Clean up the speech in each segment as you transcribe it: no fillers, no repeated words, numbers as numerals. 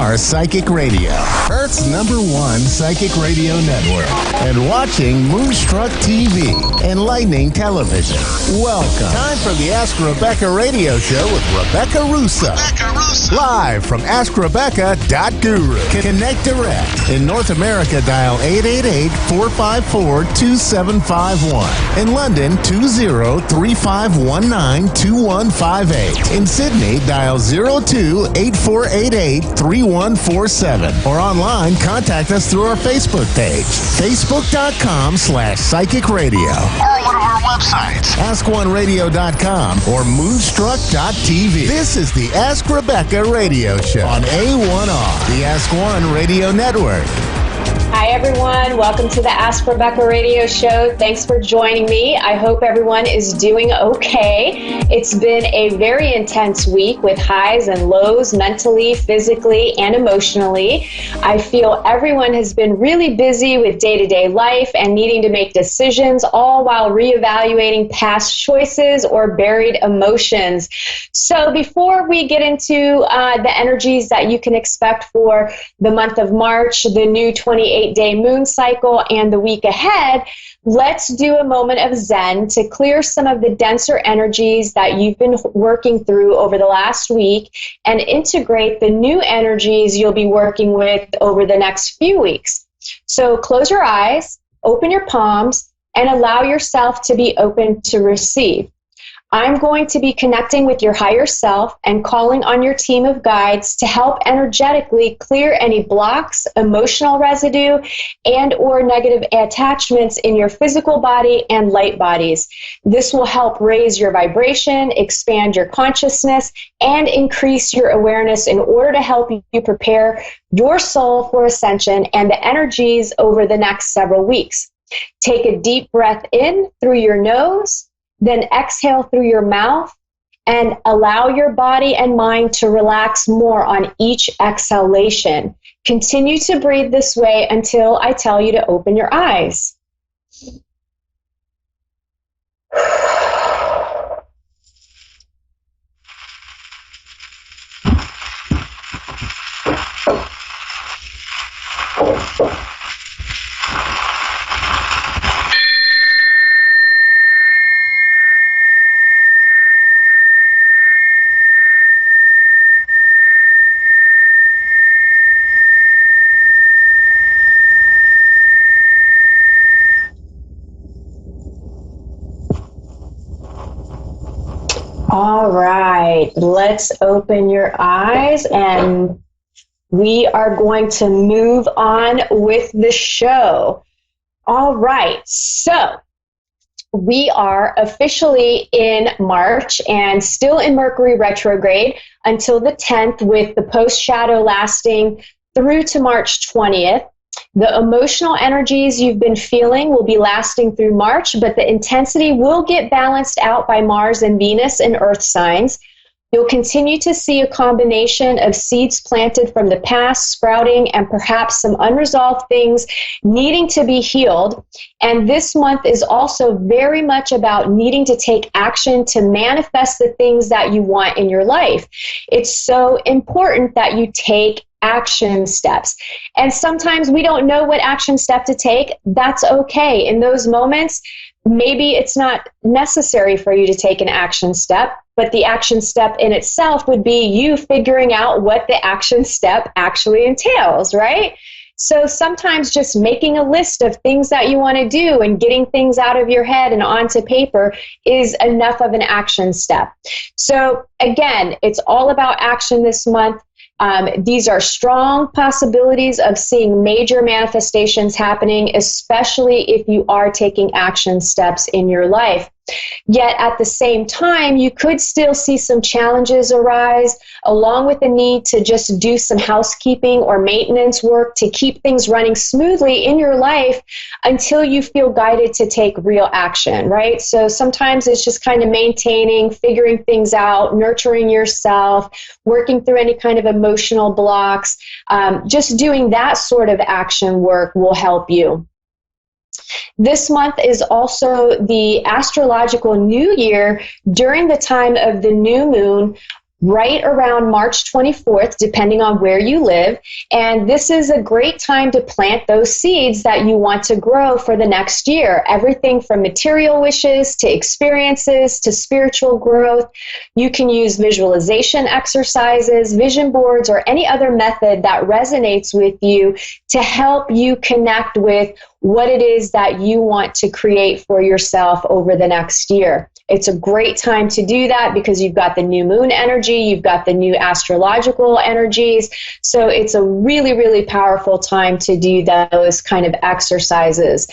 are Psychic Radio, Earth's #1 psychic radio network, and watching Moonstruck TV, enlightening television. Welcome. Time for the Ask Rebecca radio show with Rebecca Russo. Live from AskRebecca.guru. Connect direct. In North America, dial 888-454-2751. In London, 20-3519-2158. In Sydney, dial 02-8488-3147. Or online, contact us through our Facebook page, facebook.com/psychic radio. Or one of our websites, askoneradio.com or moonstruck.tv. This is the Ask Rebecca radio show on A1R, the Ask One Radio Network. Hi, everyone. Welcome to the Ask Rebecca radio show. Thanks for joining me. I hope everyone is doing okay. It's been a very intense week with highs and lows mentally, physically, and emotionally. I feel everyone has been really busy with day-to-day life and needing to make decisions, all while reevaluating past choices or buried emotions. So before we get into the energies that you can expect for the month of March, the new 28-day moon cycle, and the week ahead, let's do a moment of Zen to clear some of the denser energies that you've been working through over the last week and integrate the new energies you'll be working with over the next few weeks. So close your eyes, open your palms, and allow yourself to be open to receive. I'm going to be connecting with your higher self and calling on your team of guides to help energetically clear any blocks, emotional residue, and or negative attachments in your physical body and light bodies. This will help raise your vibration, expand your consciousness, and increase your awareness in order to help you prepare your soul for ascension and the energies over the next several weeks. Take a deep breath in through your nose, then exhale through your mouth and allow your body and mind to relax more on each exhalation. Continue to breathe this way until I tell you to open your eyes. All right, let's open your eyes and we are going to move on with the show. All right, so we are officially in March and still in Mercury retrograde until the 10th, with the post-shadow lasting through to March 20th. The emotional energies you've been feeling will be lasting through March, but the intensity will get balanced out by Mars and Venus in Earth signs. You'll continue to see a combination of seeds planted from the past sprouting and perhaps some unresolved things needing to be healed. And this month is also very much about needing to take action to manifest the things that you want in your life. It's so important that you take action steps. And sometimes we don't know what action step to take. That's okay. In those moments, maybe it's not necessary for you to take an action step, but the action step in itself would be you figuring out what the action step actually entails, right? So sometimes just making a list of things that you want to do and getting things out of your head and onto paper is enough of an action step. So again, it's all about action this month. These are strong possibilities of seeing major manifestations happening, especially if you are taking action steps in your life. Yet at the same time, you could still see some challenges arise, along with the need to just do some housekeeping or maintenance work to keep things running smoothly in your life until you feel guided to take real action, right? So sometimes it's just kind of maintaining, figuring things out, nurturing yourself, working through any kind of emotional blocks. Just doing that sort of action work will help you. This month is also the astrological new year during the time of the new moon. right around March 24th, depending on where you live. And this is a great time to plant those seeds that you want to grow for the next year. Everything from material wishes to experiences to spiritual growth. You can use visualization exercises, vision boards, or any other method that resonates with you to help you connect with what it is that you want to create for yourself over the next year. It's a great time to do that because you've got the new moon energy, you've got the new astrological energies. So it's a really, really powerful time to do those kind of exercises.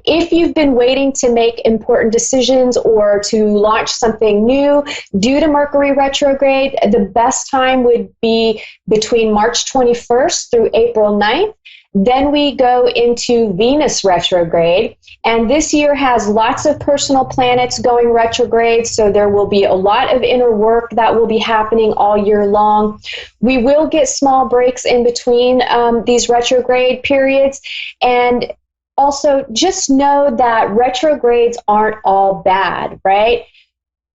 If you've been waiting to make important decisions or to launch something new due to Mercury retrograde, the best time would be between March 21st through April 9th. Then we go into Venus retrograde, and this year has lots of personal planets going retrograde, so there will be a lot of inner work that will be happening all year long. We will get small breaks in between these retrograde periods, and also just know that retrogrades aren't all bad, right?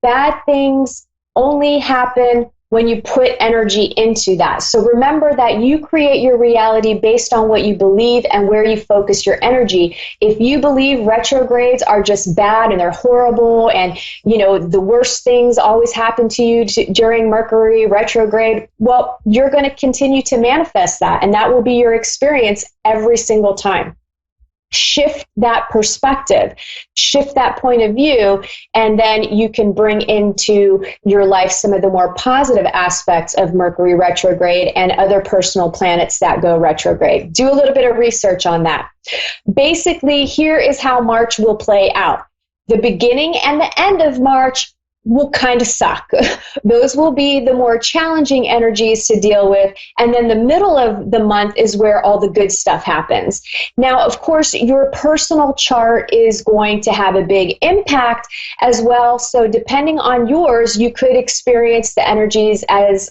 Bad things only happen when you put energy into that. So remember that you create your reality based on what you believe and where you focus your energy. If you believe retrogrades are just bad and they're horrible and, you know, the worst things always happen to you during Mercury retrograde, well, you're going to continue to manifest that, and that will be your experience every single time. Shift that perspective, shift that point of view, and then you can bring into your life some of the more positive aspects of Mercury retrograde and other personal planets that go retrograde. Do a little bit of research on that. Basically, here is how March will play out. The beginning and the end of March will kind of suck. Those will be the more challenging energies to deal with. And then the middle of the month is where all the good stuff happens. Now, of course, your personal chart is going to have a big impact as well. So depending on yours, you could experience the energies as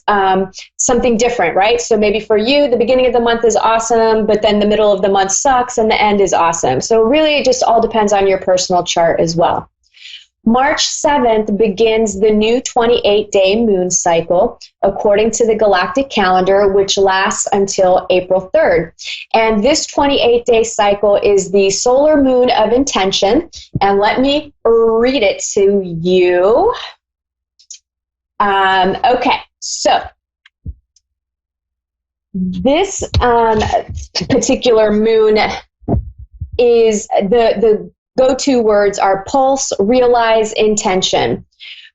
something different, right? So maybe for you, the beginning of the month is awesome, but then the middle of the month sucks and the end is awesome. So really, it just all depends on your personal chart as well. March 7th begins the new 28-day moon cycle, according to the galactic calendar, which lasts until April 3rd. And this 28-day cycle is the solar moon of intention. And let me read it to you. Okay, so this particular moon is the go-to words are pulse, realize, intention.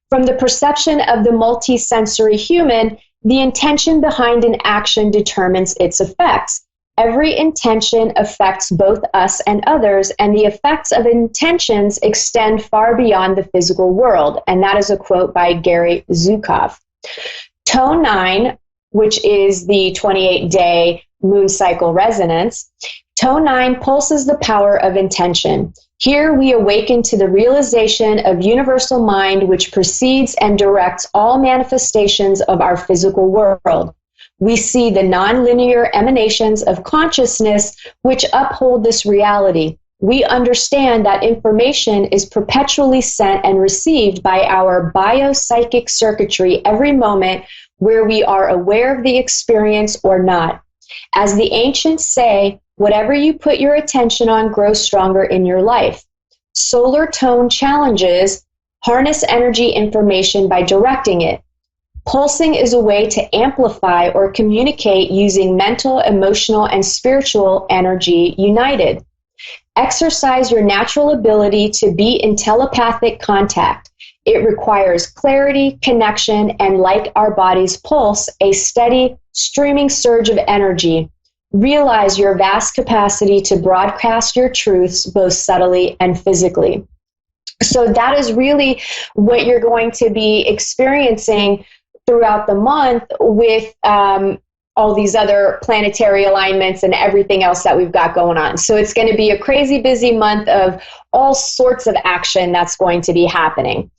From the perception of the multisensory human, the intention behind an action determines its effects. Every intention affects both us and others, and the effects of intentions extend far beyond the physical world. And that is a quote by Gary Zukov. Tone 9, which is the 28-day moon cycle resonance, Tone 9 pulses the power of intention. Here we awaken to the realization of universal mind, which precedes and directs all manifestations of our physical world. We see the nonlinear emanations of consciousness which uphold this reality. We understand that information is perpetually sent and received by our biopsychic circuitry every moment, where we are aware of the experience or not. As the ancients say, whatever you put your attention on grows stronger in your life. Solar tone challenges harness energy information by directing it. Pulsing is a way to amplify or communicate using mental, emotional, and spiritual energy united. Exercise your natural ability to be in telepathic contact. It requires clarity, connection, and like our body's pulse, a steady, streaming surge of energy. Realize your vast capacity to broadcast your truths both subtly and physically. So that is really what you're going to be experiencing throughout the month with all these other planetary alignments and everything else that we've got going on. So it's going to be a crazy busy month of all sorts of action that's going to be happening.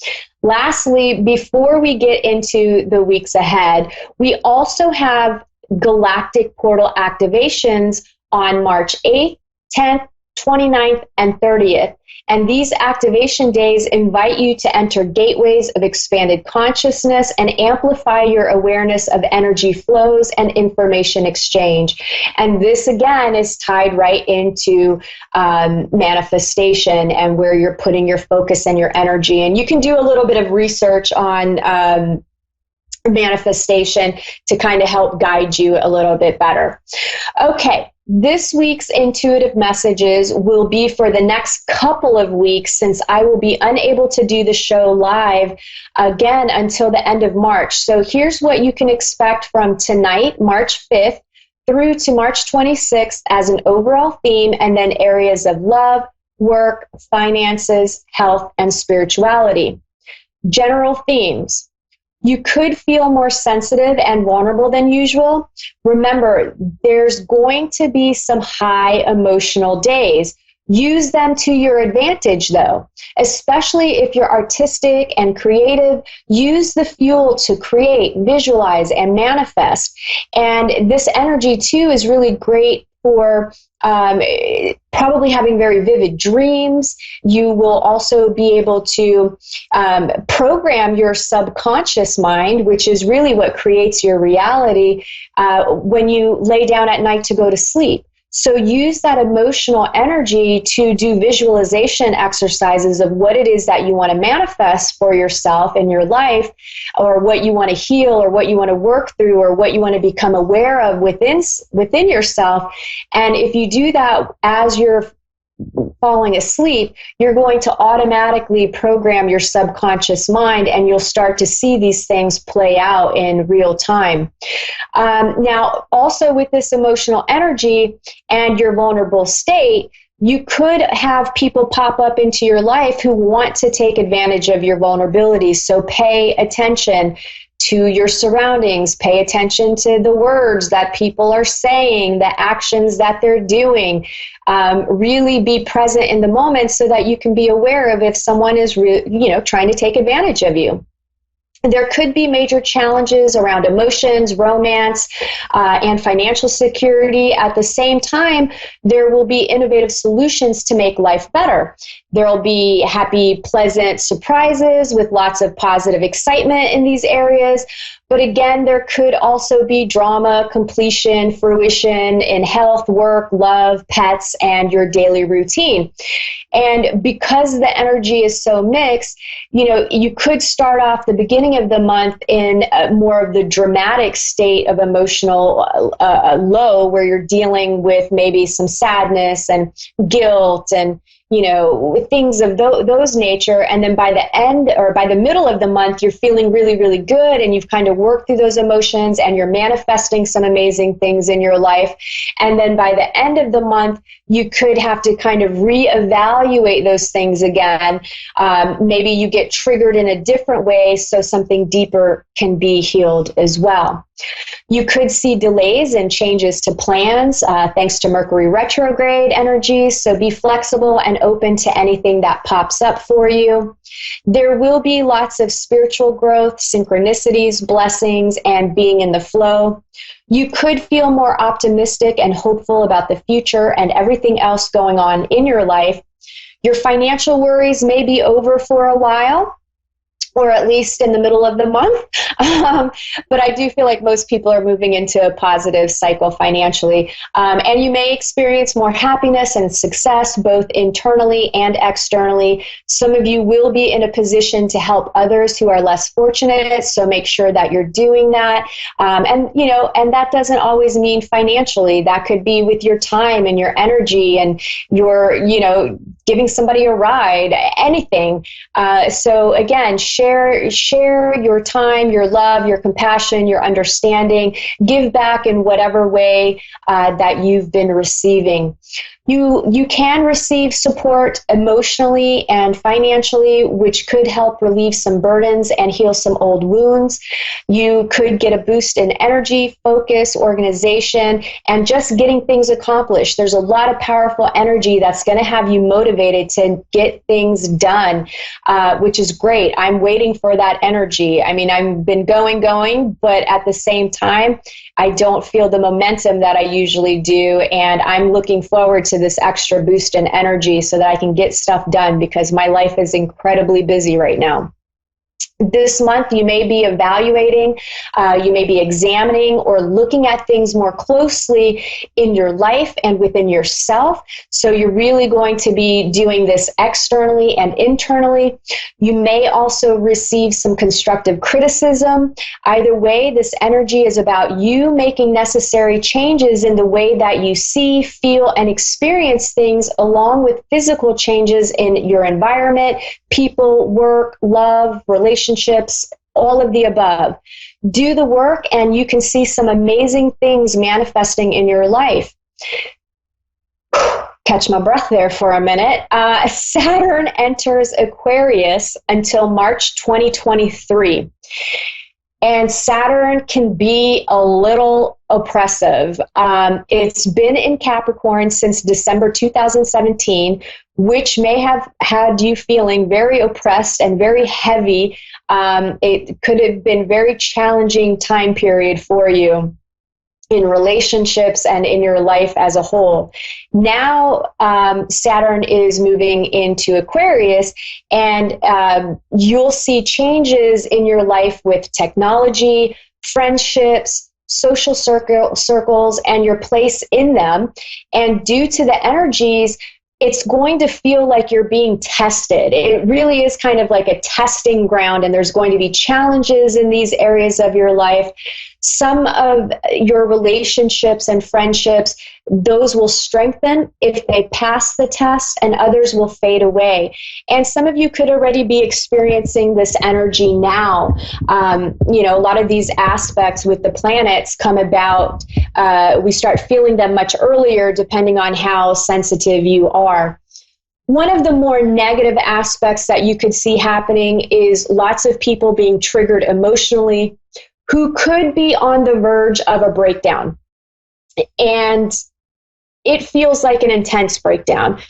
Lastly, before we get into the weeks ahead, we also have galactic portal activations on March 8th, 10th, 29th, and 30th. And these activation days invite you to enter gateways of expanded consciousness and amplify your awareness of energy flows and information exchange. And this, again, is tied right into manifestation and where you're putting your focus and your energy. And you can do a little bit of research on manifestation to kind of help guide you a little bit better. Okay, this week's intuitive messages will be for the next couple of weeks, since I will be unable to do the show live again until the end of March. So here's what you can expect from tonight, March 5th, through to March 26th as an overall theme, and then areas of love, work, finances, health, and spirituality. General themes. You could feel more sensitive and vulnerable than usual. Remember, there's going to be some high emotional days. Use them to your advantage, though, especially if you're artistic and creative. Use the fuel to create, visualize, and manifest. And this energy, too, is really great for probably having very vivid dreams. You will also be able to program your subconscious mind, which is really what creates your reality, when you lay down at night to go to sleep. So use that emotional energy to do visualization exercises of what it is that you want to manifest for yourself in your life, or what you want to heal, or what you want to work through, or what you want to become aware of within yourself. And if you do that as you're falling asleep, you're going to automatically program your subconscious mind, and you'll start to see these things play out in real time. Now, also with this emotional energy and your vulnerable state, you could have people pop up into your life who want to take advantage of your vulnerabilities. So pay attention to your surroundings. Pay attention to the words that people are saying, the actions that they're doing. Really be present in the moment so that you can be aware of if someone is trying to take advantage of you. There could be major challenges around emotions, romance, and financial security. At the same time, there will be innovative solutions to make life better. There will be happy, pleasant surprises with lots of positive excitement in these areas. But again, there could also be drama, completion, fruition in health, work, love, pets, and your daily routine. And because the energy is so mixed, you could start off the beginning of the month in more of the dramatic state of emotional low, where you're dealing with maybe some sadness and guilt and things of those nature. And then by the end, or by the middle of the month, you're feeling really, really good, and you've kind of worked through those emotions, and you're manifesting some amazing things in your life. And then by the end of the month, you could have to kind of reevaluate those things again. Maybe you get triggered in a different way, so something deeper can be healed as well. You could see delays and changes to plans thanks to Mercury retrograde energies, so be flexible and open to anything that pops up for you. There will be lots of spiritual growth, synchronicities, blessings, and being in the flow. You could feel more optimistic and hopeful about the future and everything else going on in your life. Your financial worries may be over for a while, or at least in the middle of the month. But I do feel like most people are moving into a positive cycle financially. And you may experience more happiness and success, both internally and externally. Some of you will be in a position to help others who are less fortunate, so make sure that you're doing that. And that doesn't always mean financially. That could be with your time and your energy and your, giving somebody a ride, anything. So again, share your time, your love, your compassion, your understanding. Give back in whatever way that you've been receiving. You can receive support emotionally and financially, which could help relieve some burdens and heal some old wounds. You could get a boost in energy, focus, organization, and just getting things accomplished. There's a lot of powerful energy that's going to have you motivated to get things done, which is great. I'm way waiting for that energy. I mean, I've been going, but at the same time, I don't feel the momentum that I usually do. And I'm looking forward to this extra boost in energy so that I can get stuff done, because my life is incredibly busy right now. This month, you may be evaluating, you may be examining or looking at things more closely in your life and within yourself. So you're really going to be doing this externally and internally. You may also receive some constructive criticism. Either way, this energy is about you making necessary changes in the way that you see, feel, and experience things, along with physical changes in your environment, people, work, love, relationships, all of the above. Do the work and you can see some amazing things manifesting in your life. Catch my breath there for a minute. Saturn enters Aquarius until March 2023. And Saturn can be a little oppressive. It's been in Capricorn since December 2017, which may have had you feeling very oppressed and very heavy. It could have been very challenging time period for you in relationships and in your life as a whole. Now, Saturn is moving into Aquarius, and you'll see changes in your life with technology, friendships, social circles, and your place in them. And due to the energies, it's going to feel like you're being tested. It really is kind of like a testing ground, and there's going to be challenges in these areas of your life. Some of your relationships and friendships, those will strengthen if they pass the test, and others will fade away. And some of you could already be experiencing this energy now. A lot of these aspects with the planets come about, we start feeling them much earlier depending on how sensitive you are. One of the more negative aspects that you could see happening is lots of people being triggered emotionally who could be on the verge of a breakdown. And it feels like an intense breakdown.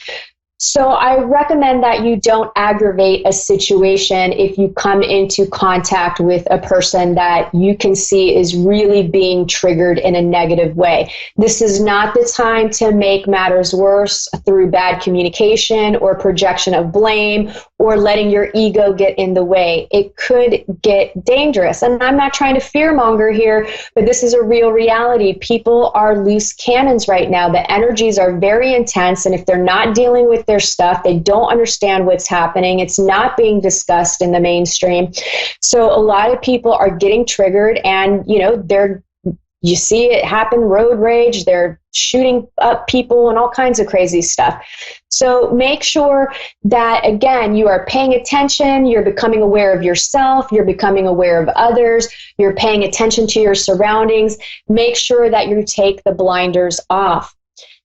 So I recommend that you don't aggravate a situation if you come into contact with a person that you can see is really being triggered in a negative way. This is not the time to make matters worse through bad communication or projection of blame or letting your ego get in the way. It could get dangerous. And I'm not trying to fearmonger here, but this is a real reality. People are loose cannons right now. The energies are very intense, and if they're not dealing with their stuff, they don't understand what's happening. It's not being discussed in the mainstream. So a lot of people are getting triggered, and you see it happen, road rage, they're shooting up people and all kinds of crazy stuff. So make sure that, again, you are paying attention, you're becoming aware of yourself, you're becoming aware of others, you're paying attention to your surroundings. Make sure that you take the blinders off.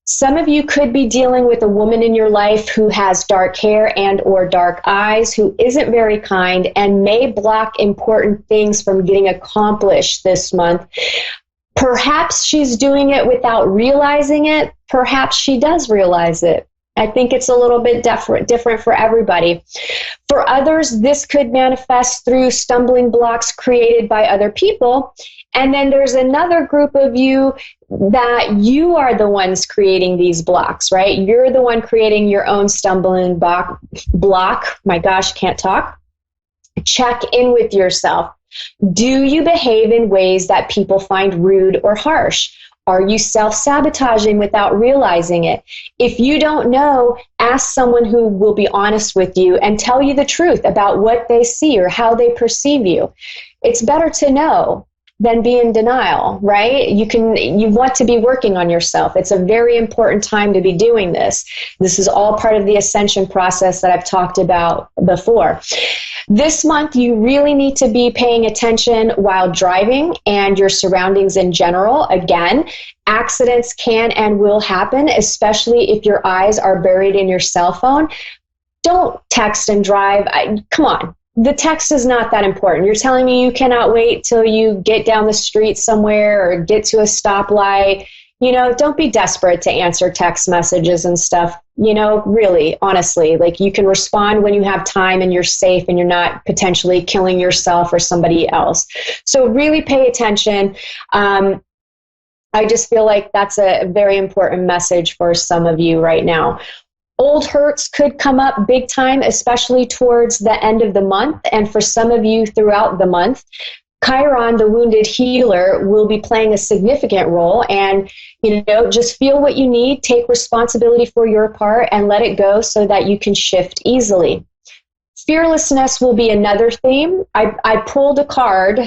Some of you could be dealing with a woman in your life who has dark hair and or dark eyes, who isn't very kind and may block important things from getting accomplished this month. Perhaps she's doing it without realizing it. Perhaps she does realize it. I think it's a little bit different for everybody. For others, this could manifest through stumbling blocks created by other people. And then there's another group of you that you are the ones creating these blocks, right? You're the one creating your own stumbling block. My gosh, can't talk. Check in with yourself. Do you behave in ways that people find rude or harsh? Are you self-sabotaging without realizing it? If you don't know, ask someone who will be honest with you and tell you the truth about what they see or how they perceive you. It's better to know than be in denial, right? You want to be working on yourself. It's a very important time to be doing this. This is all part of the ascension process that I've talked about before. This month, you really need to be paying attention while driving and your surroundings in general. Again, accidents can and will happen, especially if your eyes are buried in your cell phone. Don't text and drive. Come on. The text is not that important. You're telling me you cannot wait till you get down the street somewhere or get to a stoplight. don't be desperate to answer text messages and stuff. Really, honestly, like, you can respond when you have time and you're safe and you're not potentially killing yourself or somebody else. So really pay attention. I just feel like that's a very important message for some of you right now. Old hurts could come up big time, especially towards the end of the month, and for some of you throughout the month. Chiron, the wounded healer, will be playing a significant role, and just feel what you need, take responsibility for your part, and let it go so that you can shift easily. Fearlessness will be another theme. I pulled a card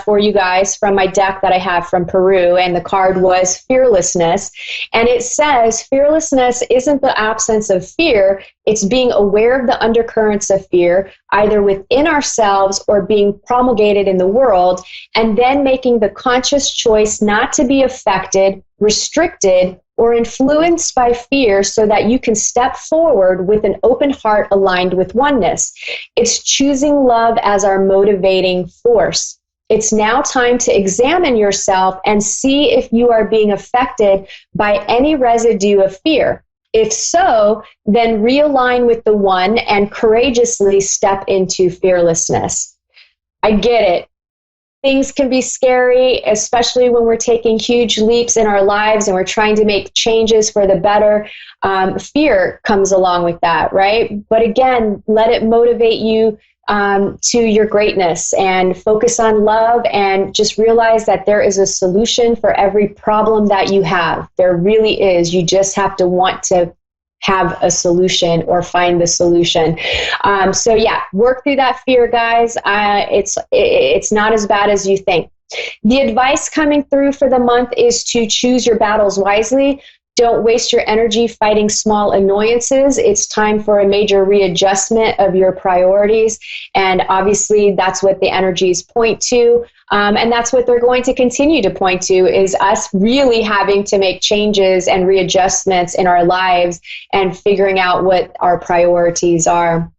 for you guys from my deck that I have from Peru, and the card was fearlessness. And it says fearlessness isn't the absence of fear, it's being aware of the undercurrents of fear, either within ourselves or being promulgated in the world, and then making the conscious choice not to be affected, restricted, or influenced by fear so that you can step forward with an open heart aligned with oneness. It's choosing love as our motivating force. It's now time to examine yourself and see if you are being affected by any residue of fear. If so, then realign with the one and courageously step into fearlessness. I get it. Things can be scary, especially when we're taking huge leaps in our lives and we're trying to make changes for the better. Fear comes along with that, right? But again, let it motivate you to your greatness, and focus on love, and just realize that there is a solution for every problem that you have. There really is. You just have to want to have a solution or find the solution. So yeah, work through that fear, guys. It's not as bad as you think. The advice coming through for the month is to choose your battles wisely. Don't waste your energy fighting small annoyances. It's time for a major readjustment of your priorities. And obviously that's what the energies point to. And that's what they're going to continue to point to, is us really having to make changes and readjustments in our lives and figuring out what our priorities are.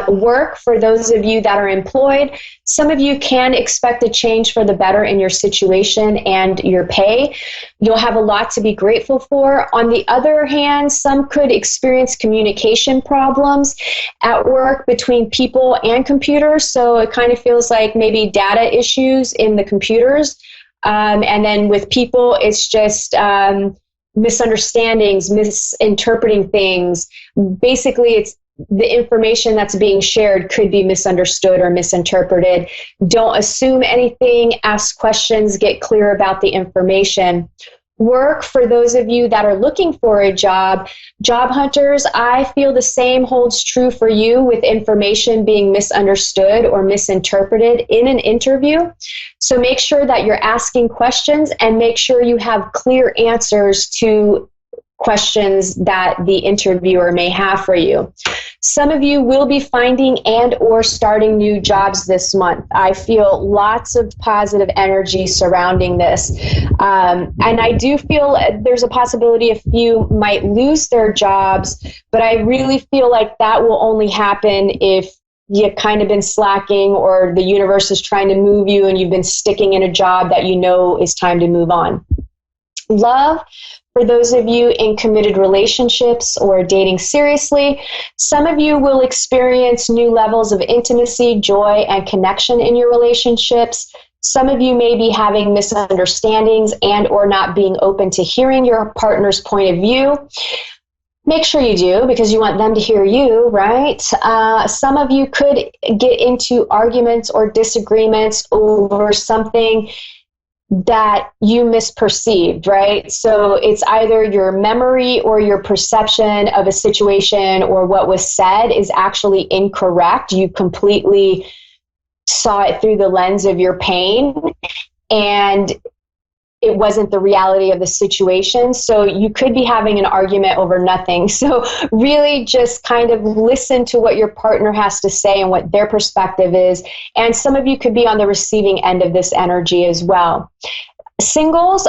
Work, for those of you that are employed, some of you can expect a change for the better in your situation and your pay. You'll have a lot to be grateful for. On the other hand, some could experience communication problems at work between people and computers. So it kind of feels like maybe data issues in the computers. And then with people, it's just misunderstandings, misinterpreting things. Basically, it's the information that's being shared could be misunderstood or misinterpreted. Don't assume anything, ask questions, get clear about the information. Work, for those of you that are looking for a job hunters, I feel the same holds true for you with information being misunderstood or misinterpreted in an interview. So make sure that you're asking questions, and make sure you have clear answers to questions that the interviewer may have for you. Some of you will be finding and or starting new jobs this month. I feel lots of positive energy surrounding this. And I do feel there's a possibility a few might lose their jobs, but I really feel like that will only happen if you've kind of been slacking, or the universe is trying to move you and you've been sticking in a job that you know is time to move on. Love, for those of you in committed relationships or dating seriously, some of you will experience new levels of intimacy, joy, and connection in your relationships. Some of you may be having misunderstandings and or not being open to hearing your partner's point of view. Make sure you do, because you want them to hear you, right? Some of you could get into arguments or disagreements over something that you misperceived, right? So it's either your memory or your perception of a situation or what was said is actually incorrect. You completely saw it through the lens of your pain, and it wasn't the reality of the situation. So you could be having an argument over nothing. So really just kind of listen to what your partner has to say and what their perspective is. And some of you could be on the receiving end of this energy as well. Singles,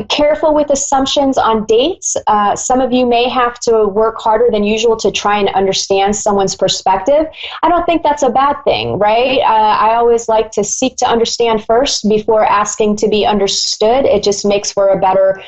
careful with assumptions on dates. Some of you may have to work harder than usual to try and understand someone's perspective. I don't think that's a bad thing, right? I always like to seek to understand first before asking to be understood. It just makes for a better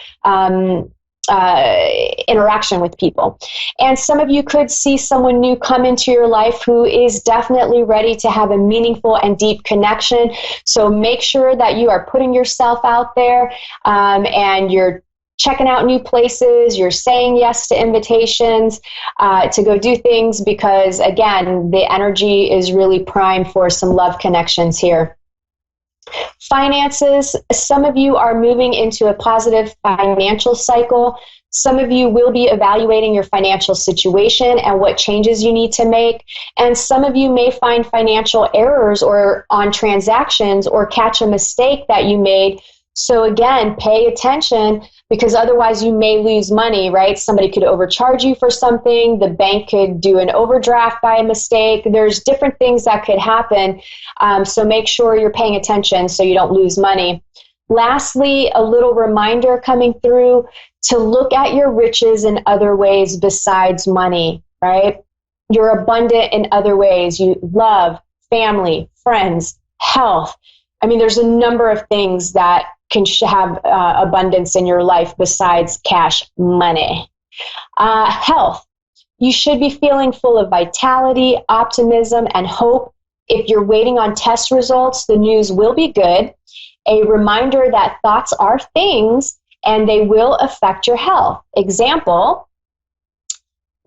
interaction with people. And some of you could see someone new come into your life who is definitely ready to have a meaningful and deep connection. So make sure that you are putting yourself out there, and you're checking out new places, you're saying yes to invitations to go do things, because again, the energy is really prime for some love connections here. Finances, some of you are moving into a positive financial cycle. Some of you will be evaluating your financial situation and what changes you need to make. And some of you may find financial errors or on transactions or catch a mistake that you made. So again, pay attention, because otherwise you may lose money, right? Somebody could overcharge you for something. The bank could do an overdraft by a mistake. There's different things that could happen. So make sure you're paying attention so you don't lose money. Lastly, a little reminder coming through to look at your riches in other ways besides money, right? You're abundant in other ways. You love, family, friends, health. I mean, there's a number of things that can have abundance in your life besides cash money. Health. You should be feeling full of vitality, optimism, and hope. If you're waiting on test results, the news will be good. A reminder that thoughts are things and they will affect your health. Example,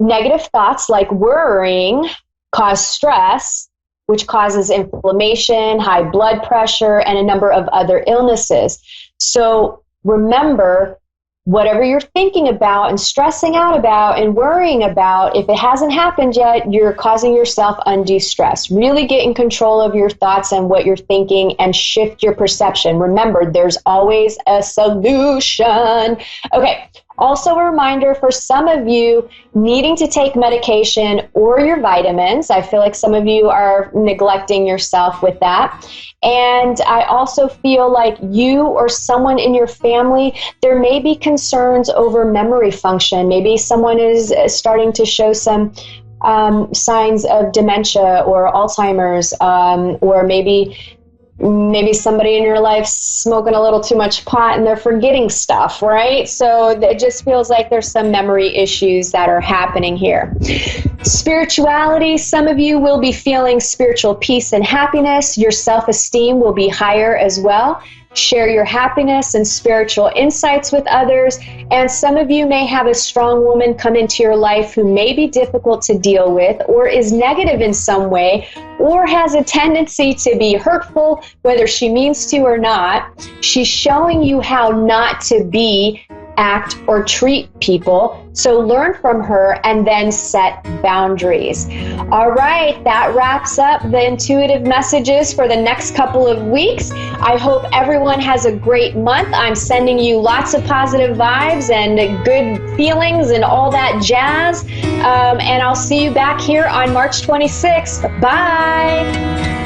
negative thoughts like worrying cause stress, which causes inflammation, high blood pressure, and a number of other illnesses. So remember, whatever you're thinking about and stressing out about and worrying about, if it hasn't happened yet, you're causing yourself undue stress. Really get in control of your thoughts and what you're thinking and shift your perception. Remember, there's always a solution. Okay. Also a reminder for some of you needing to take medication or your vitamins. I feel like some of you are neglecting yourself with that. And I also feel like you or someone in your family, there may be concerns over memory function. Maybe someone is starting to show some signs of dementia or Alzheimer's, or maybe somebody in your life smoking a little too much pot and they're forgetting stuff, right? So it just feels like there's some memory issues that are happening here. Spirituality, some of you will be feeling spiritual peace and happiness. Your self-esteem will be higher as well. Share your happiness and spiritual insights with others. And some of you may have a strong woman come into your life who may be difficult to deal with, or is negative in some way, or has a tendency to be hurtful, whether she means to or not. She's showing you how not to be, act, or treat people. So learn from her and then set boundaries. All right, that wraps up the intuitive messages for the next couple of weeks. I hope everyone has a great month. I'm sending you lots of positive vibes and good feelings and all that jazz. And I'll see you back here on March 26th. Bye.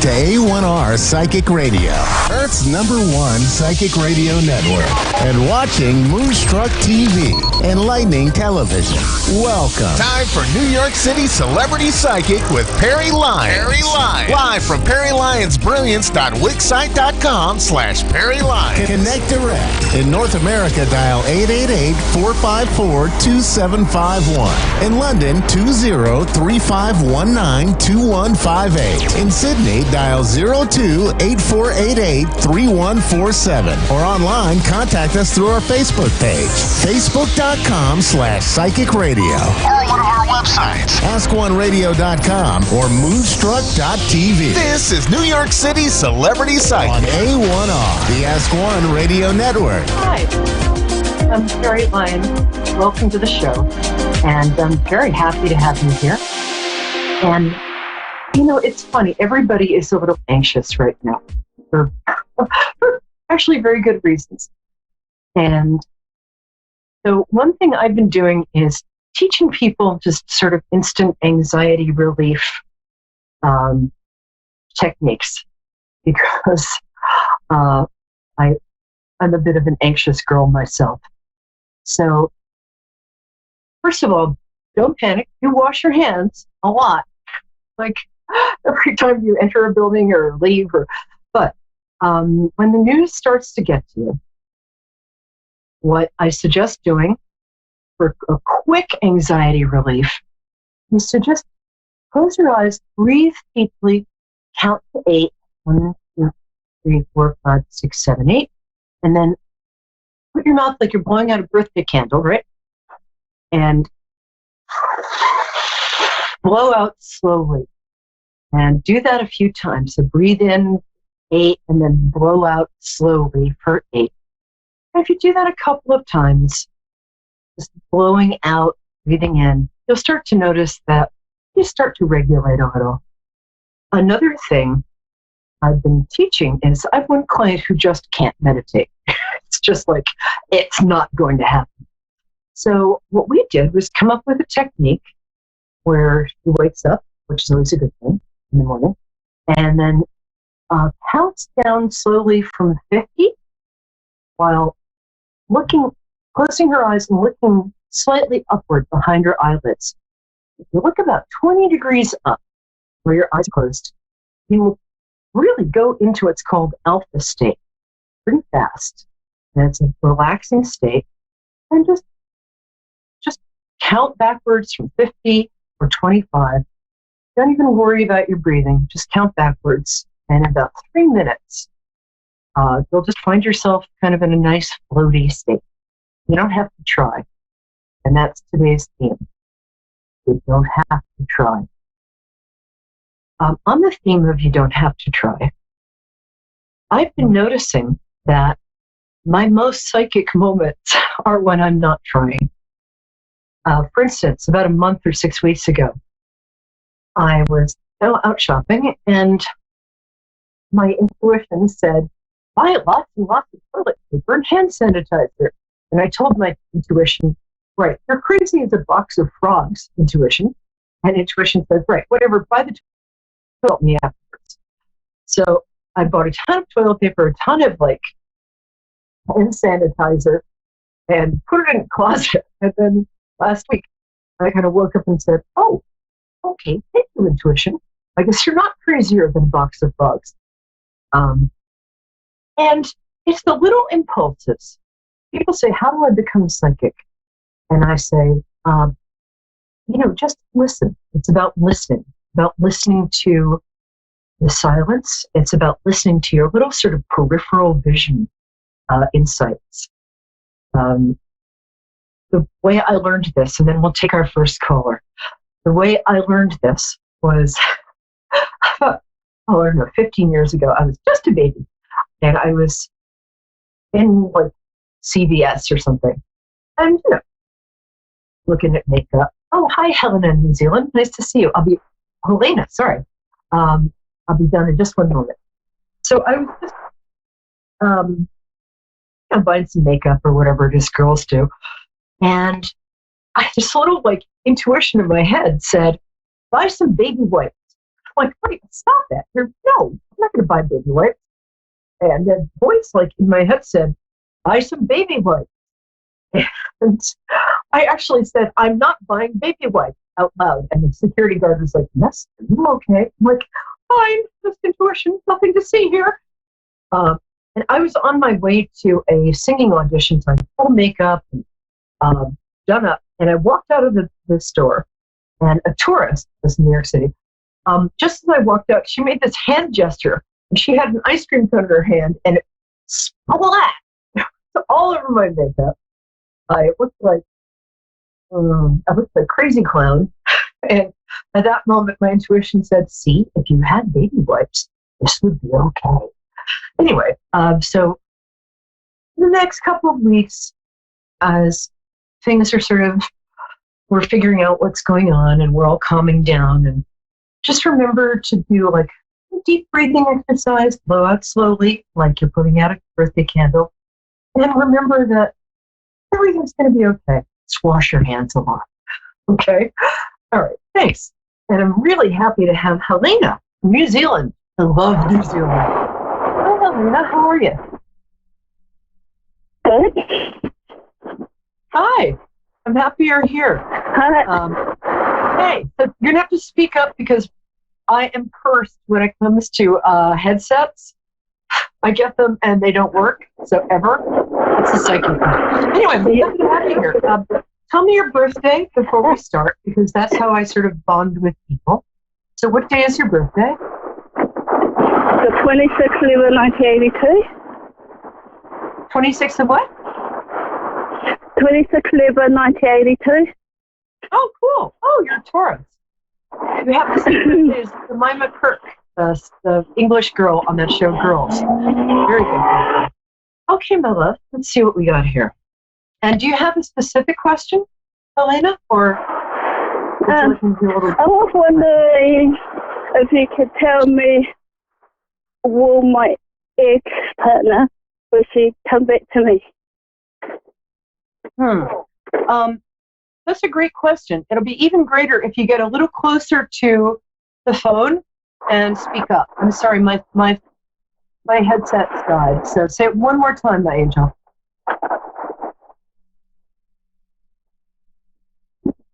to A1R Psychic Radio, Earth's #1 psychic radio network, and watching Moonstruck TV, enlightening television. Welcome. Time for New York City Celebrity Psychic with Perry Lyons. Perry Lyons. Live from PerryLyonsBrilliance.Wixsite.com/Perry Lyons. Connect direct. In North America, dial 888-454-2751. In London, 20-3519-2158. In Sydney, dial 02-8488-3147. Or online, contact us through our Facebook page, facebook.com/psychic radio. Or one of our websites, askoneradio.com or moonstruck.tv. This is New York City Celebrity Psychic on A1R, the Ask One Radio Network. Hi, I'm Perry Lyons. Welcome to the show. And I'm very happy to have you here. And, you know, it's funny. Everybody is a little anxious right now for actually very good reasons. And so one thing I've been doing is teaching people just sort of instant anxiety relief techniques, because I'm a bit of an anxious girl myself. So first of all, don't panic. You wash your hands a lot, like every time you enter a building or leave. But when the news starts to get to you, what I suggest doing for a quick anxiety relief is to just close your eyes, breathe deeply, count to 8. 1, 2, 3, 4, 5, 6, 7, 8. And then put your mouth like you're blowing out a birthday candle, right? And blow out slowly. And do that a few times. So breathe in 8 and then blow out slowly for 8. And if you do that a couple of times, just blowing out, breathing in, you'll start to notice that you start to regulate a little. Another thing I've been teaching is I have one client who just can't meditate. It's just like, it's not going to happen. So what we did was come up with a technique where he wakes up, which is always a good thing in the morning, and then counts down slowly from 50 while closing her eyes and looking slightly upward behind her eyelids. If you look about 20 degrees up where your eyes are closed, you will really go into what's called alpha state pretty fast. And it's a relaxing state. And just count backwards from 50 or 25. Don't even worry about your breathing. Just count backwards. And in about 3 minutes, you'll just find yourself kind of in a nice floaty state. You don't have to try. And that's today's theme. You don't have to try. On the theme of you don't have to try, I've been noticing that my most psychic moments are when I'm not trying. For instance, about a month or 6 weeks ago, I was out shopping and my intuition said, buy lots and lots of toilet paper and hand sanitizer. And I told my intuition, right, you're crazy as a box of frogs, intuition. And intuition said, right, whatever, buy the toilet me afterwards. So I bought a ton of toilet paper, a ton of hand sanitizer, and put it in a closet. And then last week, I kind of woke up and said, oh, okay, thank you, intuition. I guess you're not crazier than a box of frogs. And it's the little impulses. People say, how do I become psychic? And I say, just listen. It's about listening to the silence. It's about listening to your little sort of peripheral vision insights. The way I learned this, and then we'll take our first caller. The way I learned this was, 15 years ago. I was just a baby, and I was in CVS or something, and looking at makeup. Oh, hi, Helena in New Zealand. Nice to see you. Helena, sorry. I'll be done in just one moment. So I was just buying some makeup or whatever it is girls do. And this little intuition in my head said, buy some baby wipes. I'm like, wait, stop that. No, I'm not going to buy baby wipes. And then voice like in my head said, buy some baby wipes. And I actually said, I'm not buying baby wipes out loud. And the security guard was like, yes, are you okay? I'm like, fine, just intuition, nothing to see here. And I was on my way to a singing audition, so I had full makeup and done up. And I walked out of the store, and a tourist, this in New York City, just as I walked out, she made this hand gesture, and she had an ice cream cone in her hand, and it splat all over my makeup. I looked like a crazy clown. And at that moment, my intuition said, see, if you had baby wipes, this would be okay. Anyway, so the next couple of weeks, as things are we're figuring out what's going on and we're all calming down, and just remember to do like a deep breathing exercise, blow out slowly, like you're putting out a birthday candle. And remember that everything's going to be okay. Just wash your hands a lot. Okay? All right, thanks. And I'm really happy to have Helena from New Zealand. I love New Zealand. Hi, Helena. How are you? Good. Hi. I'm happy you're here. Hi. Hey, so you're going to have to speak up because I am cursed when it comes to headsets. I get them and they don't work, so ever. It's a psychic thing. Anyway, I'm happy to have you here. Tell me your birthday before we start, because that's how I sort of bond with people. So what day is your birthday? The 26th of 1982. 26th of what? 26th of 1982. Oh, cool. Oh, you're a Taurus. You have the same birthday as Jemima Kirk, the English girl on that show, Girls. Very good. Okay, my love, let's see what we got here. And do you have a specific question, Helena? Or would you like me to do a little... I was wondering if you could tell me, will my ex-partner, will she come back to me? That's a great question. It'll be even greater if you get a little closer to the phone and speak up. I'm sorry, my headset's died. So say it one more time, my angel.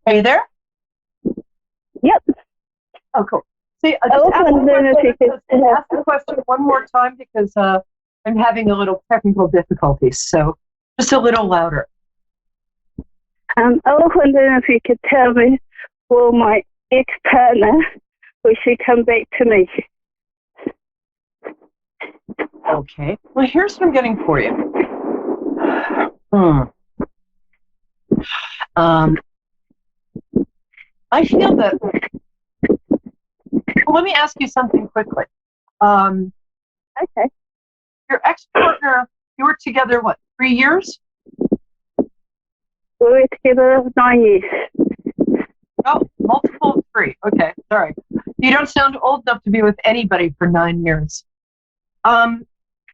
Are you there? Yep. Oh, cool. See, I was wondering if you could ask the question one more time because I'm having a little technical difficulties. So just a little louder. I was wondering if you could tell me, will my ex-partner, will she come back to me? Okay. Well, here's what I'm getting for you. I feel that... Well, let me ask you something quickly. Okay. Your ex-partner, you were together, what, 3 years? We were together 9 years. Oh, multiple of 3. Okay, sorry. You don't sound old enough to be with anybody for 9 years.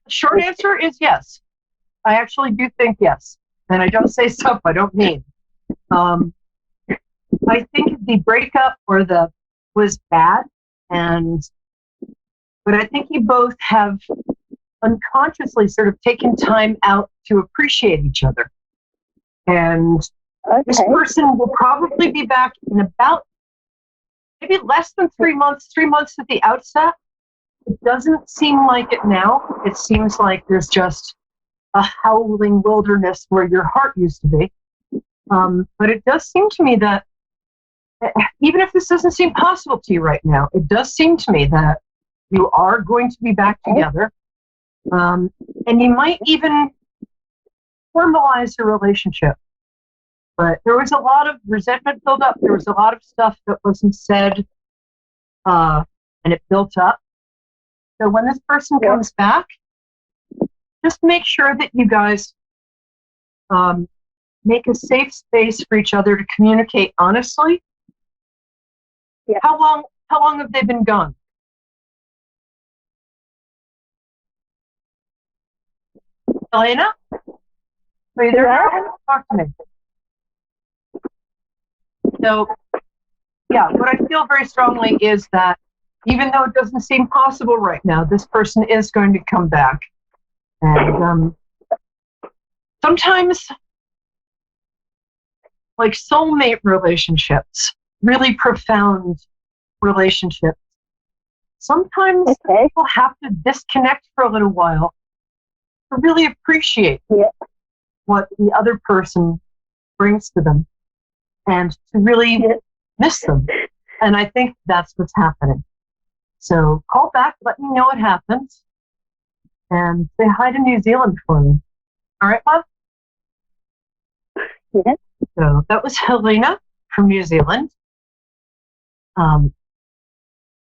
Short answer is yes. I actually do think yes. And I don't say so, I don't mean. I think the breakup was bad, but I think you both have unconsciously sort of taken time out to appreciate each other. And this person will probably be back in about maybe less than 3 months, 3 months at the outset. It doesn't seem like it now. It seems like there's just a howling wilderness where your heart used to be. But it does seem to me that, even if this doesn't seem possible to you right now, it does seem to me that you are going to be back together. And you might even formalize your relationship. But there was a lot of resentment built up. There was a lot of stuff that wasn't said, and it built up. So when this person comes back, just make sure that you guys make a safe space for each other to communicate honestly. Yeah. How long have they been gone? Elena? Are you there? Yeah. Talk to me. So, yeah, what I feel very strongly is that even though it doesn't seem possible right now, this person is going to come back. And sometimes, like soulmate relationships, really profound relationships, sometimes people have to disconnect for a little while to really appreciate what the other person brings to them and to really miss them. And I think that's what's happening. So call back, let me know what happens, and say hi to New Zealand for me. All right, love? Yes. So that was Helena from New Zealand,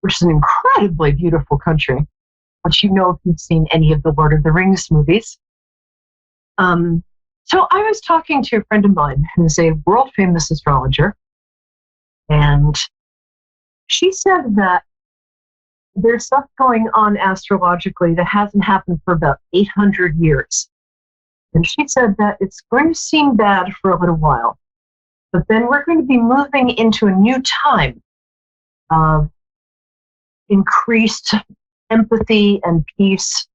which is an incredibly beautiful country, which you know if you've seen any of the Lord of the Rings movies. So I was talking to a friend of mine who's a world-famous astrologer, and she said that there's stuff going on astrologically that hasn't happened for about 800 years. And she said that it's going to seem bad for a little while, but then we're going to be moving into a new time of increased empathy and peace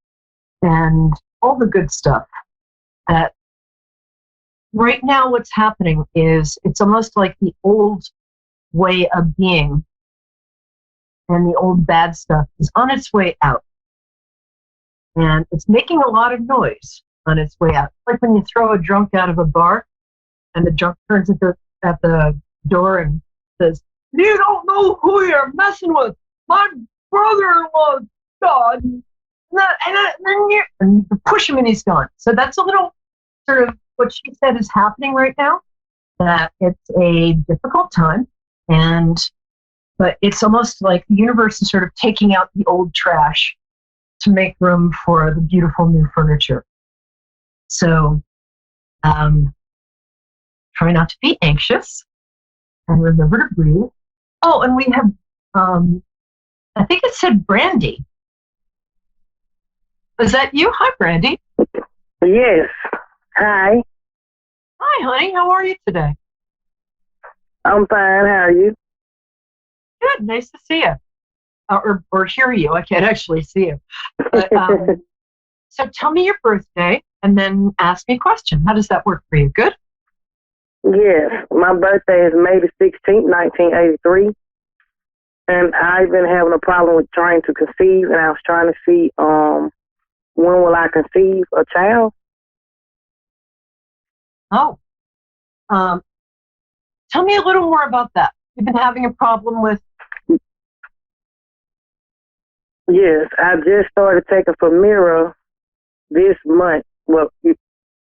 and all the good stuff. Right now what's happening is it's almost like the old way of being and the old bad stuff is on its way out. And it's making a lot of noise on its way out. Like when you throw a drunk out of a bar and the drunk turns at the door and says, "You don't know who you're messing with. My brother-in-law God." And you push him and he's gone. So that's a little sort of what she said is happening right now, that it's a difficult time, but it's almost like the universe is sort of taking out the old trash to make room for the beautiful new furniture. So try not to be anxious and remember to breathe. Oh, and we have, I think it said Brandy. Is that you? Hi, Brandy. Yes. Hi. Hi, honey. How are you today? I'm fine. How are you? Good. Nice to see you. Or hear you. I can't actually see you. But, so tell me your birthday and then ask me a question. How does that work for you? Good? Yes. My birthday is May the 16th, 1983. And I've been having a problem with trying to conceive, and I was trying to see when will I conceive a child? Oh. Tell me a little more about that. You've been having a problem with... Yes, I just started taking Femira this month. Well,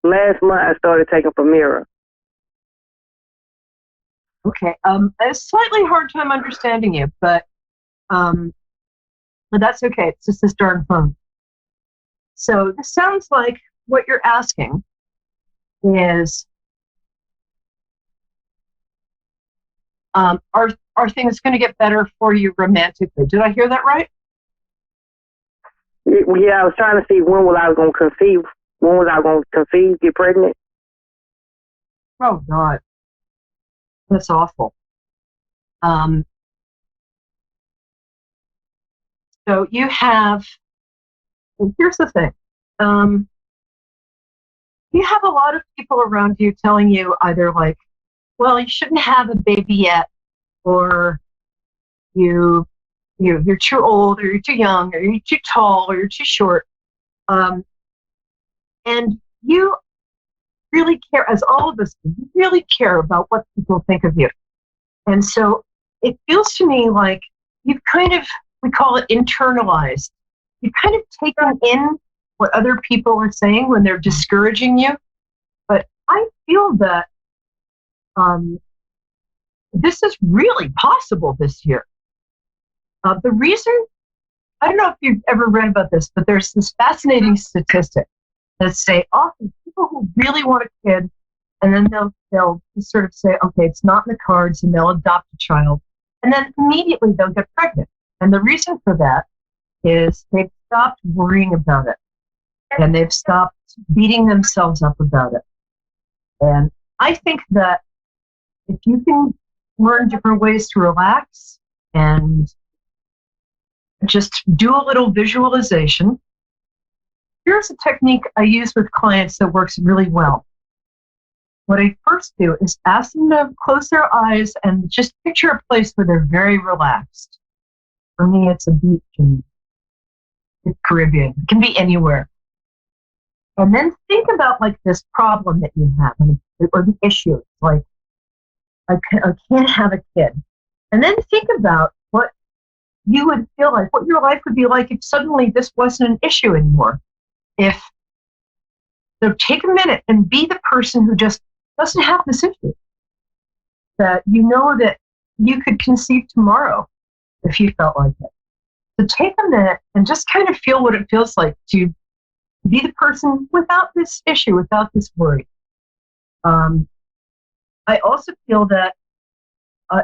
last month I started taking Femira. Okay. A slightly hard time understanding you, but that's okay. It's just this darn phone. So this sounds like what you're asking is, are things going to get better for you romantically? Did I hear that right? Yeah, I was trying to see when was I going to conceive. When was I going to conceive, get pregnant? Oh, God. That's awful. So you have, and here's the thing. You have a lot of people around you telling you either like, well, you shouldn't have a baby yet, or you're too old, or you're too young, or you're too tall, or you're too short. And you really care, as all of us do, you really care about what people think of you. And so it feels to me like you've kind of, we call it internalized. You've kind of taken in what other people are saying when they're discouraging you. But I feel that this is really possible this year. The reason, I don't know if you've ever read about this, but there's this fascinating statistic that say often people who really want a kid, and then they'll just sort of say, okay, it's not in the cards, and they'll adopt a child, and then immediately they'll get pregnant. And the reason for that is they've stopped worrying about it, and they've stopped beating themselves up about it. And I think that if you can learn different ways to relax and just do a little visualization. Here's a technique I use with clients that works really well. What I first do is ask them to close their eyes and just picture a place where they're very relaxed. For me, it's a beach in the Caribbean. It can be anywhere. And then think about like this problem that you have or the issue. Like, I can't have a kid. And then think about what you would feel like, what your life would be like if suddenly this wasn't an issue anymore. So take a minute and be the person who just doesn't have this issue. That you know that you could conceive tomorrow if you felt like it. So take a minute and just kind of feel what it feels like to be the person without this issue, without this worry. I also feel that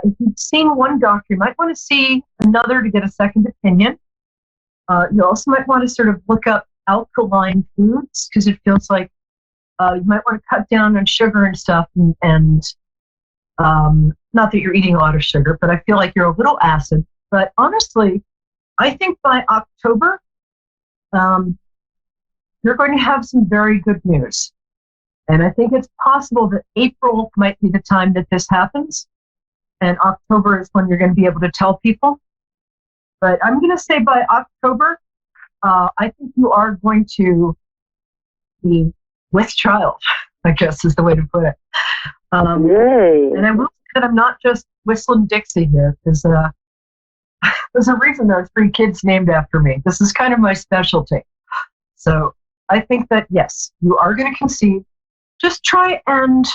if you've seen one doctor, you might want to see another to get a second opinion. You also might want to sort of look up alkaline foods because it feels like you might want to cut down on sugar and stuff. And not that you're eating a lot of sugar, but I feel like you're a little acid. But honestly, I think by October, you're going to have some very good news. And I think it's possible that April might be the time that this happens. And October is when you're going to be able to tell people. But I'm going to say by October, I think you are going to be with child, I guess is the way to put it. Yay. And I will say that I'm not just whistling Dixie here, because there's a reason there are 3 kids named after me. This is kind of my specialty. So I think that, yes, you are going to conceive. Just try and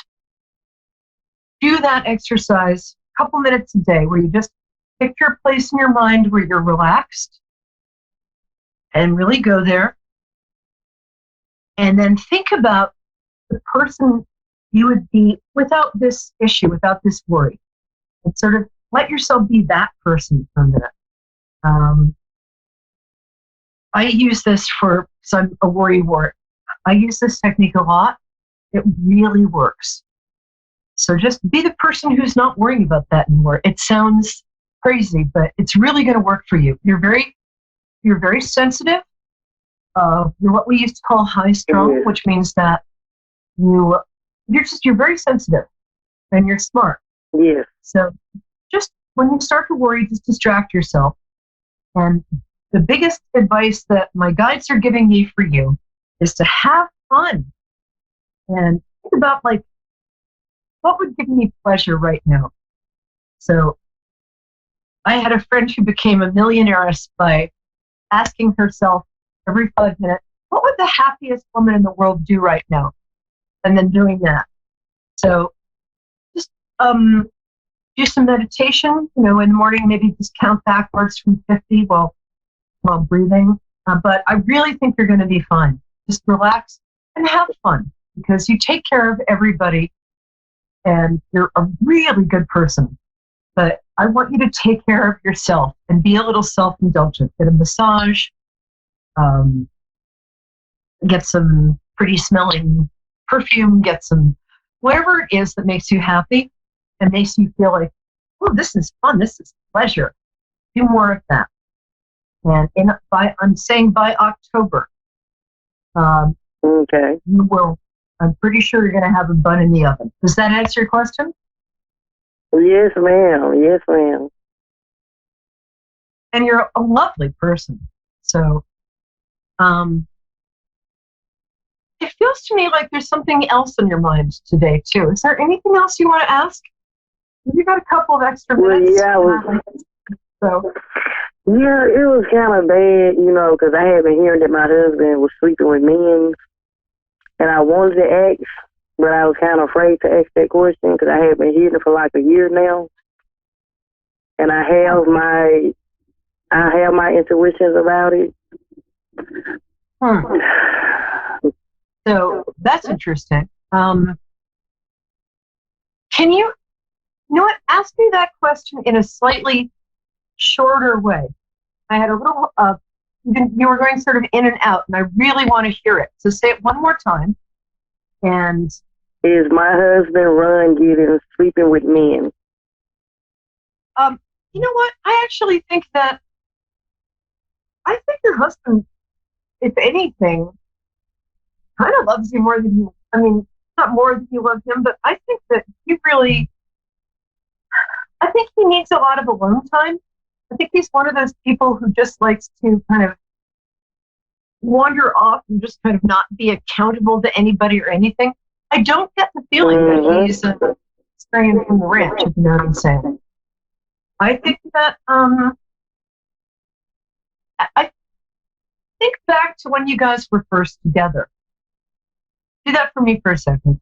do that exercise a couple minutes a day where you just picture a place in your mind where you're relaxed and really go there. And then think about the person you would be without this issue, without this worry. And sort of let yourself be that person for a minute. I use this so I'm a worry wart. I use this technique a lot. It really works. So just be the person who's not worrying about that anymore. It sounds crazy, but it's really going to work for you. You're very sensitive. You're what we used to call high strung, which means that you're very sensitive and you're smart. Yes. So just when you start to worry, just distract yourself. And the biggest advice that my guides are giving me for you is to have fun and think about like, what would give me pleasure right now? So I had a friend who became a millionaire by asking herself every 5 minutes, what would the happiest woman in the world do right now? And then doing that. So just do some meditation, in the morning, maybe just count backwards from 50 while breathing. But I really think you're going to be fine. Just relax and have fun because you take care of everybody and you're a really good person. But I want you to take care of yourself and be a little self-indulgent. Get a massage, get some pretty smelling perfume, get some whatever it is that makes you happy and makes you feel like, oh, this is fun, this is pleasure. Do more of that. And I'm saying by October, okay, you will. I'm pretty sure you're going to have a bun in the oven. Does that answer your question? Yes, ma'am. Yes, ma'am. And you're a lovely person. So it feels to me like there's something else on your mind today, too. Is there anything else you want to ask? You got a couple of extra minutes. Yeah, it was kind of bad, because I had been hearing that my husband was sleeping with men, and I wanted to ask, but I was kind of afraid to ask that question because I had been hearing it for like a year now, and I have my intuitions about it. So that's interesting. Can you know what? Ask me that question in a slightly shorter way. I had a little, you were going sort of in and out, and I really want to hear it. So say it one more time. And is my husband Ron Giddens sleeping with men? You know what? I actually think that I think your husband, if anything, kind of loves you more than you, I mean, not more than you love him, but I think that I think he needs a lot of alone time. I think he's one of those people who just likes to kind of wander off and just kind of not be accountable to anybody or anything. I don't get the feeling that he's straying from the ranch, if you know what I'm saying. I think that, I think back to when you guys were first together. Do that for me for a second.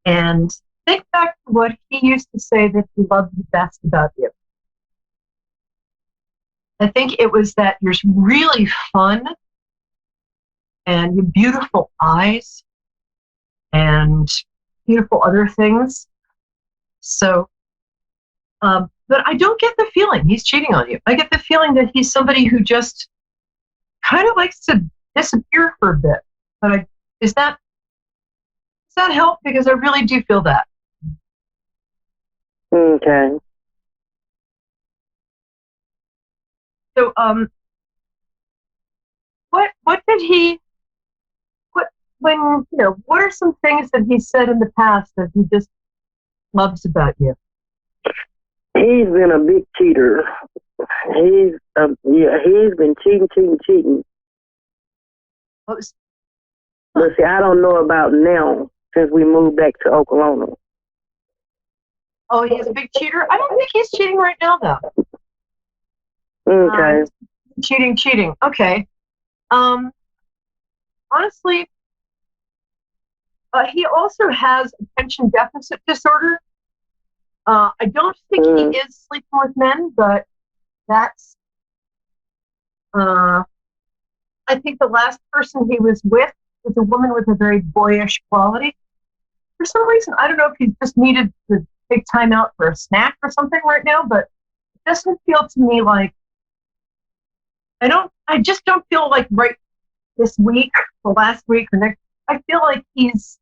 And think back to what he used to say that he loved the best about you. I think it was that you're really fun and your beautiful eyes and beautiful other things. So, but I don't get the feeling he's cheating on you. I get the feeling that he's somebody who just kind of likes to disappear for a bit. But does that help? Because I really do feel that. Okay. So, what did he? What are some things that he said in the past that he just loves about you? He's been a big cheater. He's been cheating. What But see, I don't know about now since we moved back to Oklahoma. Oh, he's a big cheater? I don't think he's cheating right now, though. Okay. Cheating. Okay. Honestly, he also has attention deficit disorder. I don't think he is sleeping with men, but that's, I think the last person he was with was a woman with a very boyish quality. For some reason, I don't know if he just needed to take time out for a snack or something right now, but it doesn't feel to me like, I just don't feel like right this week or last week or next, I feel like he's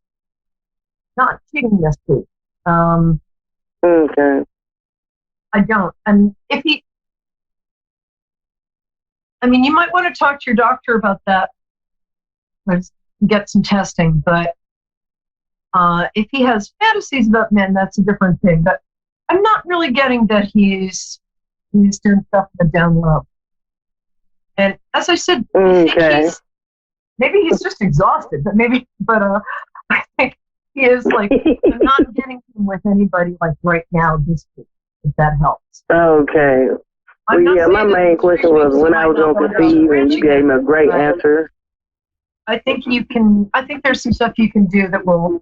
not cheating this week. Okay. I don't. And you might want to talk to your doctor about that. Let's get some testing, but if he has fantasies about men, that's a different thing. But I'm not really getting that he's doing stuff in the down low. And as I said, I think maybe he's just exhausted, but I think he is like, I'm not getting him with anybody like right now this week, if that helps. Okay. Well, yeah, my main question was when I was going to conceive, and you gave me a great answer. I think there's some stuff you can do that will,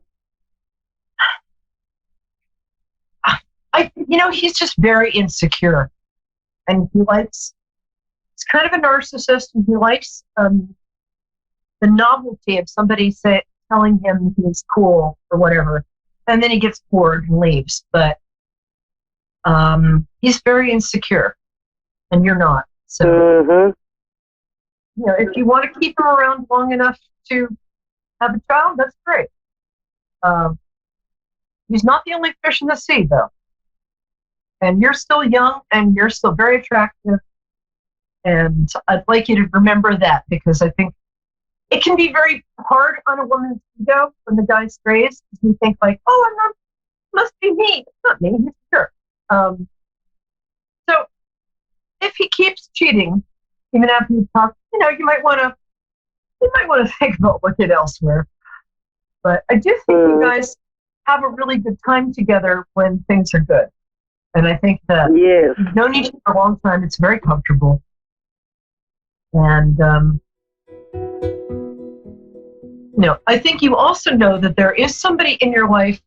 he's just very insecure, and he's kind of a narcissist, and he likes the novelty of somebody telling him he's cool or whatever, and then he gets bored and leaves. But he's very insecure, and you're not. So, if you want to keep him around long enough to have a child, that's great. He's not the only fish in the sea, though. And you're still young, and you're still very attractive. And I'd like you to remember that, because I think it can be very hard on a woman's ego when the guy strays, because you think like, oh, must be me. It's not me, he's sure. So if he keeps cheating, even after you talk, you might want to think about looking elsewhere. But I do think you guys have a really good time together when things are good. And I think that you've known each other for a long time. It's very comfortable. And, I think you also know that there is somebody in your life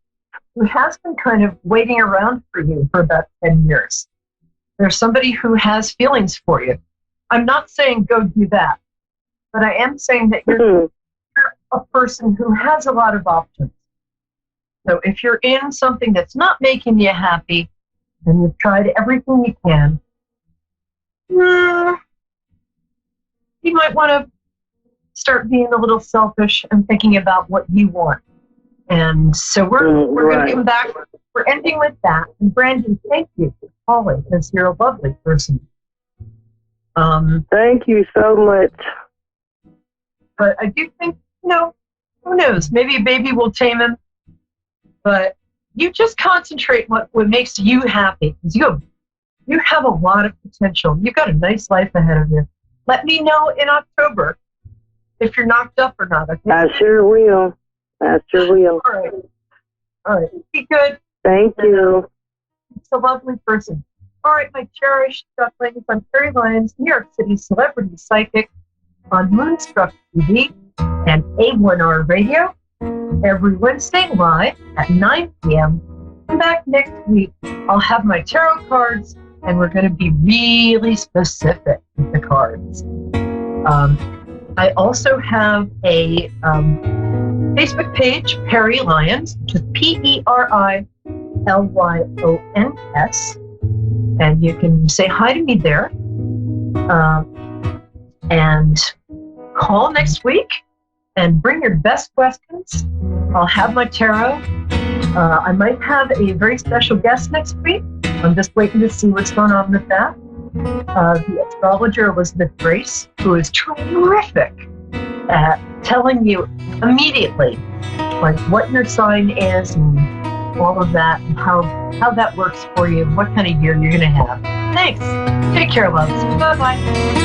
who has been kind of waiting around for you for about 10 years. There's somebody who has feelings for you. I'm not saying go do that, but I am saying that you're a person who has a lot of options. So if you're in something that's not making you happy, and you've tried everything you can, you might want to start being a little selfish and thinking about what you want. And so we're going to come back. We're ending with that. And Brandy, thank you for calling, because you're a lovely person. Thank you so much. But I do think, who knows? Maybe a baby will tame him. But you just concentrate what makes you happy. Because you have a lot of potential. You've got a nice life ahead of you. Let me know in October if you're knocked up or not. Okay? I sure will. All right. Be good. Thank you. It's a lovely person. All right, my cherished ducklings. I'm Carrie Lyons, New York City celebrity psychic on Moonstruck TV and A1R Radio every Wednesday live at 9 p.m. Come back next week. I'll have my tarot cards, and we're going to be really specific with the cards. I also have a Facebook page, Perry Lyons, which is PERILYONS, and you can say hi to me there. And call next week and bring your best questions. I'll have my tarot. I might have a very special guest next week. I'm just waiting to see what's going on with that. The astrologer Elizabeth Grace, who is terrific at telling you immediately like what your sign is and all of that, and how that works for you, and what kind of year you're going to have. Thanks. Take care, loves. Bye-bye.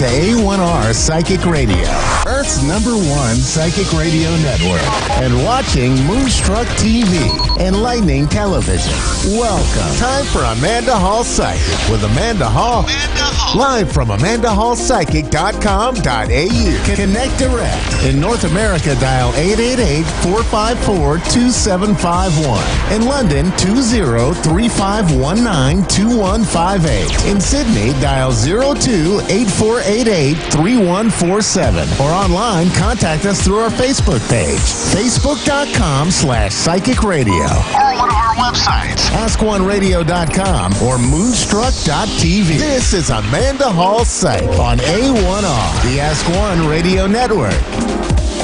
to A1R Psychic Radio, Earth's #1 psychic radio network, and watching Moonstruck TV, Enlightening Television. Welcome. Time for Amanda Hall Psychic with Amanda Hall. Live from AmandaHallPsychic.com.au. Connect direct. In North America, dial 888-454-2751. In London, 20-3519-2158. In Sydney, dial 02-8488-3147. Or online, contact us through our Facebook page, facebook.com/psychic radio. Or one of our websites, askoneradio.com or moonstruck.tv. This is Amanda Hall Psych on A1R, the Ask One Radio Network.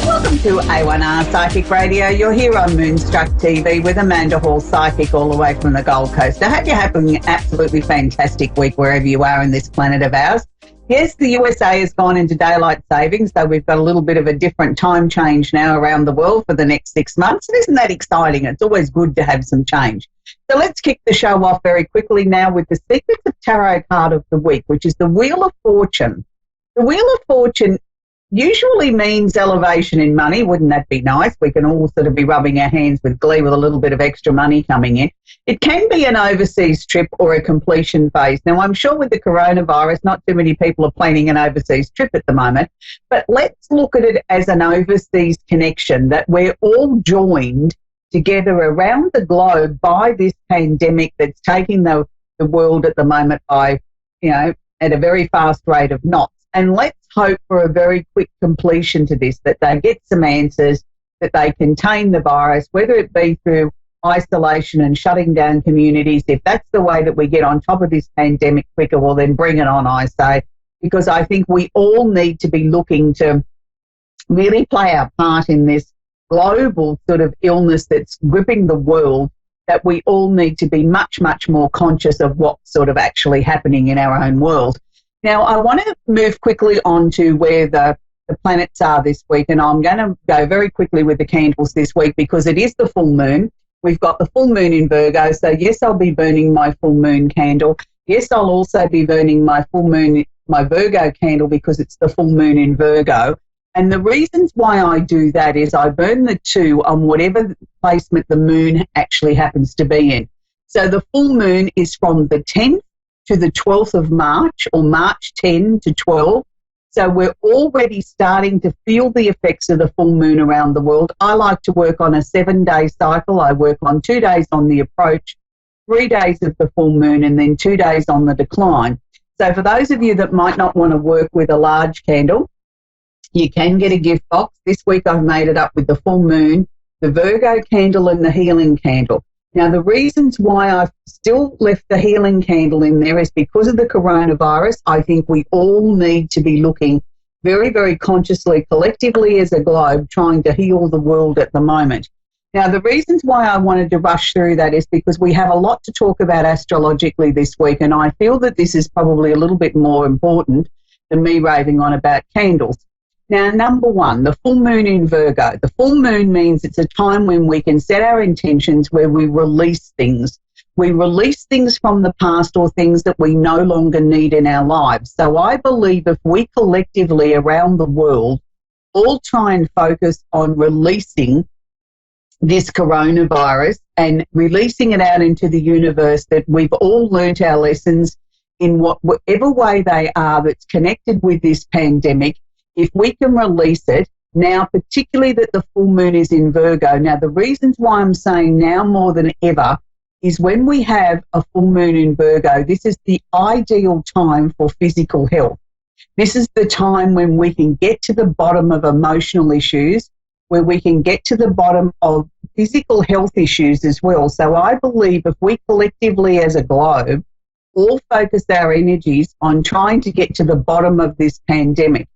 Welcome to A1R Psychic Radio. You're here on Moonstruck TV with Amanda Hall Psychic, all the way from the Gold Coast. I hope you're having an absolutely fantastic week wherever you are in this planet of ours. Yes, the USA has gone into daylight savings, so we've got a little bit of a different time change now around the world for the next 6 months. And isn't that exciting? It's always good to have some change. So let's kick the show off very quickly now with the Secrets of Tarot card of the week, which is the Wheel of Fortune. The Wheel of Fortune usually means elevation in money. Wouldn't that be nice? We can all sort of be rubbing our hands with glee with a little bit of extra money coming in. It can be an overseas trip or a completion phase. Now, I'm sure with the coronavirus, not too many people are planning an overseas trip at the moment, but let's look at it as an overseas connection, that we're all joined together around the globe by this pandemic that's taking the world at the moment by, at a very fast rate of knots. And let's hope for a very quick completion to this, that they get some answers, that they contain the virus, whether it be through isolation and shutting down communities. If that's the way that we get on top of this pandemic quicker, well, then bring it on, I say, because I think we all need to be looking to really play our part in this global sort of illness that's gripping the world, that we all need to be much, much more conscious of what's sort of actually happening in our own world. Now, I want to move quickly on to where the planets are this week, and I'm going to go very quickly with the candles this week because it is the full moon. We've got the full moon in Virgo, so yes, I'll be burning my full moon candle. Yes, I'll also be burning my Virgo candle because it's the full moon in Virgo. And the reasons why I do that is I burn the two on whatever placement the moon actually happens to be in. So the full moon is from the 10th to the 12th of March, or March 10 to 12. So we're already starting to feel the effects of the full moon around the world. I like to work on a 7-day cycle. I work on 2 days on the approach, 3 days of the full moon, and then 2 days on the decline. So for those of you that might not want to work with a large candle, you can get a gift box. This week I've made it up with the full moon, the Virgo candle, and the healing candle. Now, the reasons why I've still left the healing candle in there is because of the coronavirus. I think we all need to be looking very, very consciously, collectively as a globe, trying to heal the world at the moment. Now, the reasons why I wanted to rush through that is because we have a lot to talk about astrologically this week, and I feel that this is probably a little bit more important than me raving on about candles. Now, number one, the full moon in Virgo. The full moon means it's a time when we can set our intentions, where we release things. We release things from the past or things that we no longer need in our lives. So I believe if we collectively around the world all try and focus on releasing this coronavirus and releasing it out into the universe, that we've all learnt our lessons in whatever way they are that's connected with this pandemic. If we can release it now, particularly that the full moon is in Virgo. Now, the reasons why I'm saying now more than ever is when we have a full moon in Virgo, this is the ideal time for physical health. This is the time when we can get to the bottom of emotional issues, where we can get to the bottom of physical health issues as well. So I believe if we collectively as a globe all focus our energies on trying to get to the bottom of this pandemic,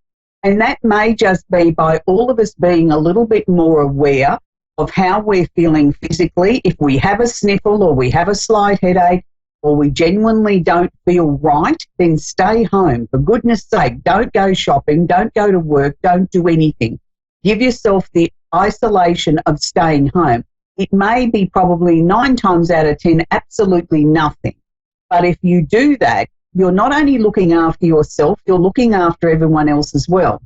and that may just be by all of us being a little bit more aware of how we're feeling physically. If we have a sniffle or we have a slight headache or we genuinely don't feel right, then stay home. For goodness sake, don't go shopping, don't go to work, don't do anything. Give yourself the isolation of staying home. It may be probably 9 times out of 10 absolutely nothing. But if you do that, you're not only looking after yourself, you're looking after everyone else as well.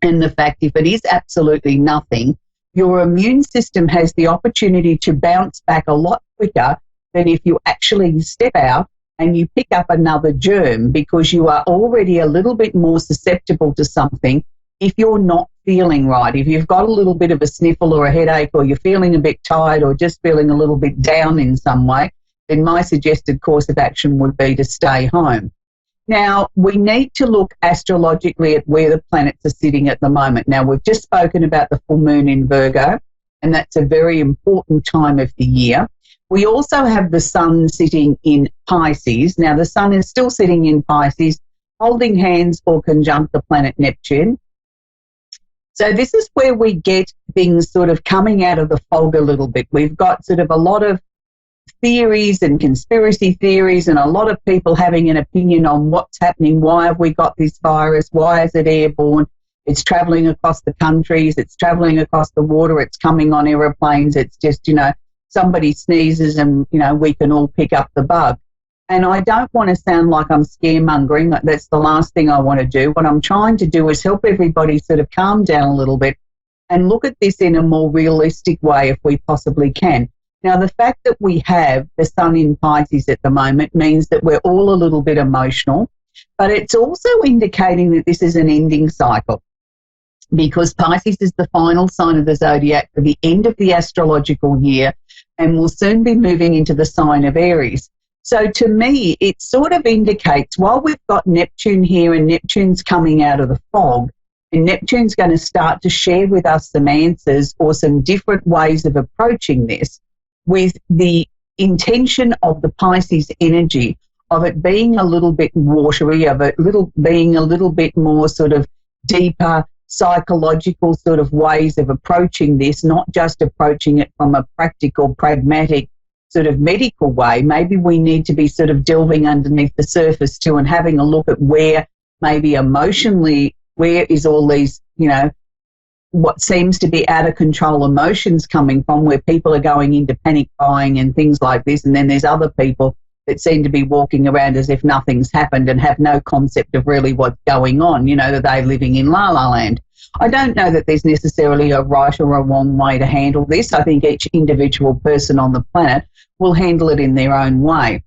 And the fact, if it is absolutely nothing, your immune system has the opportunity to bounce back a lot quicker than if you actually step out and you pick up another germ, because you are already a little bit more susceptible to something if you're not feeling right. If you've got a little bit of a sniffle or a headache, or you're feeling a bit tired or just feeling a little bit down in some way, then my suggested course of action would be to stay home. Now, we need to look astrologically at where the planets are sitting at the moment. Now, we've just spoken about the full moon in Virgo, and that's a very important time of the year. We also have the sun sitting in Pisces. Now, the sun is still sitting in Pisces, holding hands or conjunct the planet Neptune. So this is where we get things sort of coming out of the fog a little bit. We've got sort of a lot of theories and conspiracy theories, and a lot of people having an opinion on what's happening. Why have we got this virus? Why is it airborne? It's traveling across the countries. It's traveling across the water. It's coming on aeroplanes. It's just, somebody sneezes and, we can all pick up the bug. And I don't want to sound like I'm scaremongering. That's the last thing I want to do. What I'm trying to do is help everybody sort of calm down a little bit and look at this in a more realistic way if we possibly can. Now, the fact that we have the sun in Pisces at the moment means that we're all a little bit emotional, but it's also indicating that this is an ending cycle, because Pisces is the final sign of the zodiac for the end of the astrological year, and will soon be moving into the sign of Aries. So to me, it sort of indicates, while we've got Neptune here and Neptune's coming out of the fog, and Neptune's going to start to share with us some answers or some different ways of approaching this, with the intention of the Pisces energy, of it being a little bit watery, of it being a little bit more sort of deeper, psychological sort of ways of approaching this, not just approaching it from a practical, pragmatic sort of medical way. Maybe we need to be sort of delving underneath the surface too, and having a look at where maybe emotionally, where is all these, what seems to be out of control emotions coming from, where people are going into panic buying and things like this. And then there's other people that seem to be walking around as if nothing's happened and have no concept of really what's going on, that they're living in la la land. I don't know that there's necessarily a right or a wrong way to handle this. I think each individual person on the planet will handle it in their own way.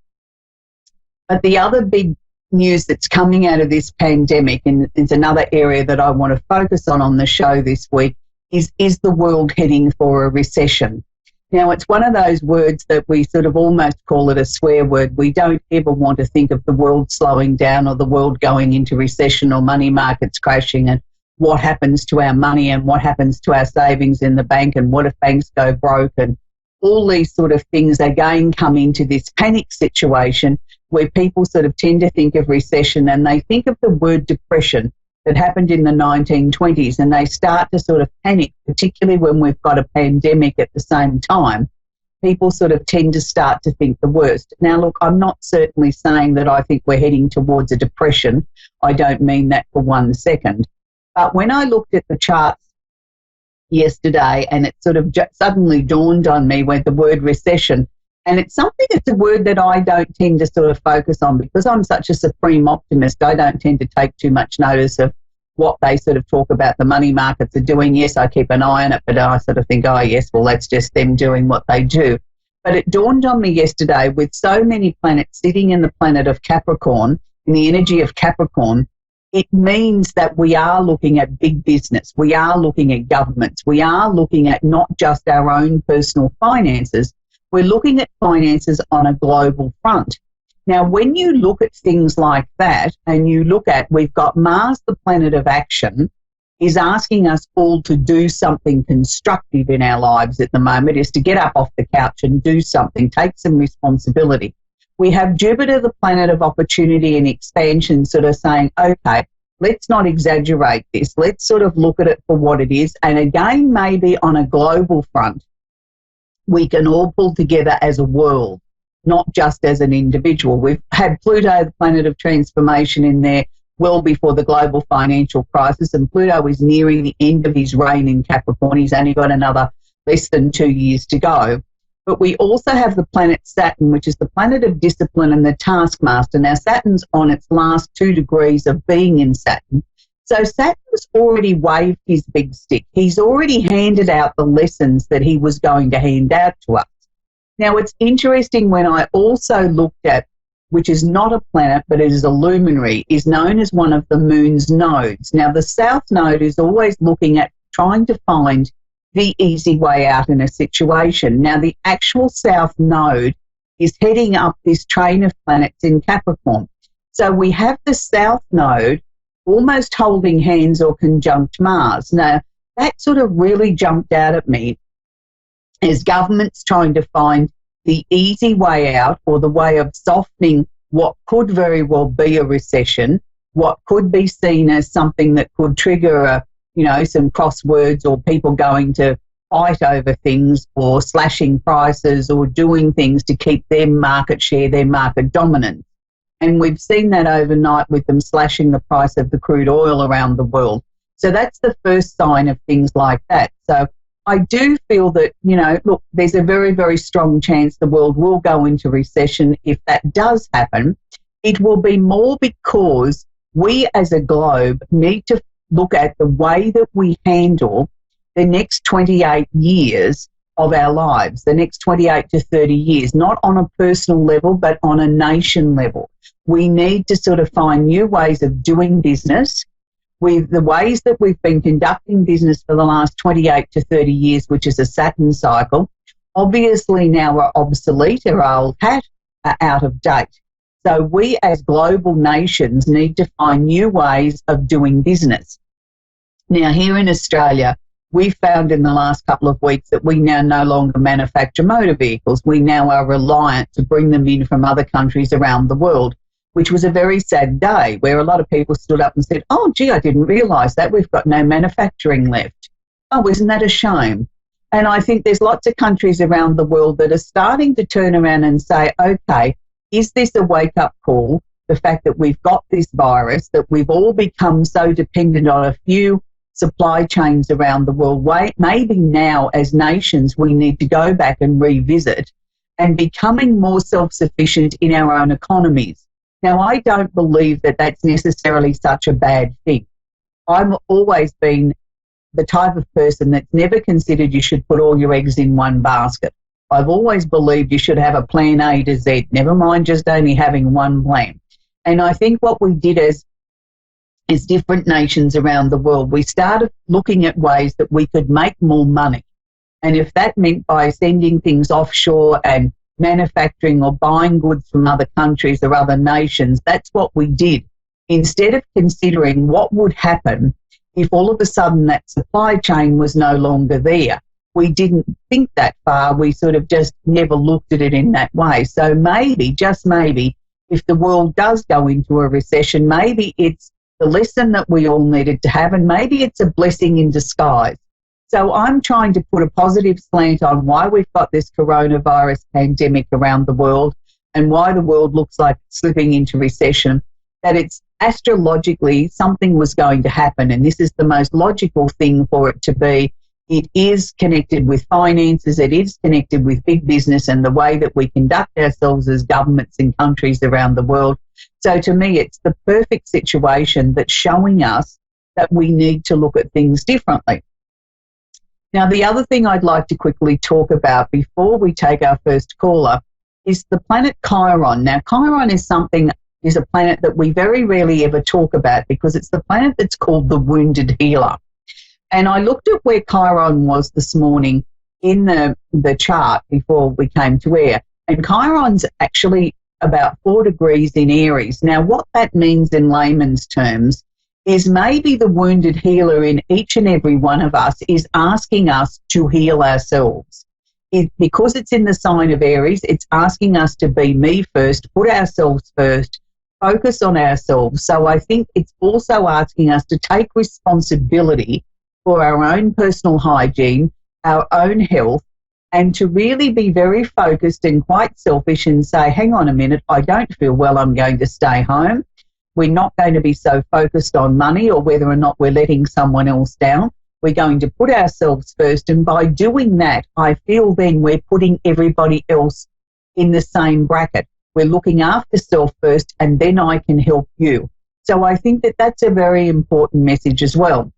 But the other big news that's coming out of this pandemic, and it's another area that I want to focus on the show this week, is the world heading for a recession? Now, it's one of those words that we sort of almost call it a swear word. We don't ever want to think of the world slowing down or the world going into recession or money markets crashing, and what happens to our money and what happens to our savings in the bank, and what if banks go broke, and all these sort of things again come into this panic situation where people sort of tend to think of recession and they think of the word depression that happened in the 1920s, and they start to sort of panic, particularly when we've got a pandemic at the same time. People sort of tend to start to think the worst. Now, look, I'm not certainly saying that I think we're heading towards a depression. I don't mean that for 1 second. But when I looked at the charts yesterday, and it sort of suddenly dawned on me with the word recession, and it's a word that I don't tend to sort of focus on, because I'm such a supreme optimist. I don't tend to take too much notice of what they sort of talk about the money markets are doing. Yes, I keep an eye on it, but I sort of think, oh yes, well, that's just them doing what they do. But it dawned on me yesterday, with so many planets sitting in the planet of Capricorn, in the energy of Capricorn, it means that we are looking at big business. We are looking at governments. We are looking at not just our own personal finances. We're looking at finances on a global front. Now, when you look at things like that, and you look at, we've got Mars, the planet of action, is asking us all to do something constructive in our lives at the moment, is to get up off the couch and do something, take some responsibility. We have Jupiter, the planet of opportunity and expansion, sort of saying, okay, let's not exaggerate this. Let's sort of look at it for what it is. And again, maybe on a global front, we can all pull together as a world, not just as an individual. We've had Pluto, the planet of transformation, in there well before the global financial crisis, and Pluto is nearing the end of his reign in Capricorn. He's only got another less than 2 years to go. But we also have the planet Saturn, which is the planet of discipline and the taskmaster. Now, Saturn's on its last 2 degrees of being in Saturn. So Saturn's already waved his big stick. He's already handed out the lessons that he was going to hand out to us. Now, it's interesting when I also looked at, which is not a planet, but it is a luminary, is known as one of the moon's nodes. Now, the south node is always looking at trying to find the easy way out in a situation. Now, the actual south node is heading up this train of planets in Capricorn. So we have the south node almost holding hands or conjunct Mars. Now, that sort of really jumped out at me as governments trying to find the easy way out, or the way of softening what could very well be a recession, what could be seen as something that could trigger some crosswords or people going to fight over things or slashing prices or doing things to keep their market share, their market dominance. And we've seen that overnight with them slashing the price of the crude oil around the world. So that's the first sign of things like that. So I do feel that, look, there's a very, very strong chance the world will go into recession. If that does happen, it will be more because we as a globe need to look at the way that we handle the next 28 years of our lives, the next 28 to 30 years, not on a personal level, but on a nation level. We need to sort of find new ways of doing business. With the ways that we've been conducting business for the last 28 to 30 years, which is a Saturn cycle, obviously now are obsolete, are old hat, are out of date. So we as global nations need to find new ways of doing business. Now, here in Australia, we found in the last couple of weeks that we now no longer manufacture motor vehicles. We now are reliant to bring them in from other countries around the world, which was a very sad day where a lot of people stood up and said, oh, gee, I didn't realise that. We've got no manufacturing left. Oh, isn't that a shame? And I think there's lots of countries around the world that are starting to turn around and say, okay, is this a wake-up call? The fact that we've got this virus, that we've all become so dependent on a few supply chains around the world. Maybe now as nations we need to go back and revisit and becoming more self-sufficient in our own economies. Now, I don't believe that that's necessarily such a bad thing. I've always been the type of person that's never considered you should put all your eggs in one basket. I've always believed you should have a plan A to Z, never mind just only having one plan. And I think what we did as different nations around the world, we started looking at ways that we could make more money. And if that meant by sending things offshore and manufacturing or buying goods from other countries or other nations, that's what we did. Instead of considering what would happen if all of a sudden that supply chain was no longer there. We didn't think that far. We sort of just never looked at it in that way. So maybe, just maybe, if the world does go into a recession, maybe it's the lesson that we all needed to have, and maybe it's a blessing in disguise. So I'm trying to put a positive slant on why we've got this coronavirus pandemic around the world and why the world looks like it's slipping into recession, that it's astrologically something was going to happen, and this is the most logical thing for it to be. It is connected with finances, it is connected with big business and the way that we conduct ourselves as governments in countries around the world. So to me, it's the perfect situation that's showing us that we need to look at things differently. Now, the other thing I'd like to quickly talk about before we take our first caller is the planet Chiron. Now, Chiron is a planet that we very rarely ever talk about because it's the planet that's called the wounded healer. And I looked at where Chiron was this morning in the chart before we came to air, and Chiron's actually about 4 degrees in Aries. Now, what that means in layman's terms is maybe the wounded healer in each and every one of us is asking us to heal ourselves. Because it's in the sign of Aries, it's asking us to be me first, put ourselves first, focus on ourselves. So I think it's also asking us to take responsibility for our own personal hygiene, our own health, and to really be very focused and quite selfish and say, hang on a minute, I don't feel well, I'm going to stay home. We're not going to be so focused on money or whether or not we're letting someone else down. We're going to put ourselves first. And by doing that, I feel then we're putting everybody else in the same bracket. We're looking after self first, and then I can help you. So I think that that's a very important message as well.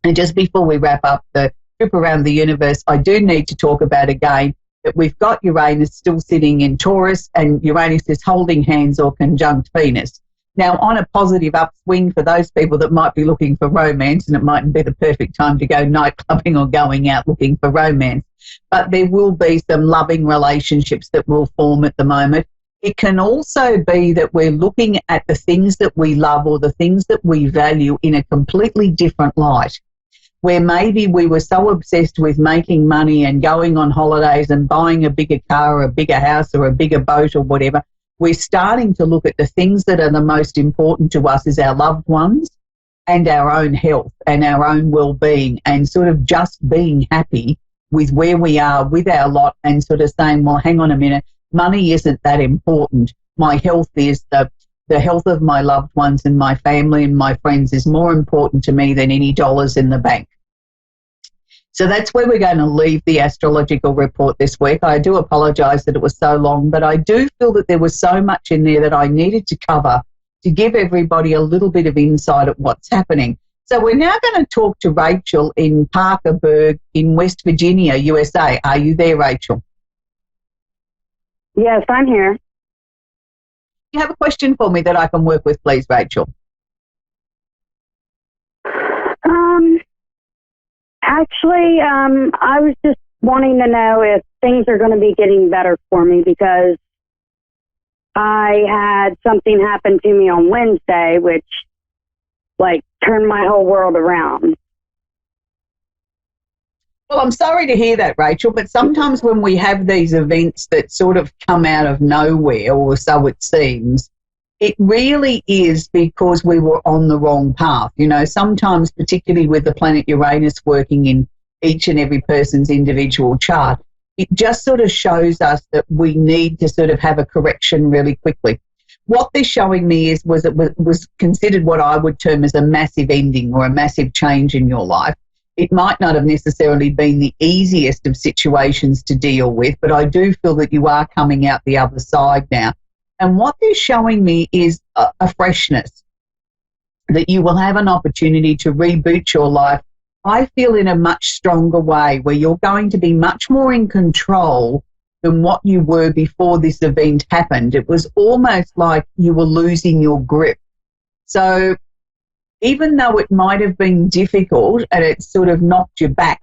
And just before we wrap up the trip around the universe, I do need to talk about again that we've got Uranus still sitting in Taurus, and Uranus is holding hands or conjunct Venus. Now, on a positive upswing for those people that might be looking for romance, and it mightn't be the perfect time to go night clubbing or going out looking for romance, but there will be some loving relationships that will form at the moment. It can also be that we're looking at the things that we love or the things that we value in a completely different light, where maybe we were so obsessed with making money and going on holidays and buying a bigger car or a bigger house or a bigger boat or whatever. We're starting to look at the things that are the most important to us as our loved ones and our own health and our own well-being, and sort of just being happy with where we are with our lot, and sort of saying, well, hang on a minute, money isn't that important. My health is the health of my loved ones and my family and my friends is more important to me than any dollars in the bank. So that's where we're going to leave the astrological report this week. I do apologise that it was so long, but I do feel that there was so much in there that I needed to cover to give everybody a little bit of insight at what's happening. So we're now going to talk to Rachel in Parkersburg in West Virginia, USA. Are you there, Rachel? Yes, I'm here. You have a question for me that I can work with, please, Rachel? Actually, I was just wanting to know if things are going to be getting better for me, because I had something happen to me on Wednesday, which turned my whole world around. Well, I'm sorry to hear that, Rachel, but sometimes when we have these events that sort of come out of nowhere, or so it seems, it really is because we were on the wrong path. You know, sometimes, particularly with the planet Uranus working in each and every person's individual chart, it just sort of shows us that we need to sort of have a correction really quickly. What they're showing me was considered what I would term as a massive ending or a massive change in your life. It might not have necessarily been the easiest of situations to deal with, but I do feel that you are coming out the other side now. And what they're showing me is a freshness, that you will have an opportunity to reboot your life, I feel, in a much stronger way, where you're going to be much more in control than what you were before this event happened. It was almost like you were losing your grip. So even though it might have been difficult and it sort of knocked you back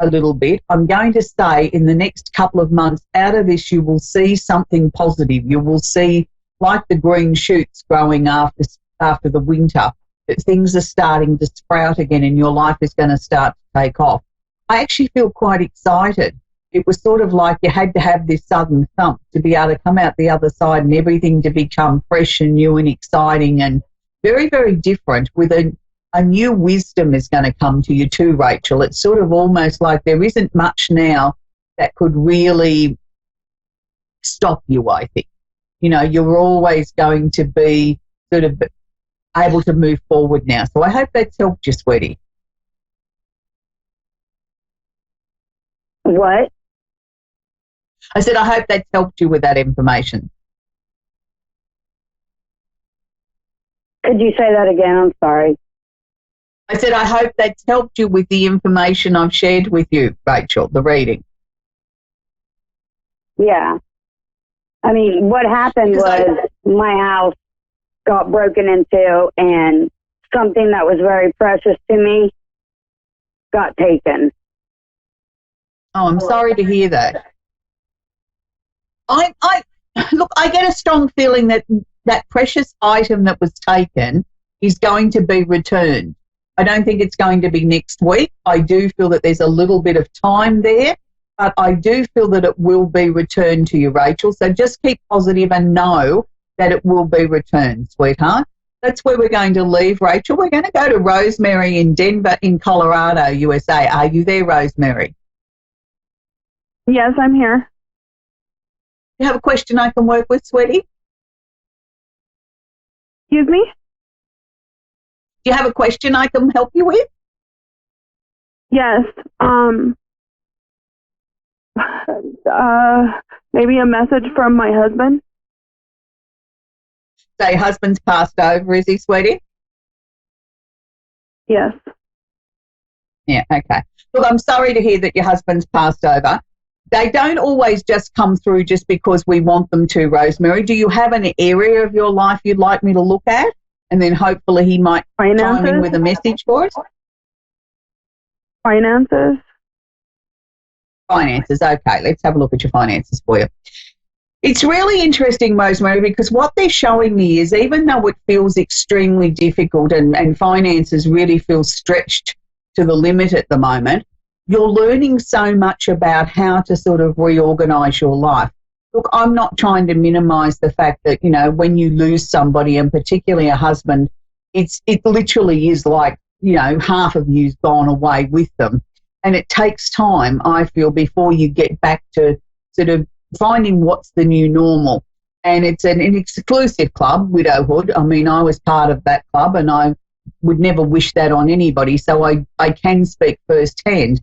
a little bit, I'm going to say in the next couple of months out of this, you will see something positive. You will see, like the green shoots growing after the winter, that things are starting to sprout again and your life is going to start to take off. I actually feel quite excited. It was sort of like you had to have this sudden thump to be able to come out the other side and everything to become fresh and new and exciting and very, very different, with a new wisdom is going to come to you too, Rachel. It's sort of almost like there isn't much now that could really stop you, I think. You know, you're always going to be sort of able to move forward now. So I hope that's helped you, sweetie. What? I said I hope that's helped you with that information. Could you say that again? I'm sorry. I said I hope that's helped you with the information I've shared with you, Rachel, the reading. Yeah. I mean, what happened was my house got broken into and something that was very precious to me got taken. Oh, I'm sorry to hear that. Look, I get a strong feeling that that precious item that was taken is going to be returned. I don't think it's going to be next week. I do feel that there's a little bit of time there, but I do feel that it will be returned to you, Rachel. So just keep positive and know that it will be returned, sweetheart. That's where we're going to leave, Rachel. We're going to go to Rosemary in Denver in Colorado, USA. Are you there, Rosemary? Yes, I'm here. You have a question I can work with, sweetie? Excuse me? Do you have a question I can help you with? Yes. Maybe a message from my husband. So your husband's passed over, is he, sweetie? Yes. Yeah, okay. Look, I'm sorry to hear that your husband's passed over. They don't always just come through just because we want them to, Rosemary. Do you have an area of your life you'd like me to look at? And then hopefully he might chime in with a message for us? Finances. Finances, okay. Let's have a look at your finances for you. It's really interesting, Rosemary, because what they're showing me is even though it feels extremely difficult and finances really feel stretched to the limit at the moment, you're learning so much about how to sort of reorganise your life. Look, I'm not trying to minimise the fact that, you know, when you lose somebody, and particularly a husband, it literally is like, you know, half of you's gone away with them. And it takes time, I feel, before you get back to sort of finding what's the new normal. And it's an exclusive club, widowhood. I mean, I was part of that club and I would never wish that on anybody, so I can speak firsthand.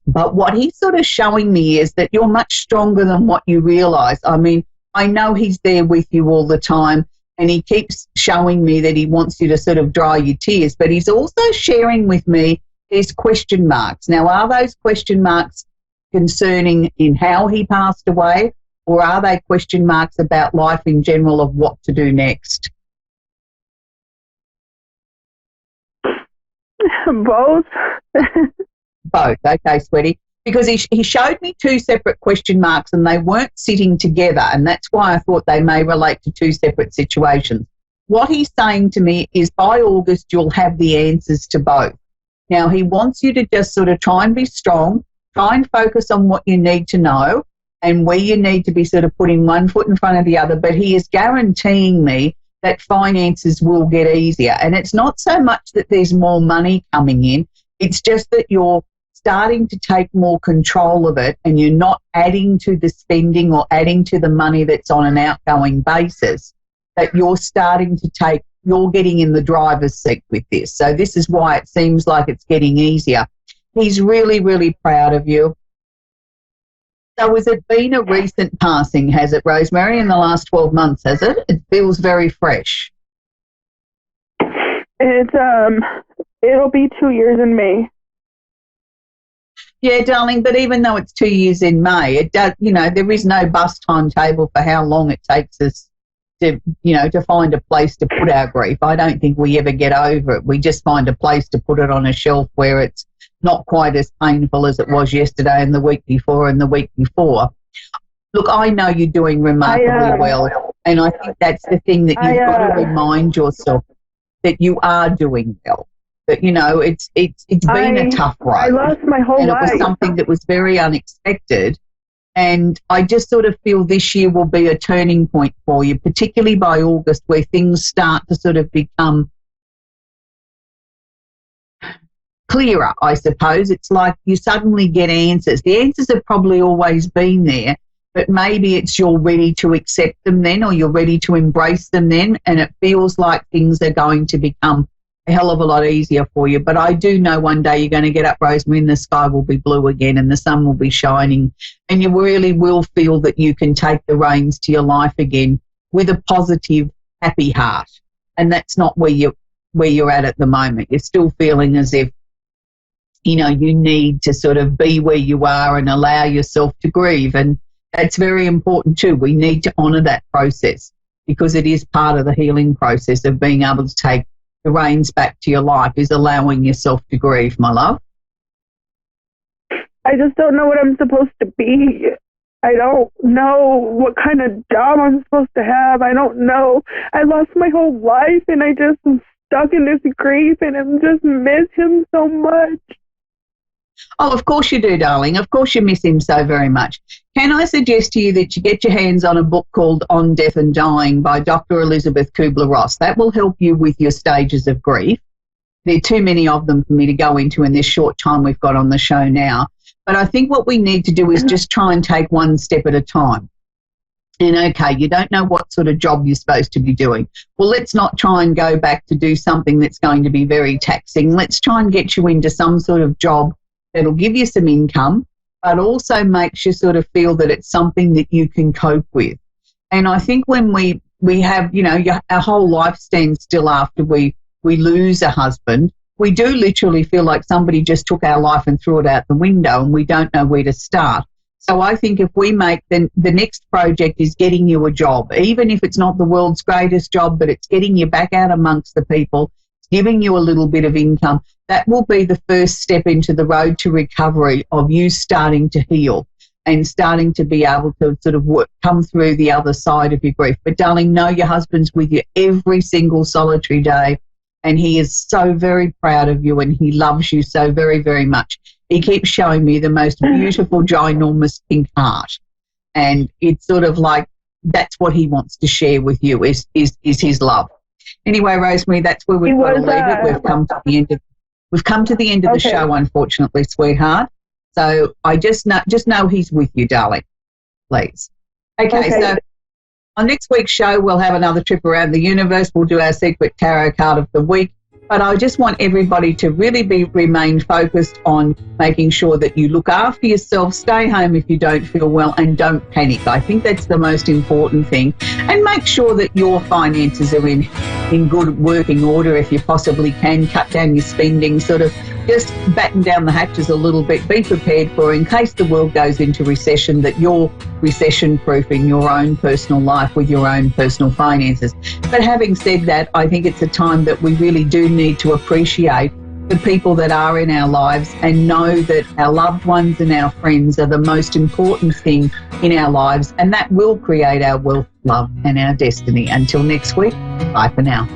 But what he's sort of showing me is that you're much stronger than what you realise. I mean, I know he's there with you all the time and he keeps showing me that he wants you to sort of dry your tears, but he's also sharing with me there's question marks. Now, are those question marks concerning in how he passed away, or are they question marks about life in general of what to do next? Both. Both, okay, sweetie. Because he showed me two separate question marks and they weren't sitting together, and that's why I thought they may relate to two separate situations. What he's saying to me is by August you'll have the answers to both. Now, he wants you to just sort of try and be strong, try and focus on what you need to know and where you need to be sort of putting one foot in front of the other, but he is guaranteeing me that finances will get easier. And it's not so much that there's more money coming in, it's just that you're starting to take more control of it and you're not adding to the spending or adding to the money that's on an outgoing basis, that you're starting to take, you're getting in the driver's seat with this. So this is why it seems like it's getting easier. He's really, really proud of you. So has it been a recent passing, has it, Rosemary, in the last 12 months, has it? It feels very fresh. It'll be 2 years in May. Yeah, darling, but even though it's 2 years in May, it does, you know, there is no bus timetable for how long it takes us to, you know, to find a place to put our grief. I don't think we ever get over it. We just find a place to put it on a shelf where it's not quite as painful as it was yesterday and the week before and the week before. Look, I know you're doing remarkably well, and I think that's the thing that you've got to remind yourself, that you are doing well. But, you know, it's been a tough road. I lost my whole life. And it was something that was very unexpected. And I just sort of feel this year will be a turning point for you, particularly by August, where things start to sort of become clearer, I suppose. It's like you suddenly get answers. The answers have probably always been there, but maybe it's you're ready to accept them then, or you're ready to embrace them then, and it feels like things are going to become a hell of a lot easier for you. But I do know one day you're going to get up, Rosemary, and the sky will be blue again and the sun will be shining, and you really will feel that you can take the reins to your life again with a positive, happy heart. And that's not where you're at the moment. You're still feeling as if, you know, you need to sort of be where you are and allow yourself to grieve. And that's very important too. We need to honour that process, because it is part of the healing process of being able to take the reins back to your life, is allowing yourself to grieve, my love. I just don't know what I'm supposed to be. I don't know what kind of job I'm supposed to have. I don't know. I lost my whole life and I just am stuck in this grief and I just miss him so much. Oh, of course you do, darling. Of course you miss him so very much. Can I suggest to you that you get your hands on a book called On Death and Dying by Dr. Elizabeth Kubler-Ross? That will help you with your stages of grief. There are too many of them for me to go into in this short time we've got on the show now. But I think what we need to do is just try and take one step at a time. And okay, you don't know what sort of job you're supposed to be doing. Well, let's not try and go back to do something that's going to be very taxing. Let's try and get you into some sort of job that'll give you some income, but also makes you sort of feel that it's something that you can cope with. And I think when we have, you know, our whole life stands still after we lose a husband, we do literally feel like somebody just took our life and threw it out the window and we don't know where to start. So I think if we make the next project is getting you a job, even if it's not the world's greatest job, but it's getting you back out amongst the people, giving you a little bit of income, that will be the first step into the road to recovery of you starting to heal and starting to be able to sort of come through the other side of your grief. But darling, know your husband's with you every single solitary day, and he is so very proud of you and he loves you so very, very much. He keeps showing me the most beautiful, ginormous pink heart. And it's sort of like that's what he wants to share with you is his love. Anyway, Rosemary, that's where we've got to leave it. We've come to the end of the show, unfortunately, sweetheart. So I just know he's with you, darling. Please. Okay, so on next week's show, we'll have another trip around the universe. We'll do our secret tarot card of the week. But I just want everybody to really remain focused on making sure that you look after yourself, stay home if you don't feel well, and don't panic. I think that's the most important thing. And make sure that your finances are in good working order if you possibly can. Cut down your spending, sort of just batten down the hatches a little bit. Be prepared for, in case the world goes into recession, that you're recession-proofing your own personal life with your own personal finances. But having said that, I think it's a time that we really do need to appreciate the people that are in our lives and know that our loved ones and our friends are the most important thing in our lives, and that will create our wealth, love and our destiny. Until next week, bye for now.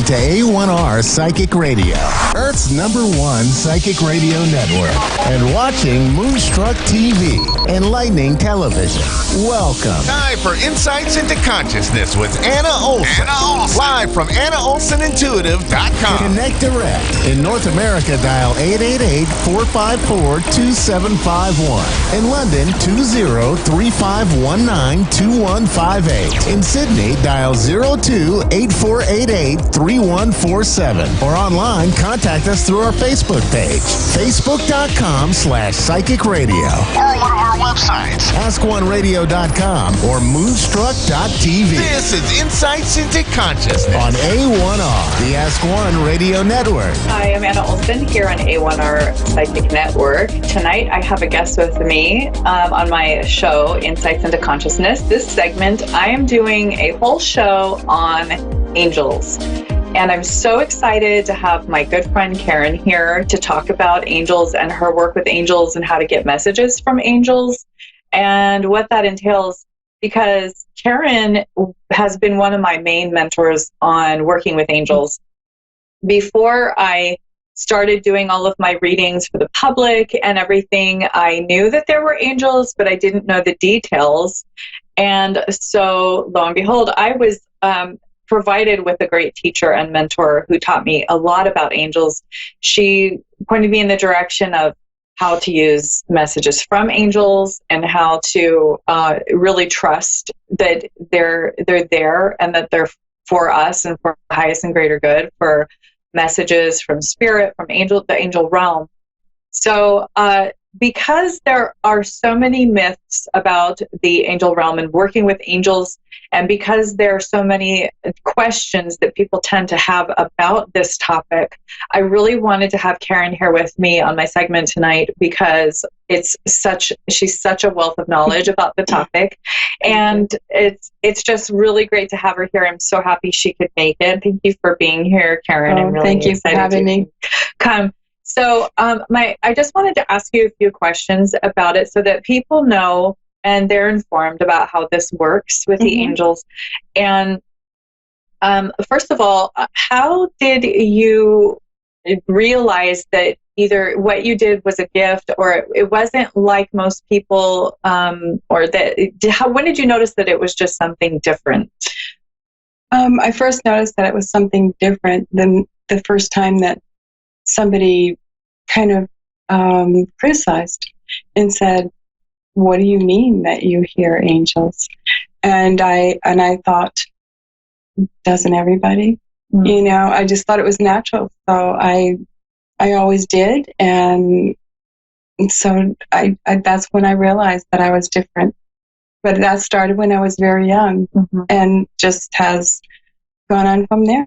to A1R Psychic Radio, Earth's #1 psychic radio network, and watching Moonstruck TV, enlightening television. Welcome. Time for Insights into Consciousness with Anna Olson. Live from AnnaOlsonIntuitive.com. Connect direct. In North America, dial 888-454-2751. In London, 20-3519-2158. In Sydney, dial 02-8488-3147. Or online, contact us through our Facebook page, facebook.com/psychic radio. Or one of our websites, AskOneRadio.com or Moonstruck.tv. This is Insights into Consciousness On A1R, the Ask One Radio Network. Hi, I'm Anna Olson here on A1R Psychic Network. Tonight I have a guest with me on my show, Insights into Consciousness. This segment, I am doing a whole show on angels. And I'm so excited to have my good friend Karen here to talk about angels and her work with angels and how to get messages from angels and what that entails, because Karen has been one of my main mentors on working with angels. Before I started doing all of my readings for the public and everything, I knew that there were angels, but I didn't know the details. And so, lo and behold, I was provided with a great teacher and mentor who taught me a lot about angels. She pointed me in the direction of how to use messages from angels and how to really trust that they're there and that they're for us and for the highest and greater good, for messages from spirit, from the angel realm. So because there are so many myths about the angel realm and working with angels, and because there are so many questions that people tend to have about this topic, I really wanted to have Karen here with me on my segment tonight because she's such a wealth of knowledge about the topic, and it's just really great to have her here. I'm so happy she could make it. Thank you for being here, Karen. I'm really thank you for having me. Come. So I just wanted to ask you a few questions about it so that people know and they're informed about how this works with the angels. And first of all, how did you realize that either what you did was a gift or it wasn't like most people, or when did you notice that it was just something different? I first noticed that it was something different than the first time that somebody kind of criticized and said, "What do you mean that you hear angels?" And I thought, doesn't everybody? You know, I just thought it was natural. So I always did, and so I that's when I realized that I was different. But that started when I was very young, and just has gone on from there.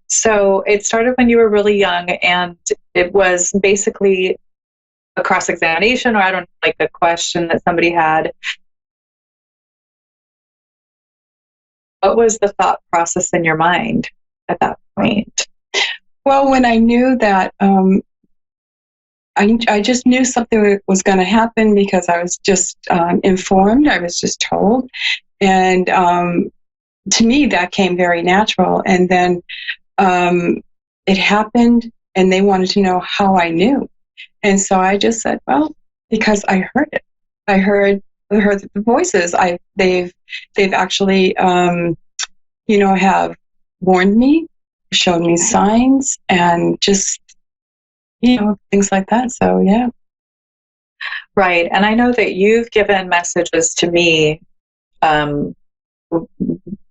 So it started when you were really young, and it was basically a cross-examination, or I don't know, like a question that somebody had. What was the thought process in your mind at that point? Well, when I knew that, I just knew something was going to happen because I was just informed. I was just told. And to me, that came very natural. And then it happened, and they wanted to know how I knew. And so I just said, well, because I heard it. I heard the voices. They've actually, have warned me, shown me signs, and just, things like that. So, yeah. Right. And I know that you've given messages to me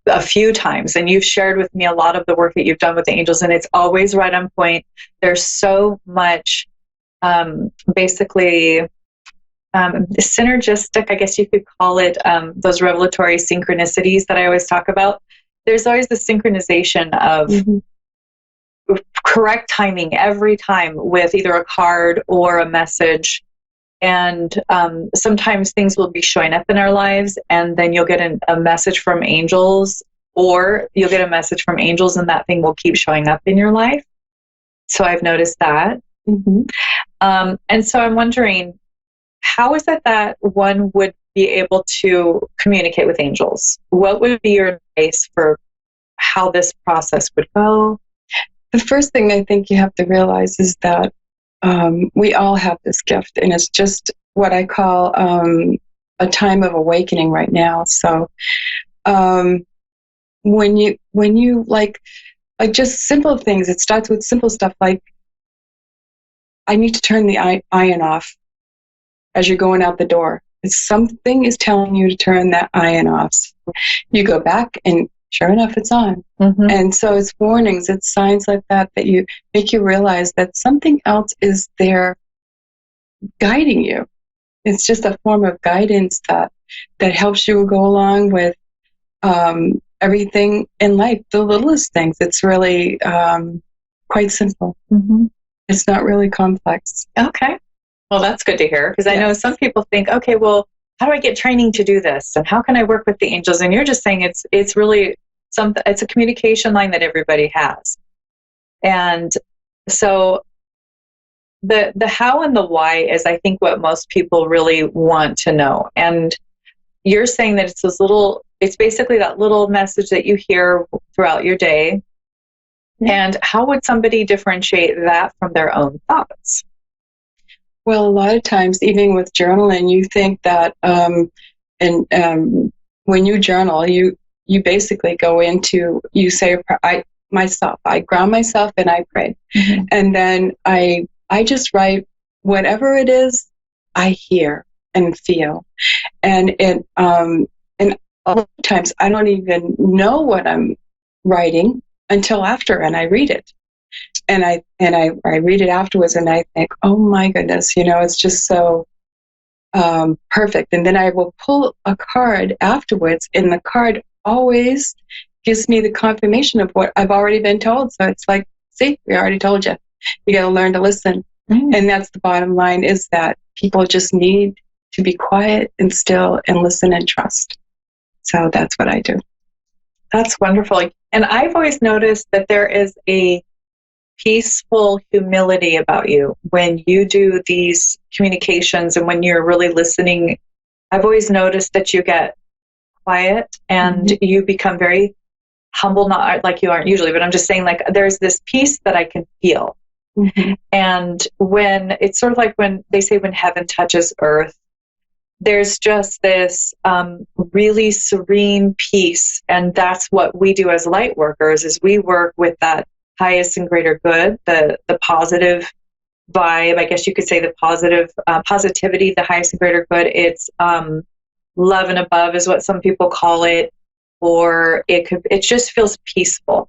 a few times, and you've shared with me a lot of the work that you've done with the angels, and it's always right on point. There's so much basically synergistic, I guess you could call it, those revelatory synchronicities that I always talk about. There's always the synchronization of correct timing every time with either a card or a message. And sometimes things will be showing up in our lives, and then you'll get a message from angels, or you'll get a message from angels and that thing will keep showing up in your life. So I've noticed that. And so I'm wondering, how is it that one would be able to communicate with angels? What would be your advice for how this process would go? The first thing I think you have to realize is that we all have this gift, and it's just what I call a time of awakening right now. So when you like just simple things, it starts with simple stuff like, I need to turn the iron off as you're going out the door. If something is telling you to turn that iron off, you go back and sure enough, it's on. Mm-hmm. And so it's warnings, it's signs like that you make you realize that something else is there guiding you. It's just a form of guidance that helps you go along with everything in life, the littlest things. It's really quite simple. Mm-hmm. It's not really complex. Okay. Well, that's good to hear, because I know some people think, okay, well, how do I get training to do this? And how can I work with the angels? And you're just saying it's really something, it's a communication line that everybody has. And so the how and the why is, I think, what most people really want to know. And you're saying that it's basically that little message that you hear throughout your day. Mm-hmm. And how would somebody differentiate that from their own thoughts? Well, a lot of times, even with journaling, you think that, when you journal, you basically go into, you say, I ground myself and I pray. Mm-hmm. And then I just write whatever it is I hear and feel. And a lot of times I don't even know what I'm writing until after, and I read it. And I read it afterwards, and I think, oh my goodness, it's just so perfect. And then I will pull a card afterwards, and the card always gives me the confirmation of what I've already been told. So it's like, see, we already told you. You got to learn to listen. Mm-hmm. And that's the bottom line, is that people just need to be quiet and still and listen and trust. So that's what I do. That's wonderful. And I've always noticed that there is a peaceful humility about you when you do these communications and when you're really listening. I've always noticed that you get quiet and mm-hmm. you become very humble, not like you aren't usually, but I'm just saying, like, there's this peace that I can feel. Mm-hmm. And when it's sort of like when they say when heaven touches earth, there's just this really serene peace. And that's what we do as light workers, is we work with that highest and greater good, the positive vibe, I guess you could say, the positive positivity, the highest and greater good. It's love and above is what some people call it, or it just feels peaceful.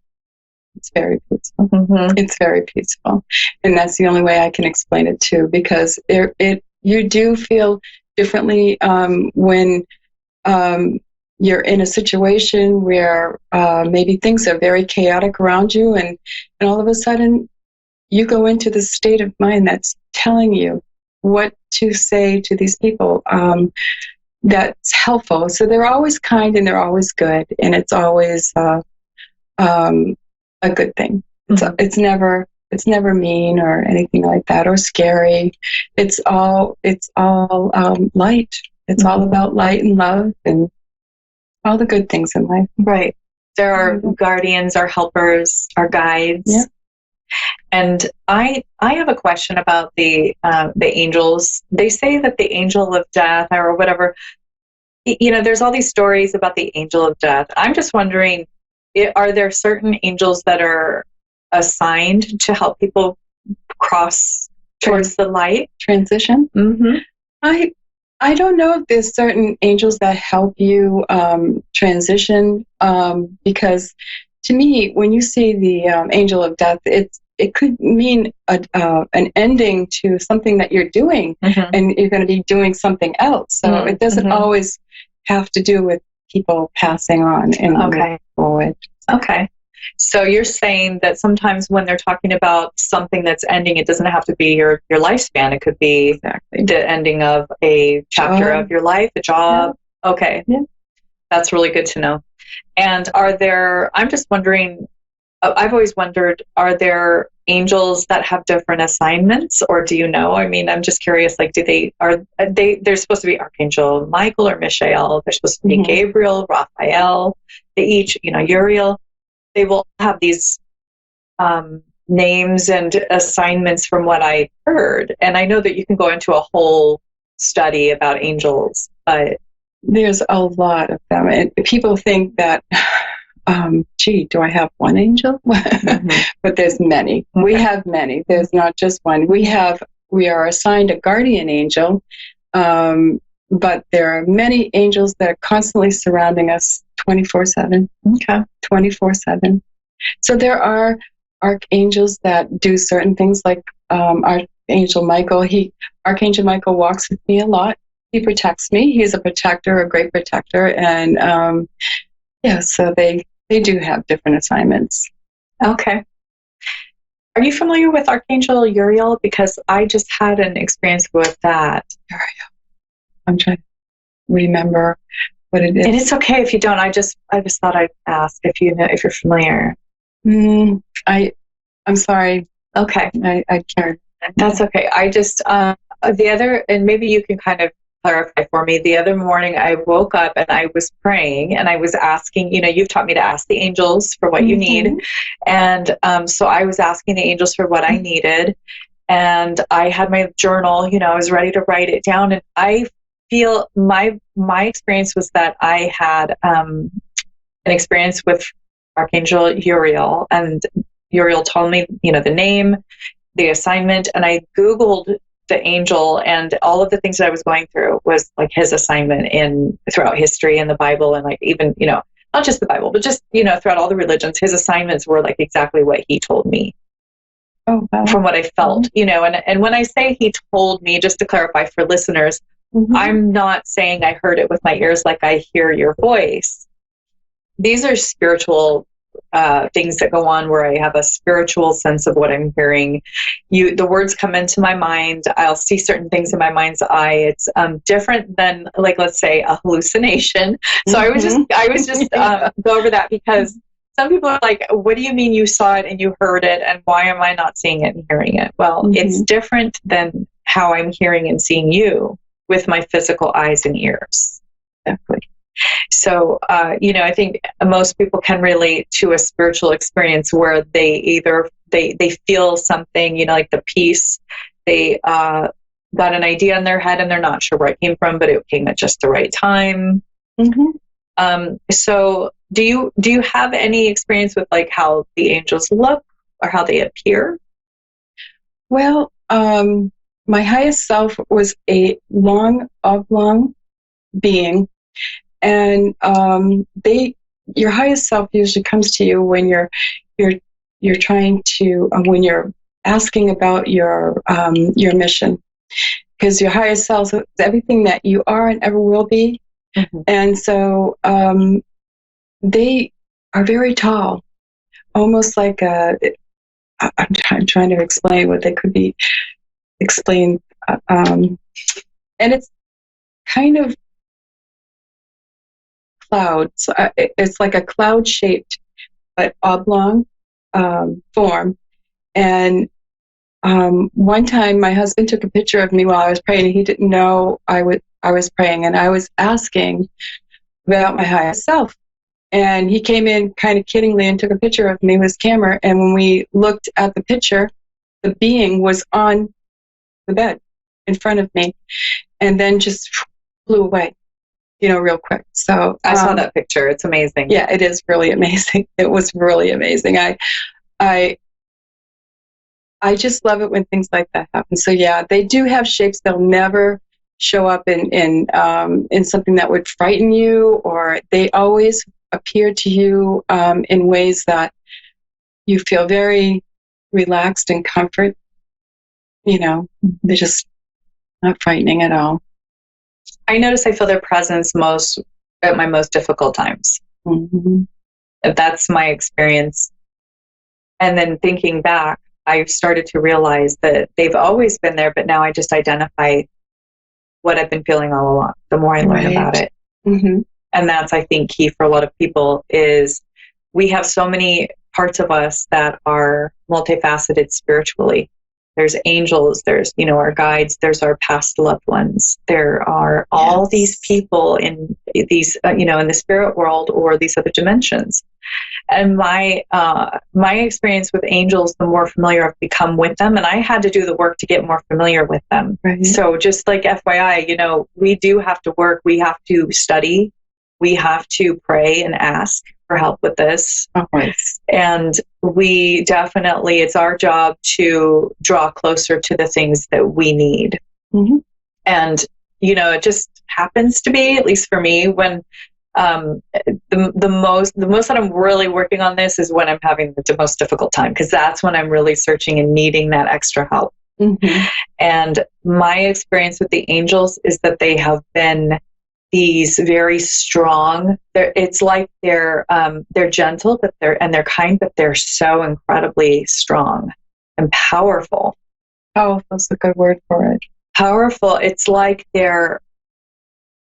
It's very peaceful. Mm-hmm. It's very peaceful. And that's the only way I can explain it too, because you do feel differently when you're in a situation where maybe things are very chaotic around you, and all of a sudden you go into the state of mind that's telling you what to say to these people. That's helpful. So they're always kind and they're always good, and it's always a good thing. Mm-hmm. It's never mean or anything like that, or scary. It's all light. It's mm-hmm. all about light and love and all the good things in life. Right. There are guardians, our helpers, our guides. Yeah. And I have a question about the angels. They say that the angel of death, or whatever, there's all these stories about the angel of death. I'm just wondering, are there certain angels that are assigned to help people cross towards the light? Transition? Mm-hmm. I don't know if there's certain angels that help you transition, because to me, when you see the angel of death, it could mean an ending to something that you're doing, mm-hmm. and you're going to be doing something else. So mm-hmm. it doesn't mm-hmm. always have to do with people passing on and moving forward. Okay. So you're saying that sometimes when they're talking about something that's ending, it doesn't have to be your lifespan. It could be the ending of a chapter of your life, a job. Yeah. Okay. Yeah. That's really good to know. And I'm just wondering, I've always wondered, are there angels that have different assignments, or do you know? I mean, I'm just curious, like, they're supposed to be Archangel Michael or Michael. They're supposed to be mm-hmm. Gabriel, Raphael. They each, Uriel. they will have these names and assignments from what I heard. And I know that you can go into a whole study about angels, but there's a lot of them. And people think that, gee, do I have one angel? But there's many. Okay. We have many. There's not just one. We are assigned a guardian angel, but there are many angels that are constantly surrounding us 24/7. Okay. 24/7. So there are archangels that do certain things, like Archangel Michael. Archangel Michael walks with me a lot. He protects me. He's a protector, a great protector, and so they do have different assignments. Okay. Are you familiar with Archangel Uriel? Because I just had an experience with that. Uriel. I'm trying to remember what it is. And it's okay if you don't. I just thought I'd ask if you know, if you're familiar. I'm sorry. Okay. I can't. That's okay. I just the other, and maybe you can kind of clarify for me. The other morning I woke up and I was praying and I was asking, you've taught me to ask the angels for what you need. And so I was asking the angels for what I needed. And I had my journal, I was ready to write it down. And I feel my experience was that I had an experience with Archangel Uriel, and Uriel told me, the name, the assignment, and I Googled the angel, and all of the things that I was going through was like his assignment throughout history and the Bible, and like even, not just the Bible, but just, throughout all the religions, his assignments were like exactly what he told me. Oh, wow. From what I felt, and when I say he told me, just to clarify for listeners, I'm not saying I heard it with my ears like I hear your voice. These are spiritual things that go on where I have a spiritual sense of what I'm hearing. The words come into my mind. I'll see certain things in my mind's eye. It's different than, like, let's say a hallucination. So I was just go over that, because some people are like, what do you mean you saw it and you heard it, and why am I not seeing it and hearing it? Well, it's different than how I'm hearing and seeing you with my physical eyes and ears. Exactly. So, I think most people can relate to a spiritual experience where they either they feel something, like the peace, they got an idea in their head and they're not sure where it came from, but it came at just the right time. So do you have any experience with like how the angels look or how they appear? Well, my highest self was a long, oblong being. And your highest self usually comes to you when you're trying to when you're asking about your mission, because your highest self is everything that you are and ever will be, and so they are very tall, almost like I'm trying to explain what they could be explained, and it's kind of clouds. It's like a cloud-shaped but oblong form. And one time, my husband took a picture of me while I was praying, and he didn't know I was praying, and I was asking about my highest self. And he came in kind of kiddingly and took a picture of me with his camera. And when we looked at the picture, the being was on the bed in front of me, and then just flew away. Real quick. So I saw that picture. It's amazing. Yeah, it is really amazing. It was really amazing. I just love it when things like that happen. So yeah, they do have shapes. They'll never show up in something that would frighten you, or they always appear to you in ways that you feel very relaxed and comfort. They're just not frightening at all. I notice I feel their presence most at my most difficult times. That's my experience. And then thinking back, I've started to realize that they've always been there, but now I just identify what I've been feeling all along, the more I learn about it. And that's, I think, key for a lot of people is we have so many parts of us that are multifaceted spiritually. There's angels, there's, our guides, there's our past loved ones. There are all these people in these, in the spirit world or these other dimensions. And my experience with angels, the more familiar I've become with them, and I had to do the work to get more familiar with them. Right. So just like FYI, we do have to work, we have to study, we have to pray and ask for help with this. Always. And we definitely, it's our job to draw closer to the things that we need. Mm-hmm. And, it just happens to be, at least for me, when the most that I'm really working on this is when I'm having the most difficult time, because that's when I'm really searching and needing that extra help. Mm-hmm. And my experience with the angels is that they have been these very strong. It's like they're gentle, but they're kind, but they're so incredibly strong and powerful. Powerful is a good word for it. Powerful. It's like they're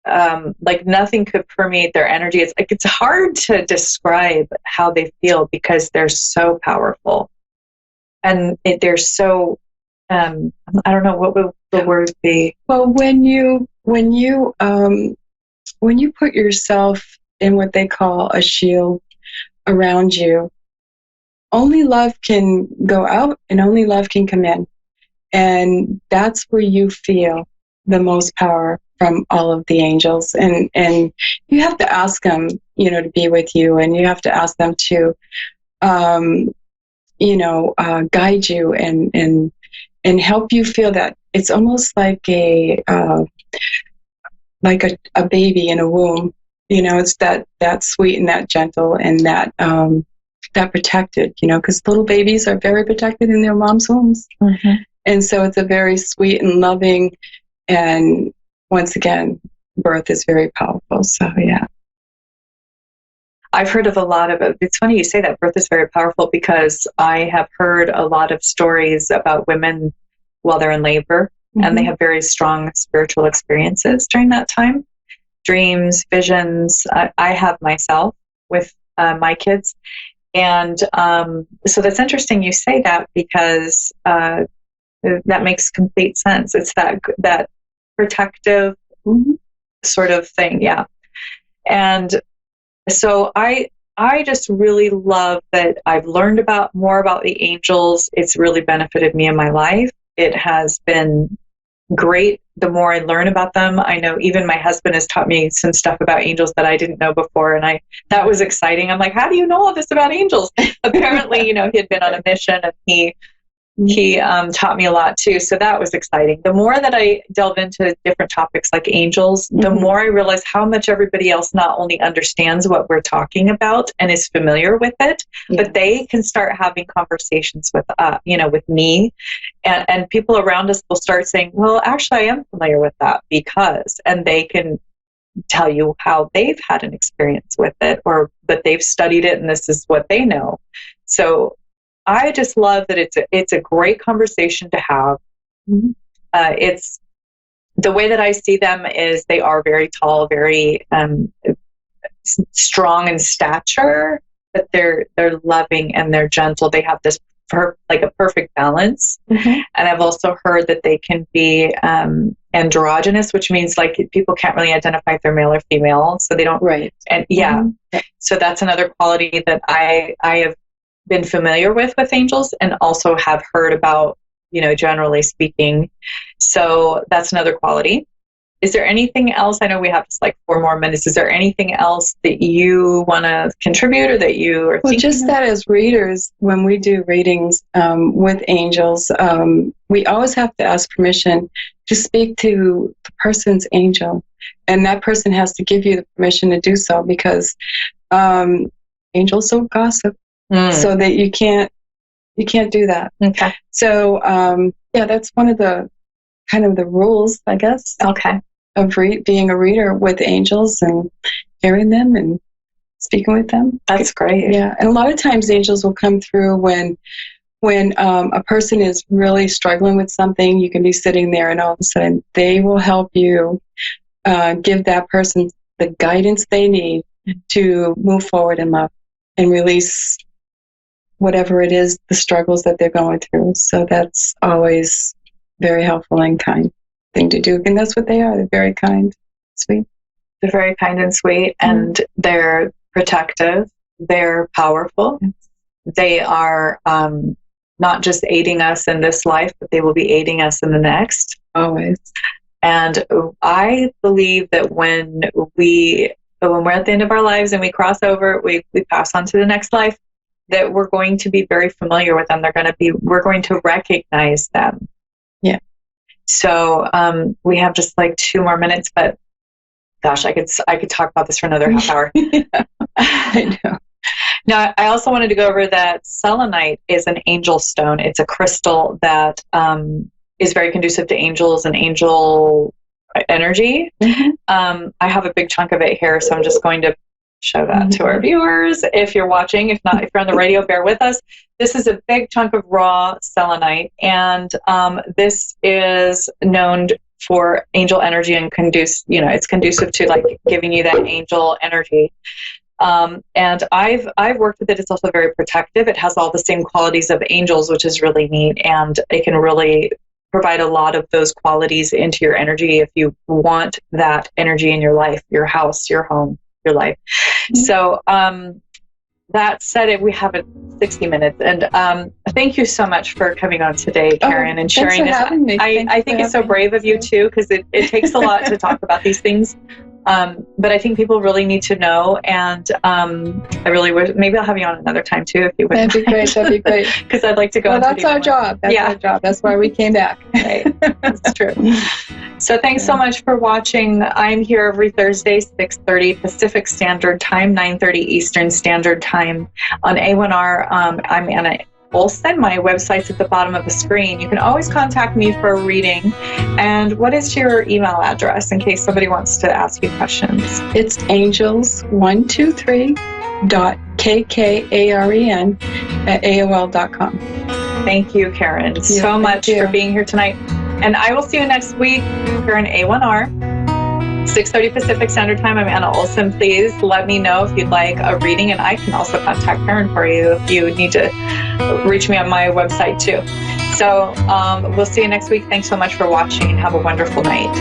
like nothing could permeate their energy. It's like it's hard to describe how they feel because they're so powerful, and they're so. I don't know what would the word be. Well, when you put yourself in what they call a shield around you, only love can go out and only love can come in. And that's where you feel the most power from all of the angels. And you have to ask them, to be with you, and you have to ask them to, guide you and help you feel that it's almost like a baby in a womb. It's that sweet and that gentle and that protected, because little babies are very protected in their mom's wombs. Mm-hmm. And so it's a very sweet and loving, and once again, birth is very powerful. So, yeah. I've heard of a lot of it. It's funny you say that birth is very powerful, because I have heard a lot of stories about women while they're in labor, mm-hmm. and they have very strong spiritual experiences during that time. Dreams, visions. I have myself with my kids. And so that's interesting you say that, because that makes complete sense. It's that protective mm-hmm. sort of thing. Yeah. And so I just really love that I've learned more about the angels. It's really benefited me in my life. It has been great. The more I learn about them, I know even my husband has taught me some stuff about angels that I didn't know before. And that was exciting. I'm like, how do you know all this about angels? Apparently, he had been on a mission, and he taught me a lot too. So that was exciting. The more that I delve into different topics like angels, the mm-hmm. more I realize how much everybody else not only understands what we're talking about and is familiar with it, but they can start having conversations with, with me, and people around us will start saying, well, actually, I am familiar with that because, and they can tell you how they've had an experience with it, or that they've studied it and this is what they know. So I just love that it's a great conversation to have. Mm-hmm. It's the way that I see them is they are very tall, very strong in stature, but they're loving and they're gentle. They have this like a perfect balance. Mm-hmm. And I've also heard that they can be androgynous, which means like people can't really identify if they're male or female, so they don't. Right. And mm-hmm. So that's another quality that I have been familiar with angels, and also have heard about, generally speaking. So that's another quality. Is there anything else? I know we have just like 4 more minutes. Is there anything else that you want to contribute, or that you are thinking just of? That as readers, when we do readings with angels, we always have to ask permission to speak to the person's angel, and that person has to give you the permission to do so, because angels don't gossip. So that you can't do that. Okay. So that's one of the kind of the rules, I guess. Okay. Of being a reader with angels and hearing them and speaking with them. That's great. Yeah, and a lot of times angels will come through when a person is really struggling with something. You can be sitting there, and all of a sudden they will help you give that person the guidance they need to move forward in love and release whatever it is, the struggles that they're going through. So that's always very helpful and kind thing to do. And that's what they are. They're very kind, sweet. They're very kind and sweet, and they're protective. They're powerful. They are not just aiding us in this life, but they will be aiding us in the next. Always. And I believe that when we're at the end of our lives and we cross over, we pass on to the next life, that we're going to be very familiar with them. We're going to recognize them. Yeah. So we have just like 2 more minutes, but gosh, I could talk about this for another half hour. I know. Now, I also wanted to go over that selenite is an angel stone. It's a crystal that is very conducive to angels and angel energy. I have a big chunk of it here, so I'm just going to show that to our viewers. If you're watching, if not, if you're on the radio, bear with us. This is a big chunk of raw selenite, and this is known for angel energy and it's conducive to like giving you that angel energy. And I've worked with it. It's also very protective. It has all the same qualities of angels, which is really neat, and it can really provide a lot of those qualities into your energy if you want that energy in your life, your house, your home, your life. So that said, we have 60 minutes, and thank you so much for coming on today, Karen, and sharing this. I think it's so brave of you too, because it takes a lot to talk about these things. But I think people really need to know, and I really wish maybe I'll have you on another time too, if you would. That'd be great. That'd be great. Because I'd like to go. Well, that's our job. That's our job. That's why we came back. Right. That's true. So thanks so much for watching. I'm here every Thursday, 6:30 Pacific Standard Time, 9:30 Eastern Standard Time on A1R. I'm Anna Olson. My website's at the bottom of the screen. You can always contact me for a reading. And what is your email address in case somebody wants to ask you questions? It's angels123.kkaren@aol.com. Thank you, Karen, so much for being here tonight. And I will see you next week here on A1R. 6:30 Pacific Standard Time. I'm Anna Olson. Please let me know if you'd like a reading, and I can also contact Karen for you if you need to reach me on my website too. So we'll see you next week. Thanks so much for watching, and have a wonderful night.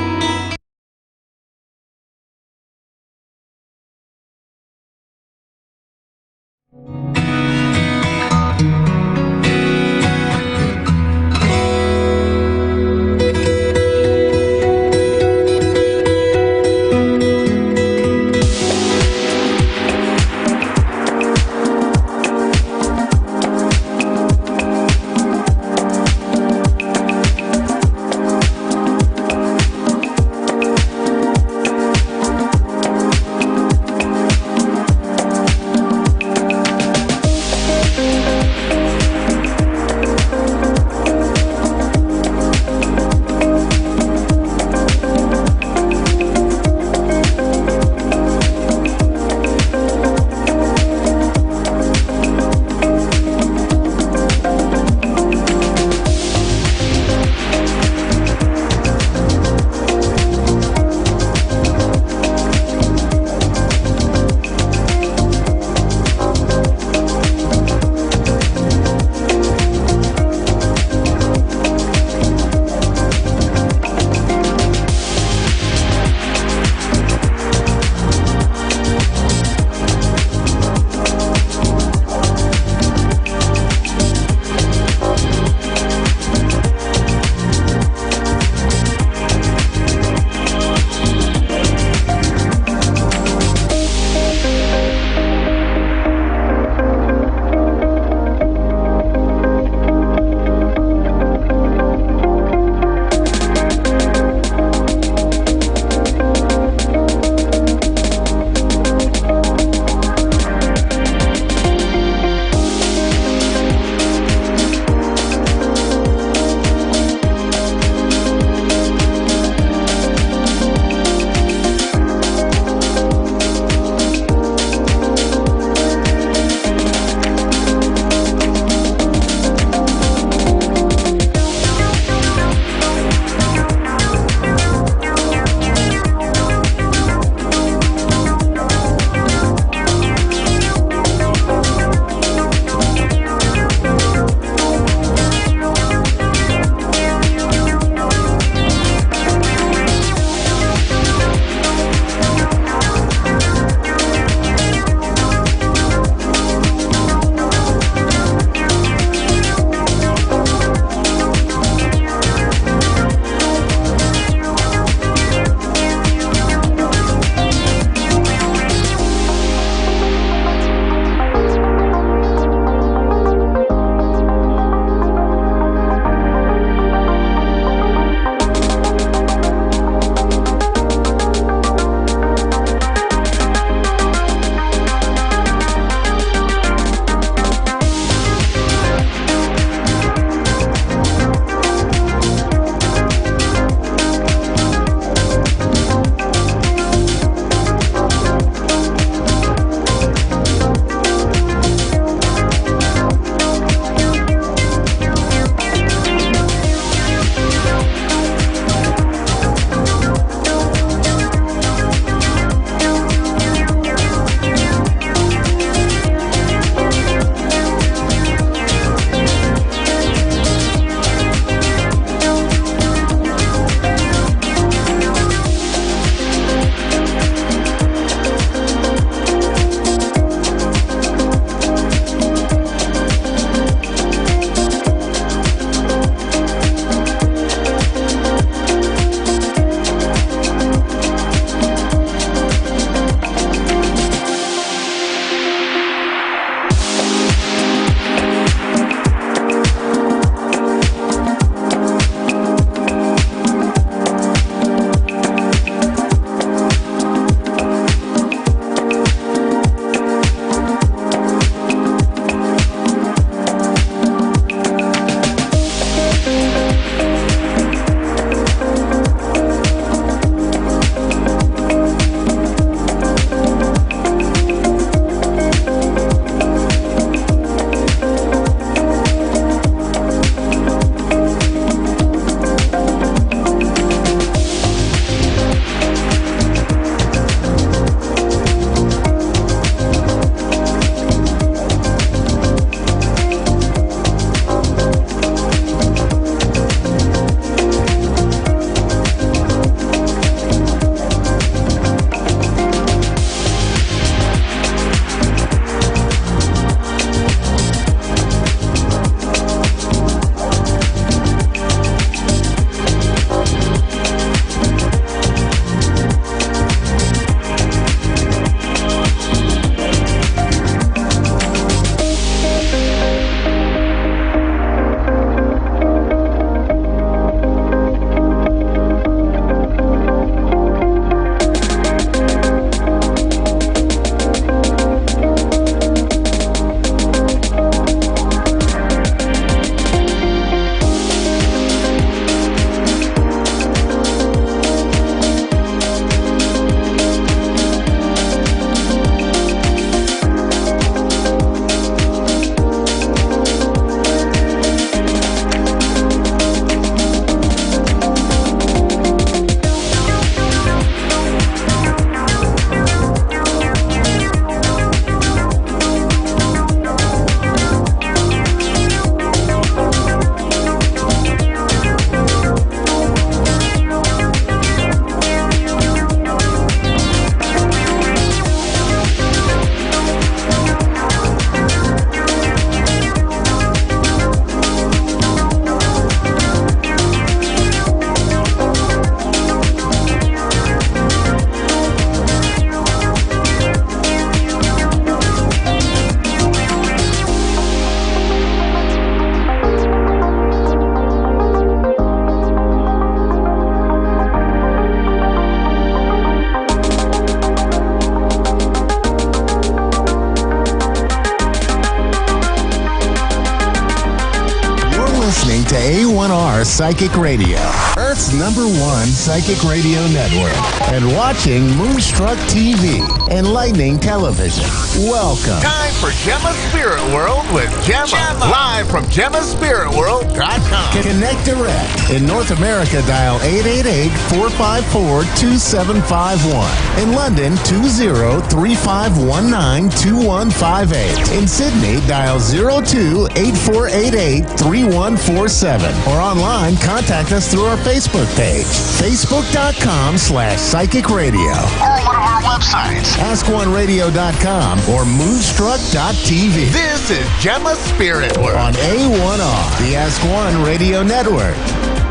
Psychic Radio, Earth's #1 psychic radio network, and watching Moonstruck TV, enlightening television. Welcome. Time for Gemma's Spirit World with Gemma. Live from GemmaSpiritWorld.com. Connect direct. In North America, dial 888-454-2751. In London, 20-3519-2158. In Sydney, dial 02-8488-3147. Or online, contact us through our Facebook page, facebook.com/psychic radio. Or one of our websites, AskOneRadio.com or Moonstruck.tv. This is Gemma's Spirit World On A1R, the Ask One Radio Network.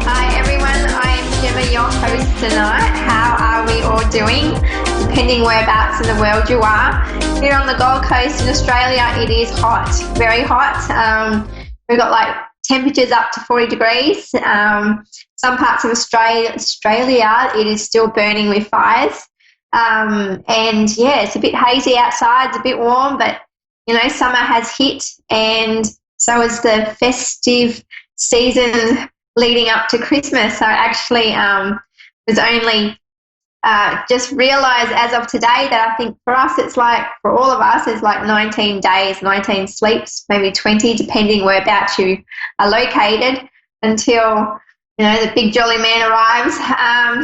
Hi everyone, I'm Gemma, your host tonight. How are we all doing? Depending whereabouts in the world you are. Here on the Gold Coast in Australia, it is hot, very hot. We've got like temperatures up to 40 degrees. Some parts of Australia, it is still burning with fires. And yeah, it's a bit hazy outside, it's a bit warm, but you know, summer has hit, and so is the festive season leading up to Christmas. So actually was only just realised as of today that I think for us it's like, for all of us, it's like 19 days, 19 sleeps, maybe 20, depending whereabouts you are located, until, you know, the big jolly man arrives.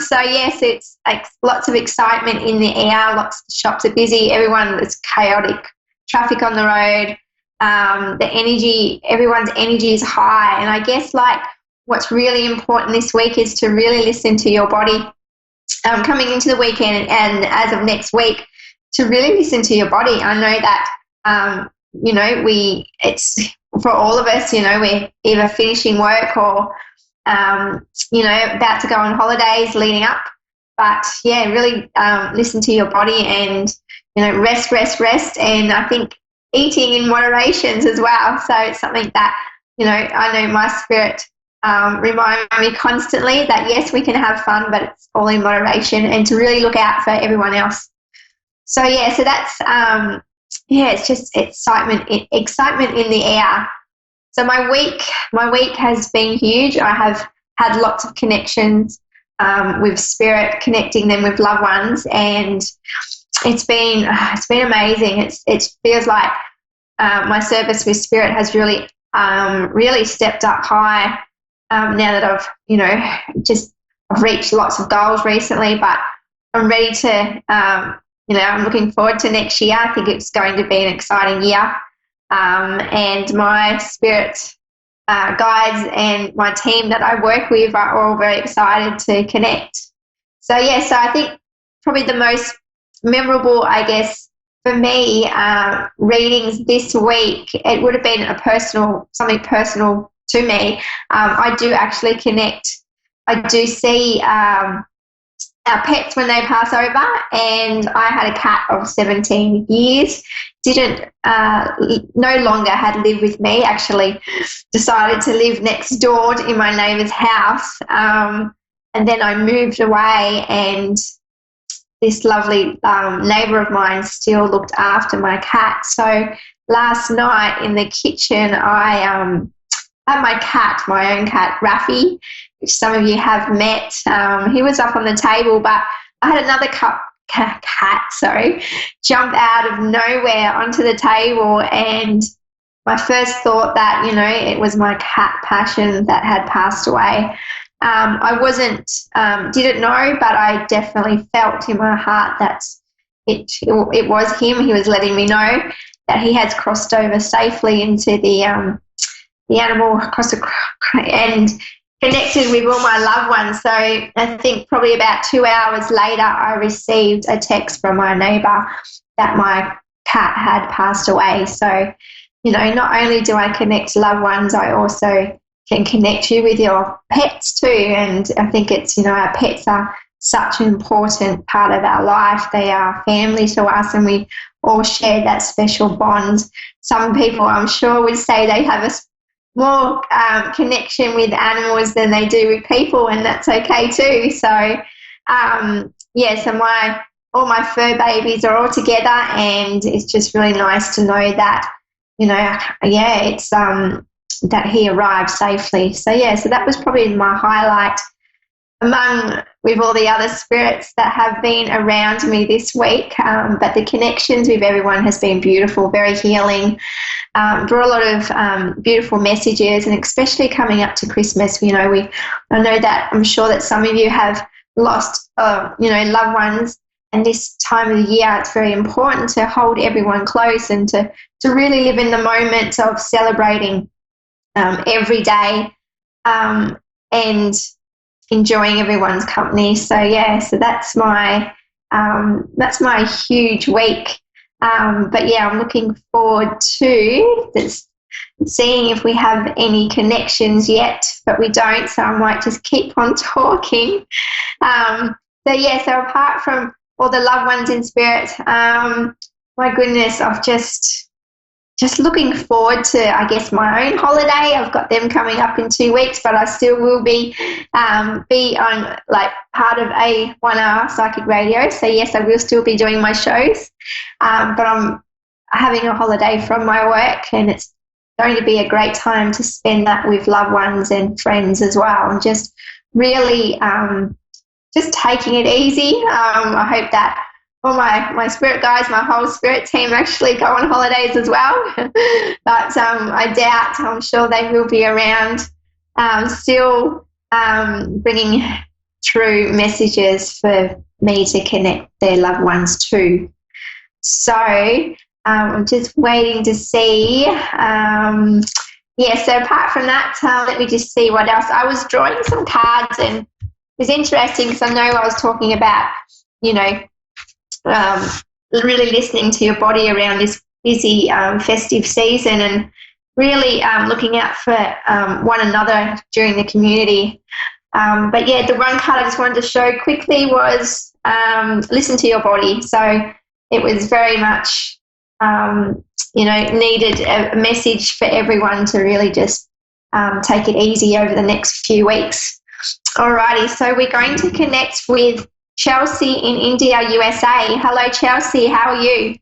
So yes, it's like lots of excitement in the air, lots of shops are busy, everyone is chaotic, traffic on the road, the energy, everyone's energy is high. And I guess like what's really important this week is to really listen to your body. Coming into the weekend and as of next week, to really listen to your body. I know that, you know, it's for all of us, you know, we're either finishing work or, you know, about to go on holidays leading up. But yeah, really listen to your body and, you know, rest. And I think eating in moderations as well. So it's something that, you know, I know my spirit remind me constantly that yes, we can have fun, but it's all in moderation, and to really look out for everyone else. So yeah, so that's it's just excitement in the air. So my week has been huge. I have had lots of connections with spirit, connecting them with loved ones, and it's been amazing. It feels like my service with spirit has really stepped up high. Now that I've, you know, I've reached lots of goals recently, but I'm ready to, you know, I'm looking forward to next year. I think it's going to be an exciting year. And my spirit guides and my team that I work with are all very excited to connect. So yeah, so I think probably the most memorable, I guess, for me, readings this week, it would have been something personal to me. I do actually connect. I do see our pets when they pass over, and I had a cat of 17 years, no longer had lived with me, actually decided to live next door in my neighbour's house, and then I moved away, and this lovely neighbour of mine still looked after my cat. So last night in the kitchen, I had my own cat, Raffy, which some of you have met. He was up on the table, but I had another cat, jump out of nowhere onto the table, and my first thought that, you know, it was my cat Passion that had passed away. I didn't know, but I definitely felt in my heart that it was him. He was letting me know that he has crossed over safely into the animal and connected with all my loved ones. So I think probably about 2 hours later, I received a text from my neighbour that my cat had passed away. So, you know, not only do I connect loved ones, I also can connect you with your pets too. And I think it's, you know, our pets are such an important part of our life. They are family to us, and we all share that special bond. Some people, I'm sure, would say they have a more connection with animals than they do with people, and that's okay too. So so all my fur babies are all together, and it's just really nice to know that, you know, it's that he arrived safely. So yeah, so that was probably my highlight among with all the other spirits that have been around me this week. But the connections with everyone has been beautiful, very healing. Brought a lot of beautiful messages, and especially coming up to Christmas, you know, I know that I'm sure that some of you have lost, loved ones, and this time of the year, it's very important to hold everyone close and to really live in the moment of celebrating every day and enjoying everyone's company. So yeah, so that's my huge week. But yeah, I'm looking forward to this, seeing if we have any connections yet, but we don't, so I might just keep on talking. So yeah, so apart from all the loved ones in spirit, my goodness, I've just looking forward to, I guess, my own holiday. I've got them coming up in 2 weeks, but I still will be on like part of A1R Psychic Radio. So yes, I will still be doing my shows, but I'm having a holiday from my work, and it's going to be a great time to spend that with loved ones and friends as well, and just really just taking it easy. I hope that all my spirit guys, my whole spirit team actually go on holidays as well. But I doubt, I'm sure they will be around still bringing through messages for me to connect their loved ones to. So I'm just waiting to see. So apart from that, let me just see what else. I was drawing some cards, and it was interesting because I know I was talking about, really listening to your body around this busy festive season, and really looking out for one another during the community. But yeah, the one card I just wanted to show quickly was listen to your body. So it was very much, needed a message for everyone to really just take it easy over the next few weeks. Alrighty, so we're going to connect with Chelsea in India, USA. Hello, Chelsea. How are you?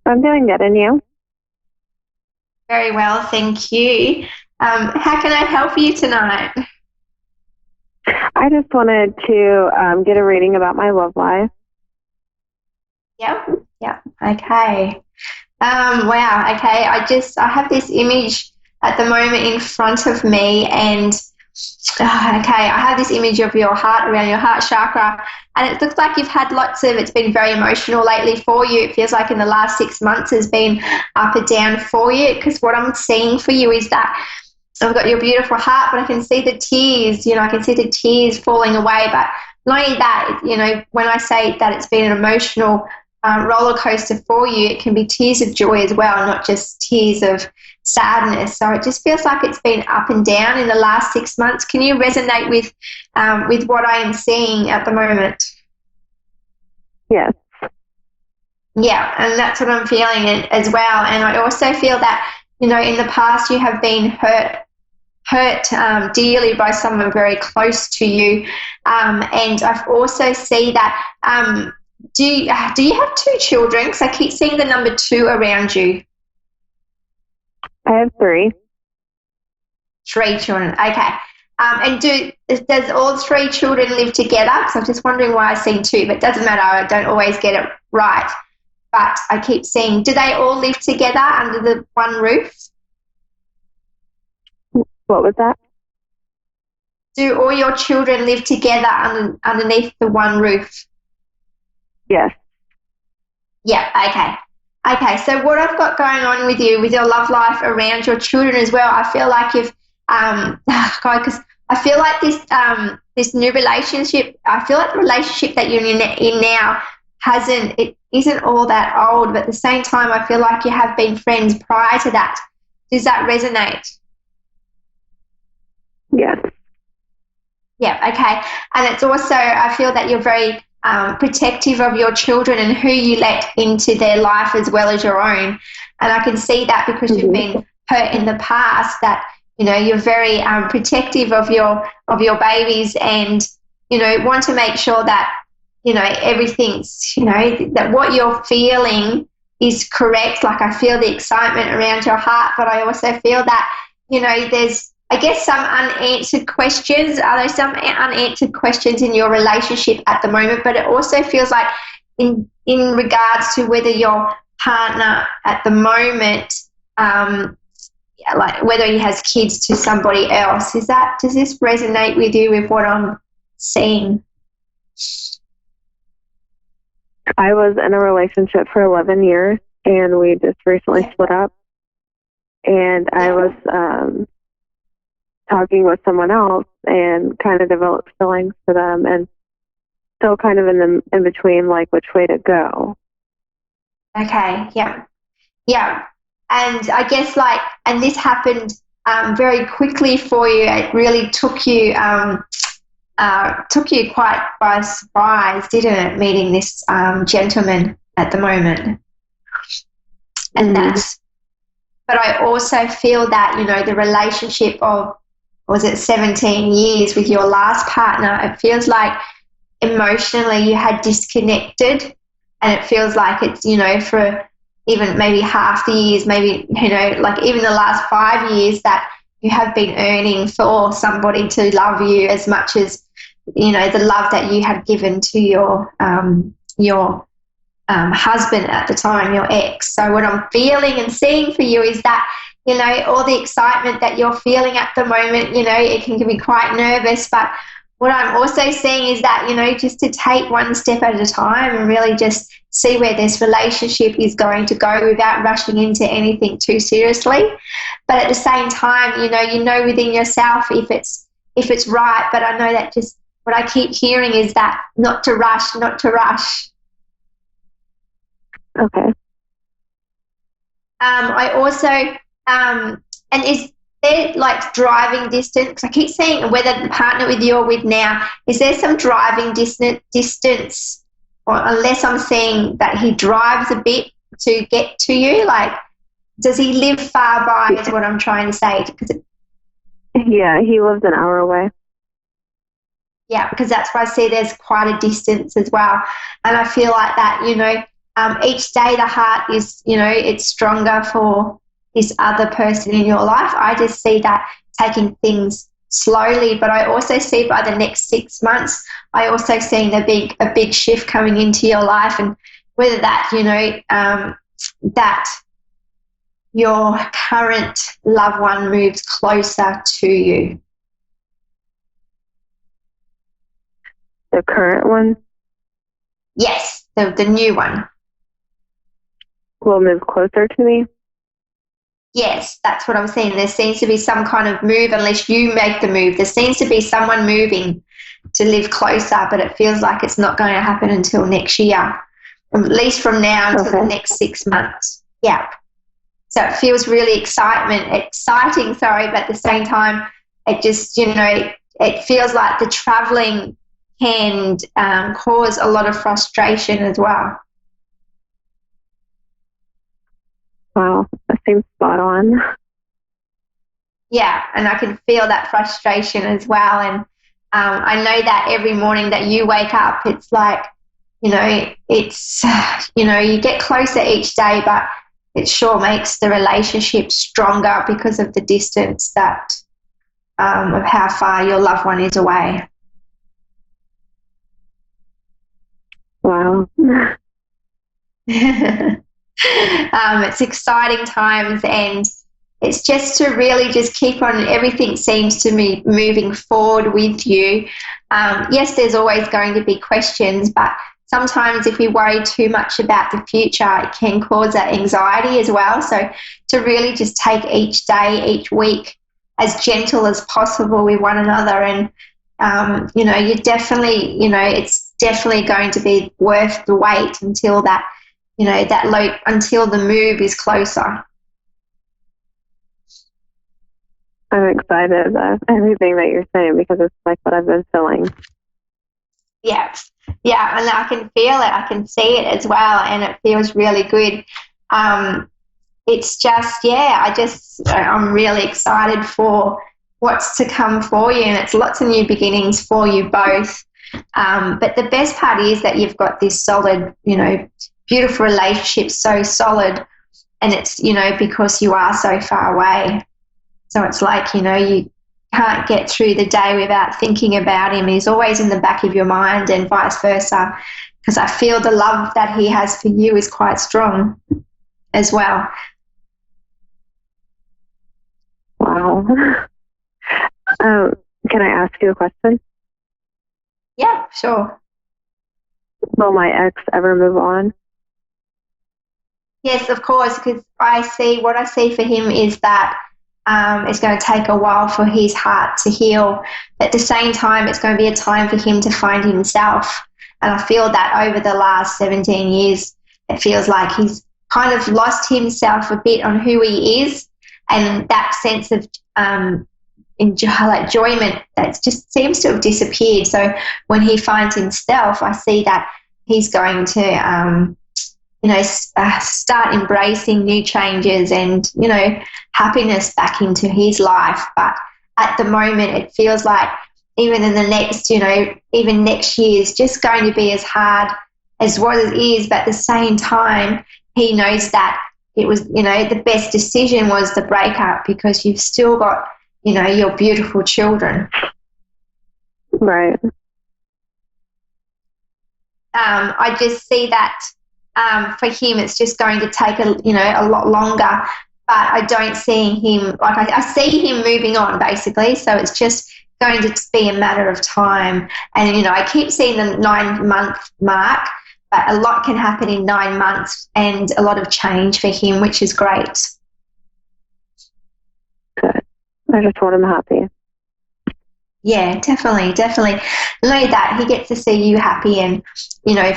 I'm doing good, and you? Very well, thank you. How can I help you tonight? I just wanted to get a reading about my love life. Yep. Okay. Wow. Okay. I have this image at the moment in front of me, and I have this image of your heart, around your heart chakra, and it looks like you've had it's been very emotional lately for you. It feels like in the last 6 months has been up and down for you, because what I'm seeing for you is that I've got your beautiful heart, but I can see the tears, I can see the tears falling away. But not only that, when I say that it's been an emotional roller coaster for you, it can be tears of joy as well, not just tears of sadness. So it just feels like it's been up and down in the last 6 months. Can you resonate with what I am seeing at the moment? Yes. Yeah, and that's what I'm feeling as well. And I also feel that, in the past you have been hurt dearly by someone very close to you. And I've also see that, do you have 2 children? Because I keep seeing the number 2 around you. I have 3. 3 children, okay. And does all 3 children live together? Because I'm just wondering why I've seen 2, but it doesn't matter. I don't always get it right. But I keep seeing, do they all live together under the one roof? What was that? Do all your children live together underneath the one roof? Yes. Yeah, okay. Okay, so what I've got going on with you, with your love life around your children as well, I feel like you've, because I feel like this new relationship, I feel like the relationship that you're in now isn't all that old, but at the same time, I feel like you have been friends prior to that. Does that resonate? Yes. Yeah, okay. And it's also, I feel that you're very protective of your children and who you let into their life as well as your own. And I can see that because you've been hurt in the past, that, you're very protective of your babies, and, want to make sure that, everything's, that what you're feeling is correct. Like, I feel the excitement around your heart, but I also feel that, there's, I guess, some unanswered questions. Are there some unanswered questions in your relationship at the moment? But it also feels like in regards to whether your partner at the moment, like whether he has kids to somebody else, does this resonate with you with what I'm seeing? I was in a relationship for 11 years, and we just recently split up. And I was talking with someone else and kind of developed feelings for them, and still kind of in between, like which way to go. Okay, yeah. And I guess and this happened very quickly for you. It really took you quite by surprise, didn't it, meeting this gentleman at the moment? And but I also feel that, the relationship of, was it 17 years with your last partner, it feels like emotionally you had disconnected, and it feels like it's, for even maybe half the years, maybe, like even the last 5 years, that you have been earning for somebody to love you as much as, the love that you had given to your husband at the time, your ex. So what I'm feeling and seeing for you is that, all the excitement that you're feeling at the moment, it can be quite nervous, but what I'm also seeing is that, just to take one step at a time and really just see where this relationship is going to go without rushing into anything too seriously. But at the same time, you know within yourself if it's right. But I know that just what I keep hearing is that not to rush. Okay. I also, and is there like driving distance? I keep saying whether the partner with you're with now, is there some driving distance, or unless I'm seeing that he drives a bit to get to you? Like, does he live far by is what I'm trying to say. Yeah, he lives an hour away. Yeah, because that's why I see there's quite a distance as well. And I feel like that, each day the heart is, it's stronger for this other person in your life. I just see that taking things slowly, but I also see by the next 6 months, I also see a big shift coming into your life, and whether that, that your current loved one moves closer to you. The current one? Yes, the new one. Will move closer to me? Yes, that's what I'm saying. There seems to be some kind of move, unless you make the move. There seems to be someone moving to live closer, but it feels like it's not going to happen until next year, at least from now until the next 6 months. Yeah. So it feels really exciting, but at the same time, it just, it feels like the traveling can cause a lot of frustration as well. Wow, that seems spot on. Yeah, and I can feel that frustration as well. And I know that every morning that you wake up, it's like, it's, you get closer each day, but it sure makes the relationship stronger because of the distance that of how far your loved one is away. Wow. It's exciting times, and it's just to really just keep on. Everything seems to be moving forward with you. Yes, there's always going to be questions, but sometimes if we worry too much about the future, it can cause that anxiety as well. So to really just take each day, each week as gentle as possible with one another, and you definitely, it's definitely going to be worth the wait until that, until the move is closer. I'm excited about everything that you're saying, because it's like what I've been feeling. Yeah, and I can feel it. I can see it as well, and it feels really good. It's just, I'm really excited for what's to come for you, and it's lots of new beginnings for you both. But the best part is that you've got this solid, beautiful relationship, so solid, and it's, because you are so far away. So it's like, you can't get through the day without thinking about him. He's always in the back of your mind, and vice versa, because I feel the love that he has for you is quite strong as well. Wow. Can I ask you a question? Yeah, sure. Will my ex ever move on? Yes, of course, because what I see for him is that it's going to take a while for his heart to heal. At the same time, it's going to be a time for him to find himself. And I feel that over the last 17 years, it feels like he's kind of lost himself a bit on who he is, and that sense of enjoyment that just seems to have disappeared. So when he finds himself, I see that he's going to start embracing new changes and, happiness back into his life. But at the moment, it feels like even in the next, even next year is just going to be as hard as what it is. But at the same time, he knows that it was, the best decision was the breakup, because you've still got, your beautiful children. Right. I just see that for him, it's just going to take a lot longer. But I don't see him, I see him moving on, basically. So it's just going to be a matter of time. And, I keep seeing the 9-month mark, but a lot can happen in 9 months, and a lot of change for him, which is great. Good. I just want him happy. Yeah, definitely know that he gets to see you happy, and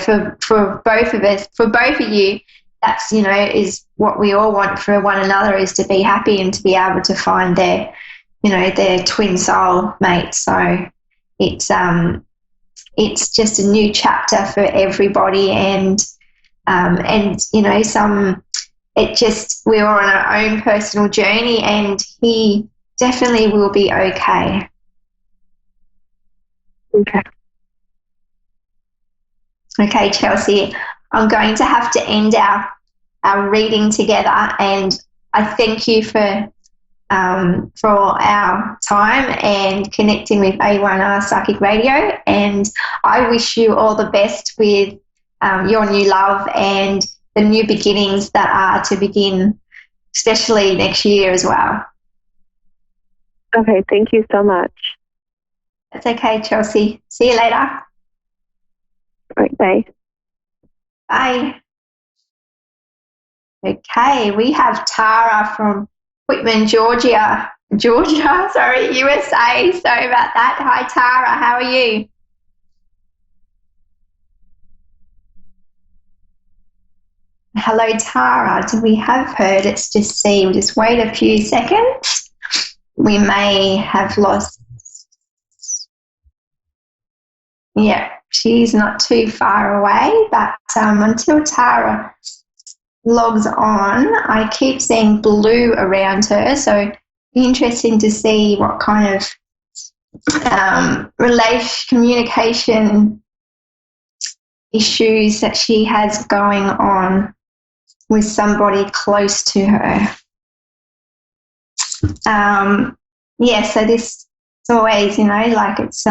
for both of us, for both of you, that's is what we all want for one another, is to be happy and to be able to find their their twin soul mate. So it's just a new chapter for everybody, and we're on our own personal journey, and he definitely will be okay. Okay, Chelsea, I'm going to have to end our reading together, and I thank you for our time and connecting with A1R Psychic Radio, and I wish you all the best with your new love and the new beginnings that are to begin, especially next year as well. Okay, thank you so much. That's okay, Chelsea. See you later. All right, bye. Bye. Okay, we have Tara from Whitman, USA. Sorry about that. Hi, Tara. How are you? Hello, Tara. Do we have her? Let's just see. We'll just wait a few seconds. We may have lost. Yeah, she's not too far away, but until Tara logs on, I keep seeing blue around her, so interesting to see what kind of communication issues that she has going on with somebody close to her. So this is always, like it's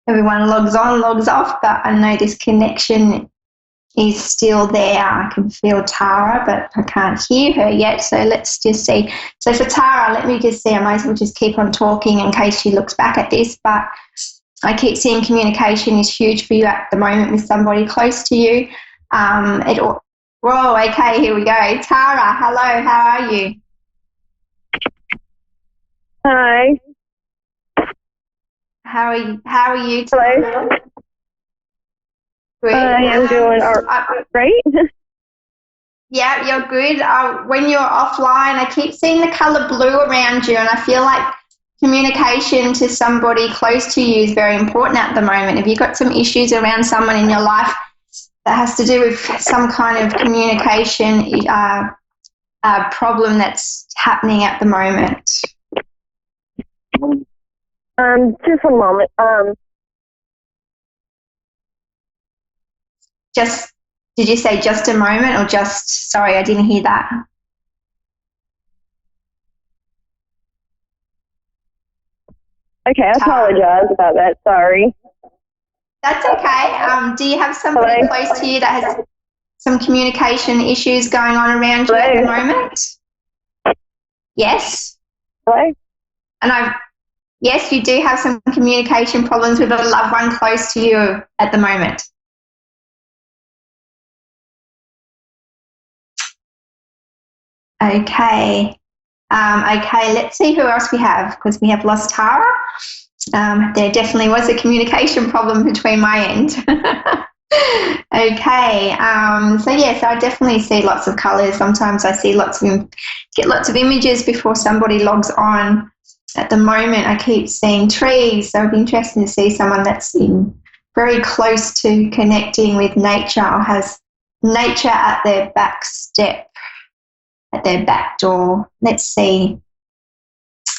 everyone logs on, logs off, but I know this connection is still there. I can feel Tara, but I can't hear her yet, so let's just see. So for Tara, let me just see. I might as well just keep on talking in case she looks back at this, but I keep seeing communication is huge for you at the moment with somebody close to you. Whoa, okay, here we go. Tara, hello, how are you? Hi. How are you today? Hello. Good. I am doing all right. Yeah, you're good. When you're offline, I keep seeing the colour blue around you, and I feel like communication to somebody close to you is very important at the moment. Have you got some issues around someone in your life that has to do with some kind of communication problem that's happening at the moment? Just a moment. Did you say just a moment, or sorry, I didn't hear that. Okay, I apologize about that. Sorry. That's okay. Do you have somebody close to you that has some communication issues going on around you at the moment? Yes. Hello? And yes, you do have some communication problems with a loved one close to you at the moment. Okay. Okay, let's see who else we have, because we have lost Tara. There definitely was a communication problem between my end. Okay, so yes, I definitely see lots of colours. Sometimes I see get lots of images before somebody logs on. At the moment, I keep seeing trees, so it'd be interesting to see someone that's very close to connecting with nature or has nature at their back step, at their back door. Let's see.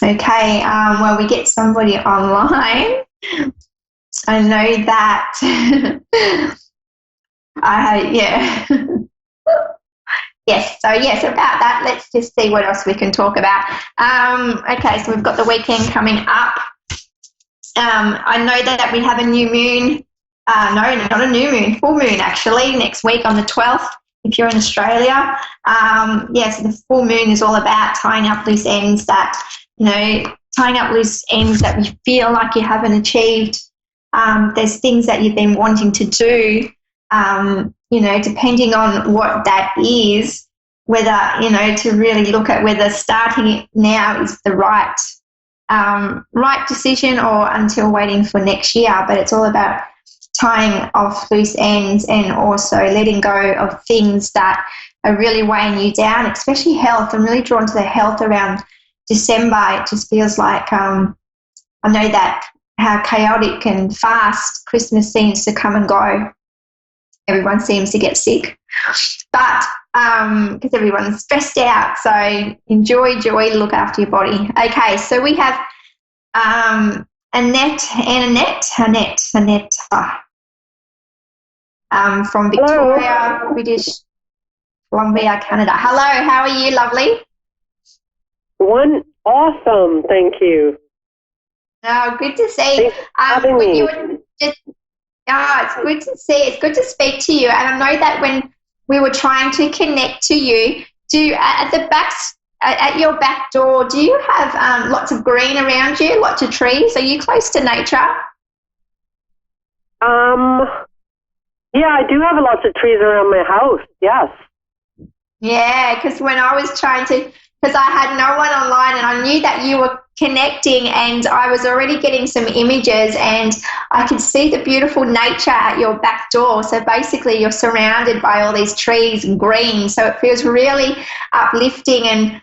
Okay, well, we get somebody online. I know that. Yeah. Yes, so yes, about that, let's just see what else we can talk about. Okay, so we've got the weekend coming up. I know that we have a new moon. No, not a new moon, full moon actually, next week on the 12th, if you're in Australia. Yes, the full moon is all about tying up loose ends tying up loose ends that you feel like you haven't achieved. There's things that you've been wanting to do, depending on what that is, whether, to really look at whether starting it now is the right decision or until waiting for next year. But it's all about tying off loose ends and also letting go of things that are really weighing you down, especially health. I'm really drawn to the health around December. It just feels like I know that how chaotic and fast Christmas seems to come and go. Everyone seems to get sick, but because everyone's stressed out. So enjoy, look after your body. Okay, so we have Annette from Victoria, Hello. British Columbia, Canada. Hello, how are you, lovely? Awesome, thank you. Oh, good to see. It's good to see. It's good to speak to you. And I know that when we were trying to connect to you, at your back door, do you have lots of green around you, lots of trees? Are you close to nature? Yeah, I do have lots of trees around my house, yes. Yeah, because when I was because I had no one online and I knew that you were connecting, and I was already getting some images and I could see the beautiful nature at your back door. So basically you're surrounded by all these trees and green. So it feels really uplifting, and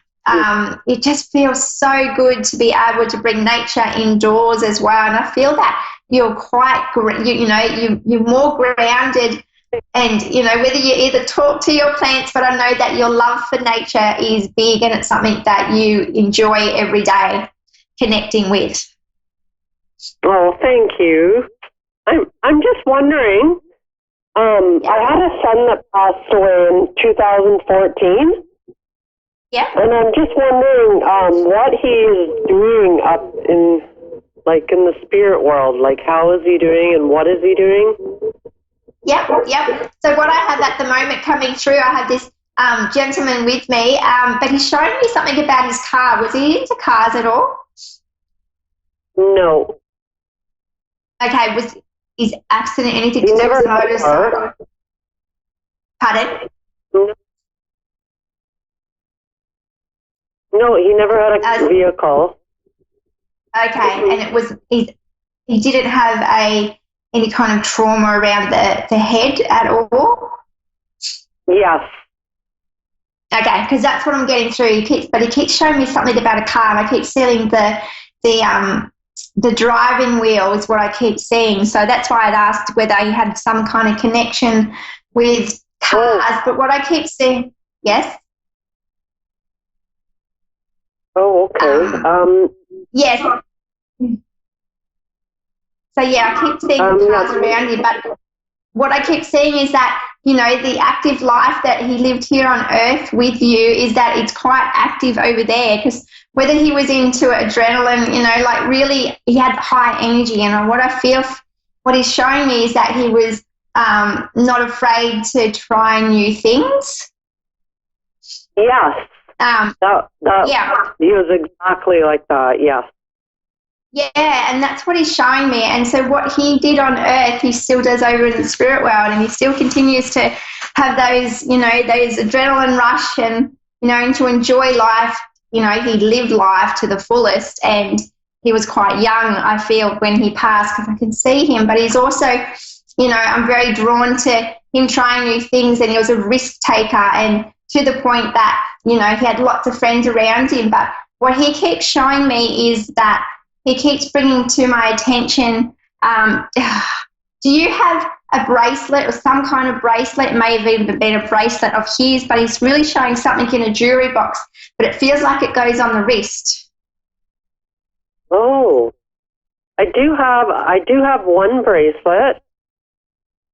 it just feels so good to be able to bring nature indoors as well. And I feel that you're you're more grounded. And, whether you either talk to your plants, but I know that your love for nature is big and it's something that you enjoy every day connecting with. Oh, thank you. I'm just wondering, I had a son that passed away in 2014. Yeah. And I'm just wondering what he is doing up in the spirit world. Like, how is he doing and what is he doing? Yep. So what I have at the moment coming through, I have this gentleman with me, but he's showing me something about his car. Was he into cars at all? No. Okay, was his accident anything to He do never with the had a motorcycle? car. Pardon? No, he never had a vehicle. Okay, and he didn't have any kind of trauma around the head at all? Yes. Okay, because that's what I'm getting through. He keeps showing me something about a car, and I keep seeing the driving wheel is what I keep seeing. So that's why I'd asked whether he had some kind of connection with cars. Oh. But what I keep seeing, yes? Oh, okay. Yes. So, yeah, I keep seeing cars around you, but what I keep seeing is that, the active life that he lived here on Earth with you is that it's quite active over there, because whether he was into adrenaline, you know, like really he had high energy. And what he's showing me is that he was not afraid to try new things. Yes. Yeah. He was exactly like that, yes. Yeah, and that's what he's showing me. And so what he did on earth, he still does over in the spirit world, and he still continues to have those, you know, those adrenaline rush and, you know, and to enjoy life. You know, he lived life to the fullest, and he was quite young, I feel, when he passed, because I can see him. But he's also, you know, I'm very drawn to him trying new things, and he was a risk taker, and to the point that, you know, he had lots of friends around him. But what he keeps showing me is that he keeps bringing to my attention, do you have a bracelet or some kind of bracelet? It may have even been a bracelet of his, but he's really showing something in a jewelry box, but it feels like it goes on the wrist. Oh, I do have one bracelet.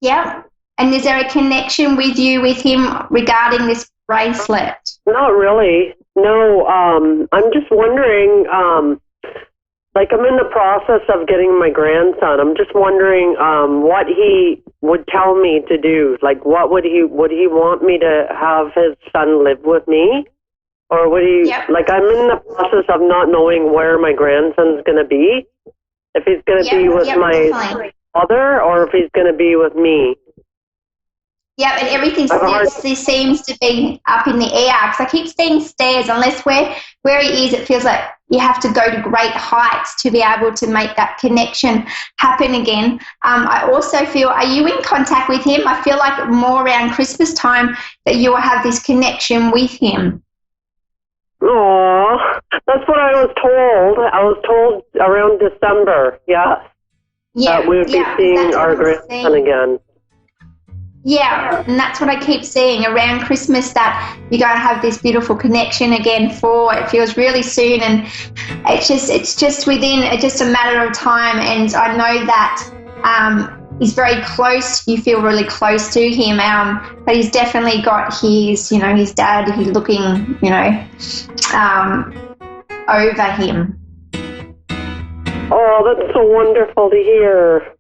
Yep. And is there a connection with him regarding this bracelet? Not really. No, I'm just wondering, like I'm in the process of getting my grandson. I'm just wondering what he would tell me to do. Like what would he want me to have his son live with me? Or would he, like I'm in the process of not knowing where my grandson's going to be. If he's going to be with my father or if he's going to be with me. Yeah, and everything seems to be up in the air, because I keep seeing stairs. Unless where he is, it feels like you have to go to great heights to be able to make that connection happen again. I also feel, are you in contact with him? I feel like more around Christmas time that you will have this connection with him. Oh, that's what I was told. I was told around December, yes. Yeah, that we would be seeing our grandson again. Yeah, and that's what I keep seeing around Christmas, that you're going to have this beautiful connection again. It feels really soon, and it's just within just a matter of time. And I know that he's very close. You feel really close to him, but he's definitely got his dad. He's looking, over him. Oh, that's so wonderful to hear.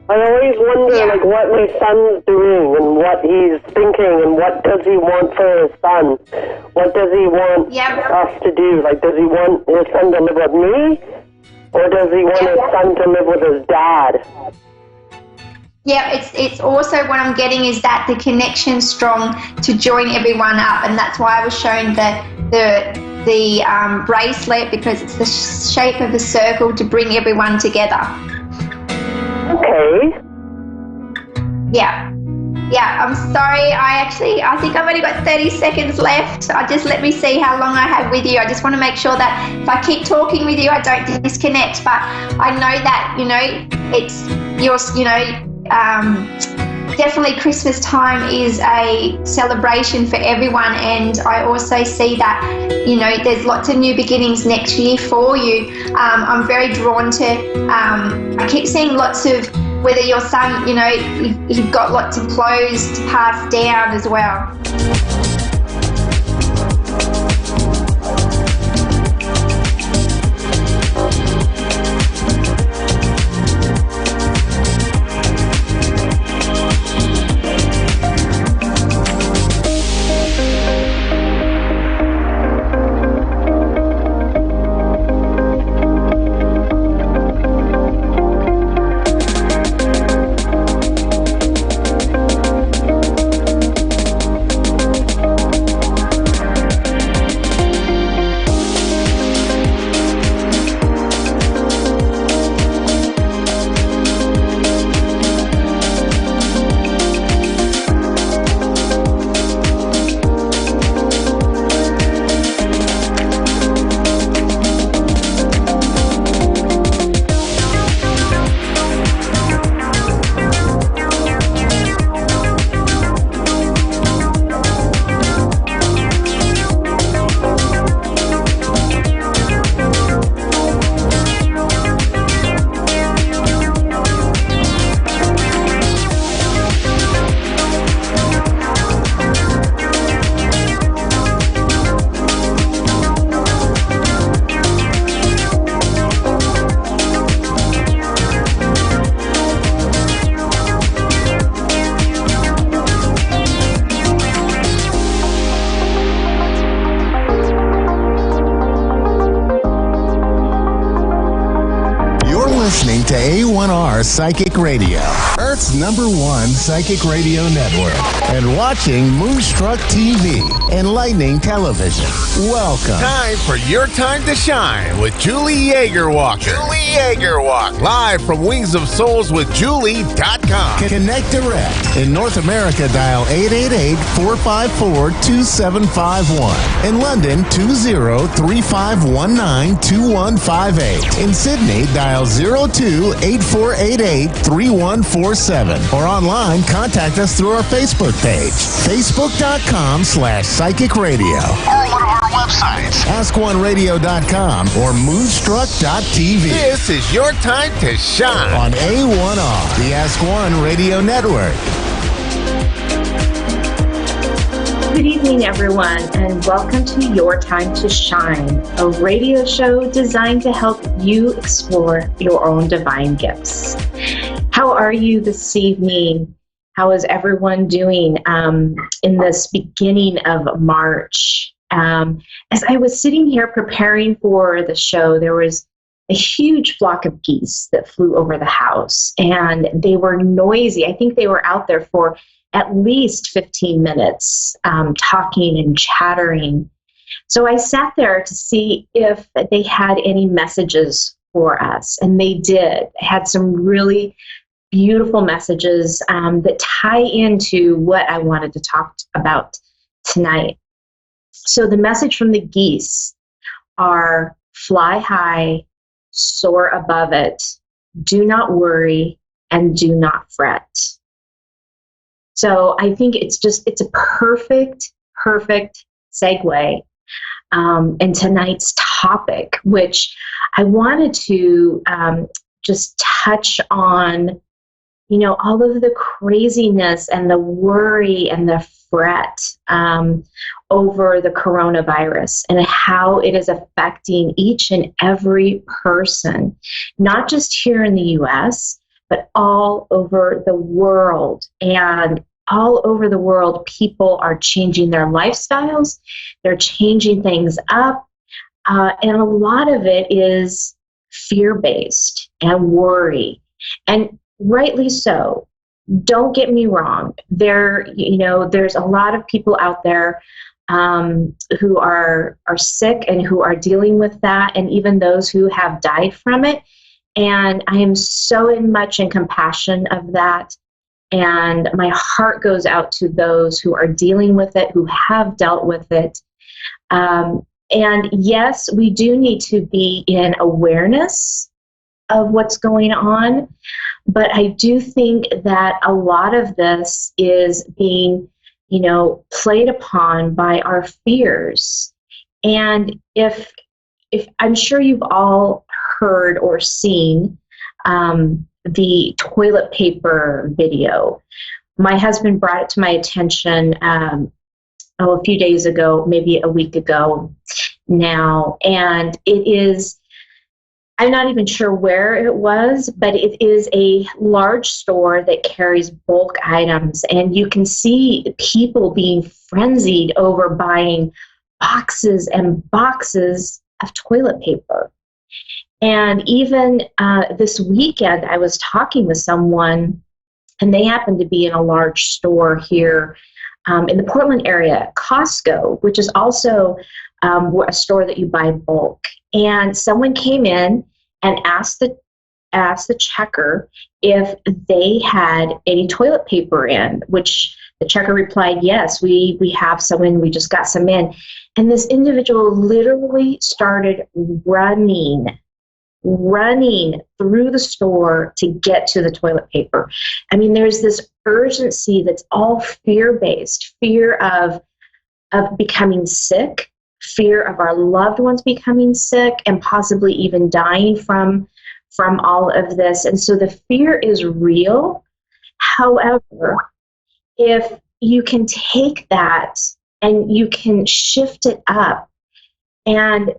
I always wonder, like, what my son's doing and what he's thinking and what does he want for his son? What does he want us to do? Like, does he want his son to live with me? Or does he want his son to live with his dad? Yeah, it's also what I'm getting is that the connection's strong to join everyone up, and that's why I was showing the bracelet, because it's the shape of a circle to bring everyone together. Okay. Yeah, I'm sorry. I think I've only got 30 seconds left. Just let me see how long I have with you. I just want to make sure that if I keep talking with you, I don't disconnect. But I know that, it's yours, definitely Christmas time is a celebration for everyone. And I also see that, there's lots of new beginnings next year for you. I'm very drawn to, I keep seeing lots of, whether your son, you've got lots of clothes to pass down as well. to A1R Psychic Radio, Earth's #1 psychic radio network, and watching Moonstruck TV, enlightening television. Welcome. Time for Your Time to Shine with Julie Yeager-Walker. Live from wingsofsoulswithjulie.com. Connect direct. In North America, dial 888-454-2751. In London, 20-3519-2158. In Sydney, dial 02-8488-3147. Or online, contact us through our Facebook page, facebook.com/psychic radio. Or one of our websites, askoneradio.com or moonstruck.tv. This is Your Time to Shine on A1R, the Ask One Radio Network. Good evening, everyone, and welcome to Your Time to Shine, a radio show designed to help you explore your own divine gifts. How are you this evening? How is everyone doing in this beginning of March? As I was sitting here preparing for the show, there was a huge flock of geese that flew over the house, and they were noisy. I think they were out there for at least 15 minutes talking and chattering. So I sat there to see if they had any messages for us, and they did. They had some really beautiful messages that tie into what I wanted to talk about tonight. So the message from the geese are: fly high, soar above it, do not worry, and do not fret. So I think it's a perfect segue in tonight's topic, which I wanted to just touch on, all of the craziness and the worry and the fret over the coronavirus and how it is affecting each and every person, not just here in the U.S., but all over the world. And all over the world, people are changing their lifestyles. They're changing things up. And a lot of it is fear-based and worry. And rightly so. Don't get me wrong. There's a lot of people out there who are sick and who are dealing with that, and even those who have died from it. And I am so much in compassion of that. And my heart goes out to those who are dealing with it, who have dealt with it. And yes, we do need to be in awareness of what's going on. But I do think that a lot of this is being, played upon by our fears. And if I'm sure you've all heard or seen the toilet paper video. My husband brought it to my attention a few days ago, maybe a week ago now, and it is, I'm not even sure where it was, but it is a large store that carries bulk items, and you can see people being frenzied over buying boxes and boxes of toilet paper. And even this weekend, I was talking with someone, and they happened to be in a large store here in the Portland area, Costco, which is also a store that you buy bulk. And someone came in and asked the checker if they had any toilet paper in, which the checker replied, yes, we have some in, we just got some in. And this individual literally started running through the store to get to the toilet paper. I mean, there's this urgency that's all fear-based, fear of becoming sick, fear of our loved ones becoming sick and possibly even dying from all of this. And so the fear is real. However, if you can take that and you can shift it up, and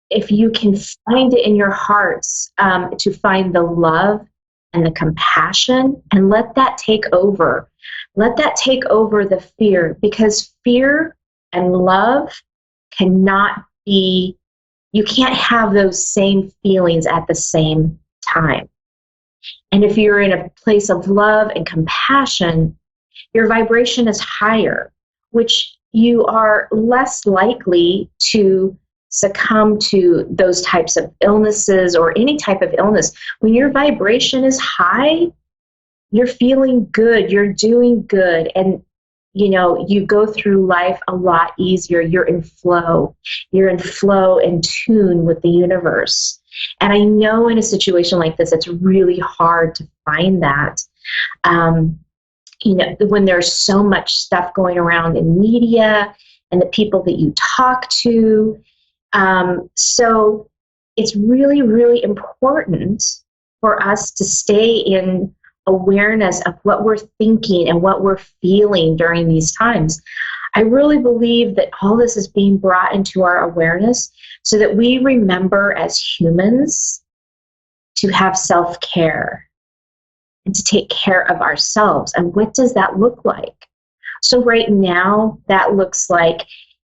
if you can find it in your hearts to find the love and the compassion, and let that take over. Let that take over the fear, because fear and love cannot be, you can't have those same feelings at the same time. And if you're in a place of love and compassion, your vibration is higher, which you are less likely to succumb to those types of illnesses or any type of illness. When your vibration is high, you're feeling good, you're doing good, and you go through life a lot easier. You're in flow and tune with the universe. And I know in a situation like this, it's really hard to find that. When there's so much stuff going around in media and the people that you talk to. So it's really, really important for us to stay in awareness of what we're thinking and what we're feeling during these times. I really believe that all this is being brought into our awareness so that we remember as humans to have self-care and to take care of ourselves. And what does that look like? So right now, that looks like,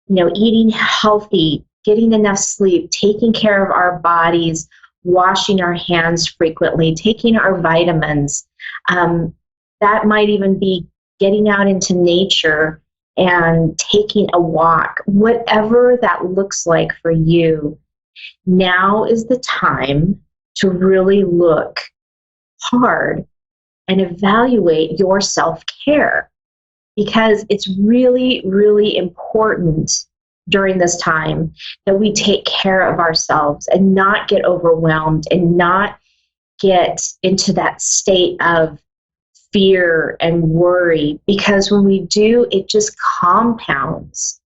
eating healthy, getting enough sleep, taking care of our bodies, washing our hands frequently, taking our vitamins. That might even be getting out into nature and taking a walk, whatever that looks like for you. Now is the time to really look hard and evaluate your self-care, because it's really, really important during this time that we take care of ourselves and not get overwhelmed and not get into that state of fear and worry, because when we do, it just compounds.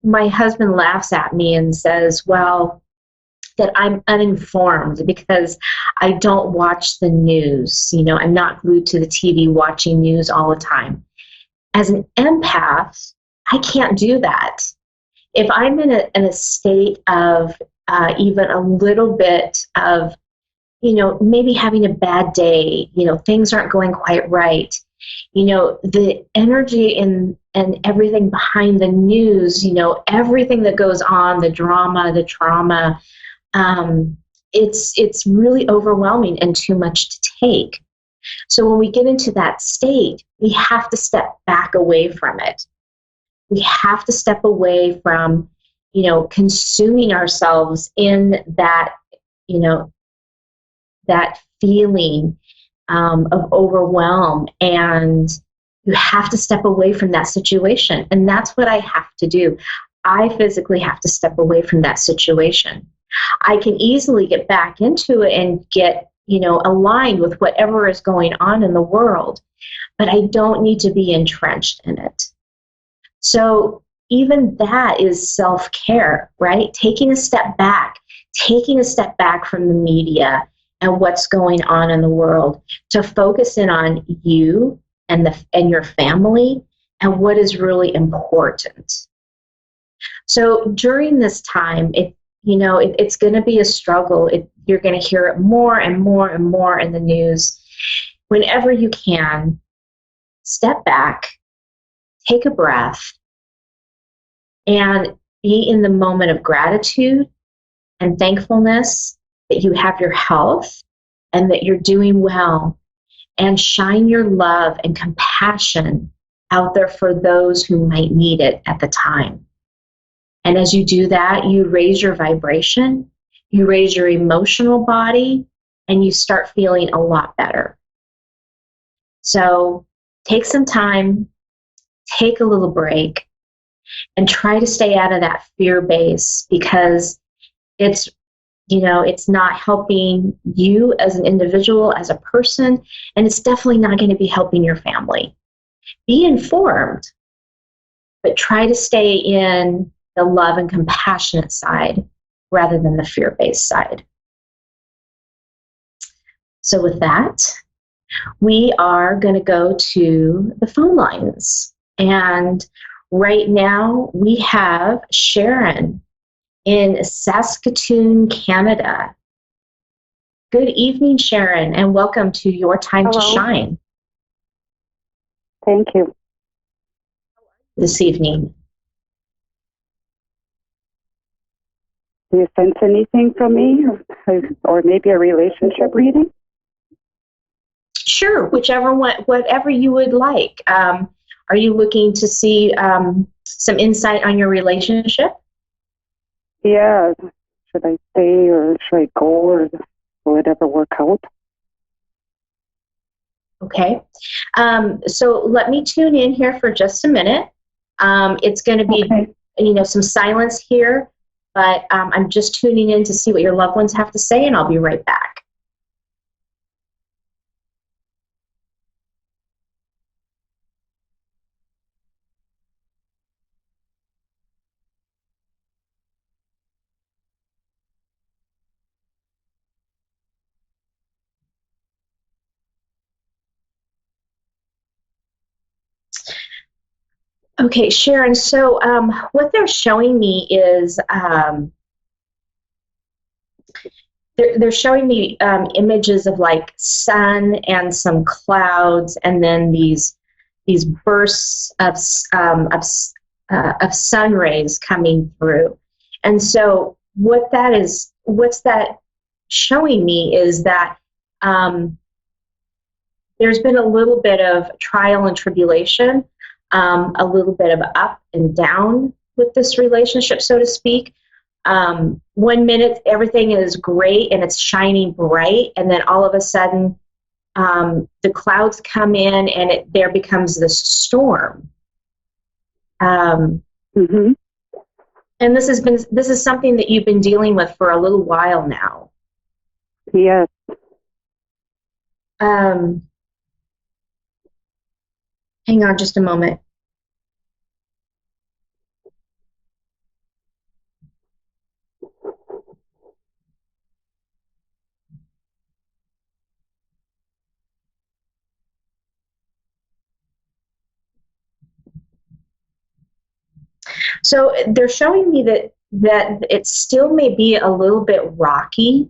My husband laughs at me and says, well, that I'm uninformed because I don't watch the news. I'm not glued to the TV watching news all the time. As an empath, I can't do that. If I'm in a state of even a little bit of, maybe having a bad day, things aren't going quite right, the energy and everything behind the news, everything that goes on, the drama, the trauma, it's really overwhelming and too much to take. So when we get into that state, we have to step back away from it. We have to step away from, consuming ourselves in that, that feeling of overwhelm. And you have to step away from that situation. And that's what I have to do. I physically have to step away from that situation. I can easily get back into it and get, aligned with whatever is going on in the world, but I don't need to be entrenched in it. So even that is self-care, right? Taking a step back from the media and what's going on in the world to focus in on you and your family and what is really important. So during this time, it's going to be a struggle. You're going to hear it more and more and more in the news. Whenever you can, step back, take a breath, and be in the moment of gratitude and thankfulness that you have your health and that you're doing well, and shine your love and compassion out there for those who might need it at the time. And as you do that, you raise your vibration, you raise your emotional body, and you start feeling a lot better. So take some time, take a little break, and try to stay out of that fear base, because it's not helping you as an individual, as a person, and it's definitely not going to be helping your family. Be informed, but try to stay in the love and compassionate side rather than the fear-based side. So with that, we are going to go to the phone lines. And right now we have Sharon in Saskatoon, Canada. Good evening, Sharon, and welcome to Your Time to Shine. Thank you. This evening. Do you sense anything from me, or maybe a relationship reading? Sure, whichever one, whatever you would like. Are you looking to see some insight on your relationship? Yeah. Should I stay or should I go, or will it ever work out? Okay. So let me tune in here for just a minute. It's going to be, some silence here, but I'm just tuning in to see what your loved ones have to say, and I'll be right back. Okay, Sharon, so what they're showing me is they're showing me images of like sun and some clouds, and then these bursts of sun rays coming through. And so what's that showing me is that there's been a little bit of trial and tribulation, a little bit of up and down with this relationship, so to speak. 1 minute everything is great and it's shining bright, and then all of a sudden the clouds come in and there becomes this storm. And this is something that you've been dealing with for a little while now. Yes. Hang on just a moment. So they're showing me that it still may be a little bit rocky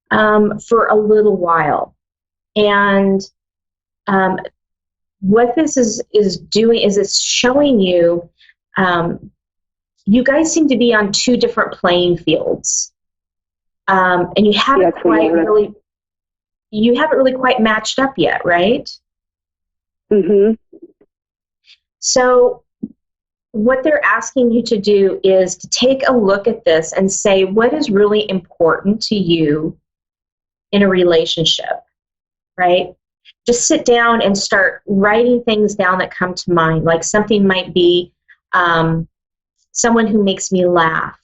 for a little while. And what this is doing is it's showing you, you guys seem to be on two different playing fields. And you haven't really quite matched up yet, right? So what they're asking you to do is to take a look at this and say, what is really important to you in a relationship, right? Just sit down and start writing things down that come to mind. Like something might be someone who makes me laugh,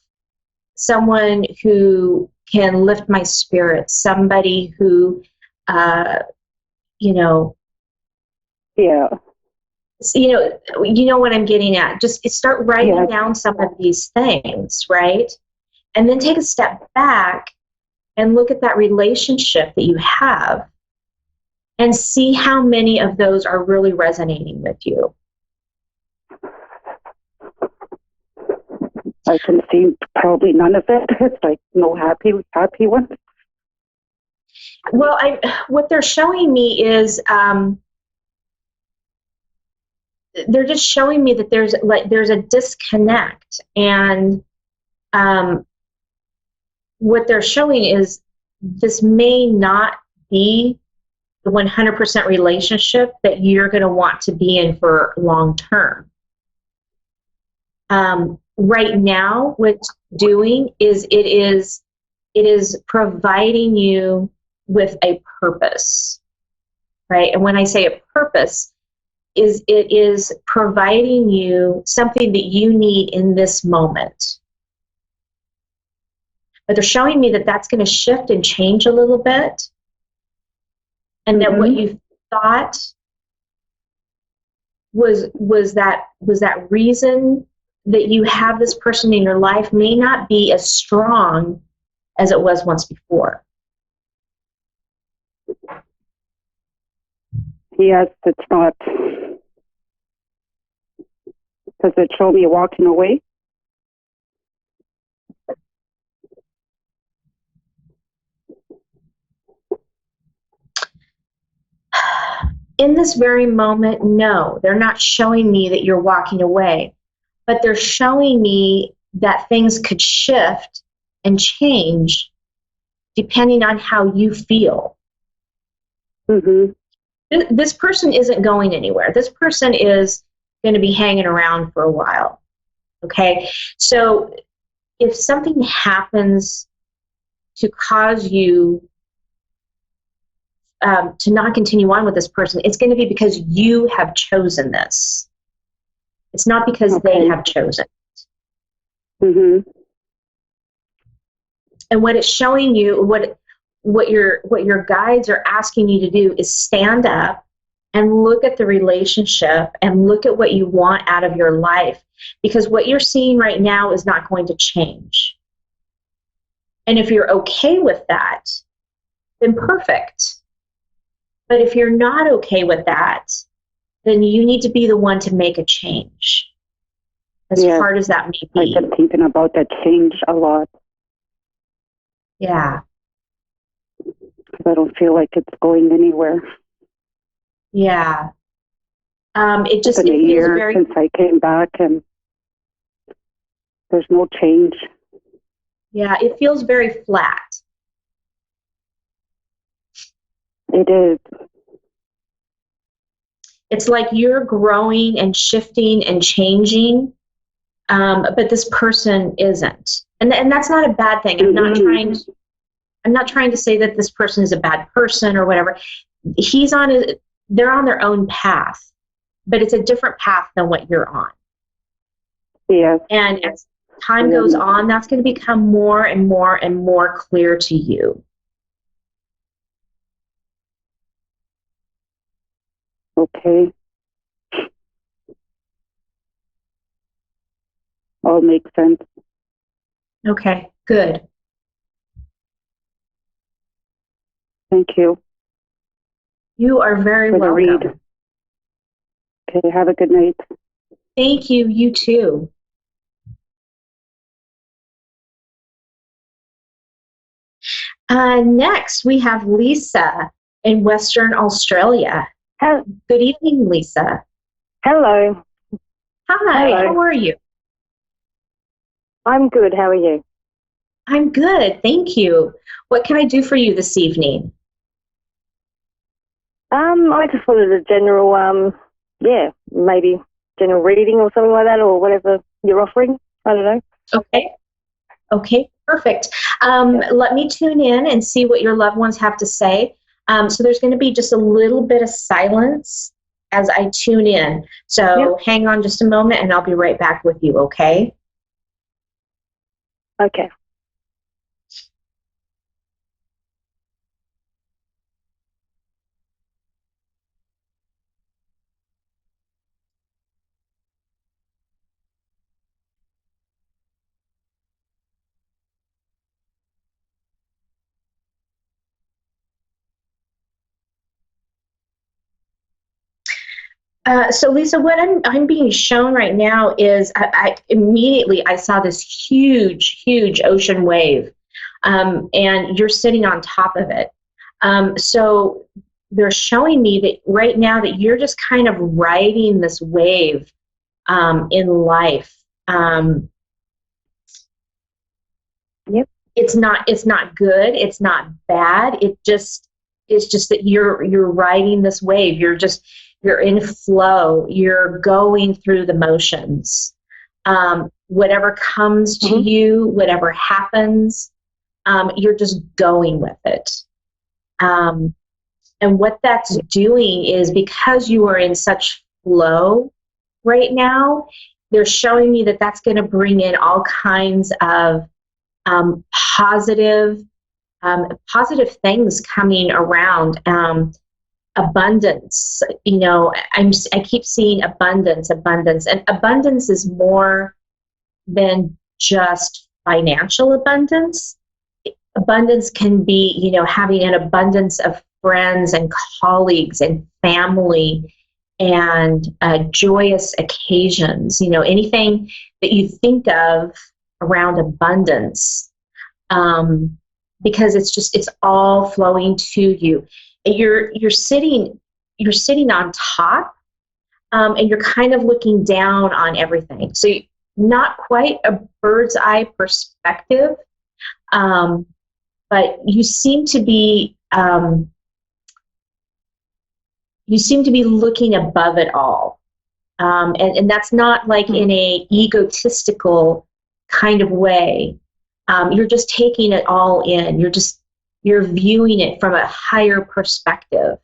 someone who can lift my spirits, somebody who, Yeah. You know what I'm getting at. Just start writing down some of these things, right? And then take a step back and look at that relationship that you have and see how many of those are really resonating with you. I can see probably none of it. It's like no happy ones. Well, what they're showing me is they're just showing me that there's a disconnect, and what they're showing is this may not be the 100% relationship that you're going to want to be in for long term. Right now, what it's doing is it is providing you with a purpose, right? And when I say a purpose, it is providing you something that you need in this moment. But they're showing me that that's going to shift and change a little bit, and that what you thought was that reason that you have this person in your life may not be as strong as it was once before. Yes, it's not. Does it show me walking away? In this very moment, no, they're not showing me that you're walking away, but they're showing me that things could shift and change depending on how you feel. This person isn't going anywhere. This person is going to be hanging around for a while. Okay? So if something happens to cause you to not continue on with this person, it's going to be because you have chosen this. It's not because they have chosen. Mm-hmm. And what it's showing you, what your guides are asking you to do is stand up and look at the relationship and look at what you want out of your life, because what you're seeing right now is not going to change. And if you're okay with that, then perfect. But if you're not okay with that, then you need to be the one to make a change, as hard as that may be. I've been thinking about that change a lot. Yeah. I don't feel like it's going anywhere. Yeah. It just it's been a year very, since I came back, and there's no change. Yeah, it feels very flat. It is. It's like you're growing and shifting and changing, but this person isn't, and that's not a bad thing. I'm not trying to say that this person is a bad person or whatever. They're on their own path, but it's a different path than what you're on. Yes. And as time goes on, that's going to become more and more and more clear to you. Okay. All makes sense. Okay, good. Thank you. You are very for the welcome. read. Okay, have a good night. Thank you. You too. Next, we have Lisa in Western Australia. Good evening, Lisa. Hello. Hi, Hello. how are you? I'm good. How are you? I'm good, thank you. What can I do for you this evening? I just wanted a general, maybe general reading or something like that, or whatever you're offering. I don't know. Okay, perfect. Let me tune in and see what your loved ones have to say. So there's going to be just a little bit of silence as I tune in. So hang on just a moment and I'll be right back with you, okay? Okay. So Lisa, what I'm being shown right now is I immediately saw this huge ocean wave, and you're sitting on top of it. So they're showing me that right now that you're just kind of riding this wave in life. It's not good. It's not bad. It's just that you're riding this wave. You're in flow. You're going through the motions. Whatever comes to you, whatever happens, you're just going with it. And what that's doing is, because you are in such flow right now, they're showing me that that's going to bring in all kinds of positive things coming around. Abundance, I keep seeing abundance, and abundance is more than just financial abundance. Abundance can be, having an abundance of friends and colleagues and family and joyous occasions, anything that you think of around abundance, because it's all flowing to you. You're sitting on top, and you're kind of looking down on everything. So not quite a bird's eye perspective, but you seem to be you seem to be looking above it all. And that's not like in a egotistical kind of way. You're just taking it all in. You're viewing it from a higher perspective.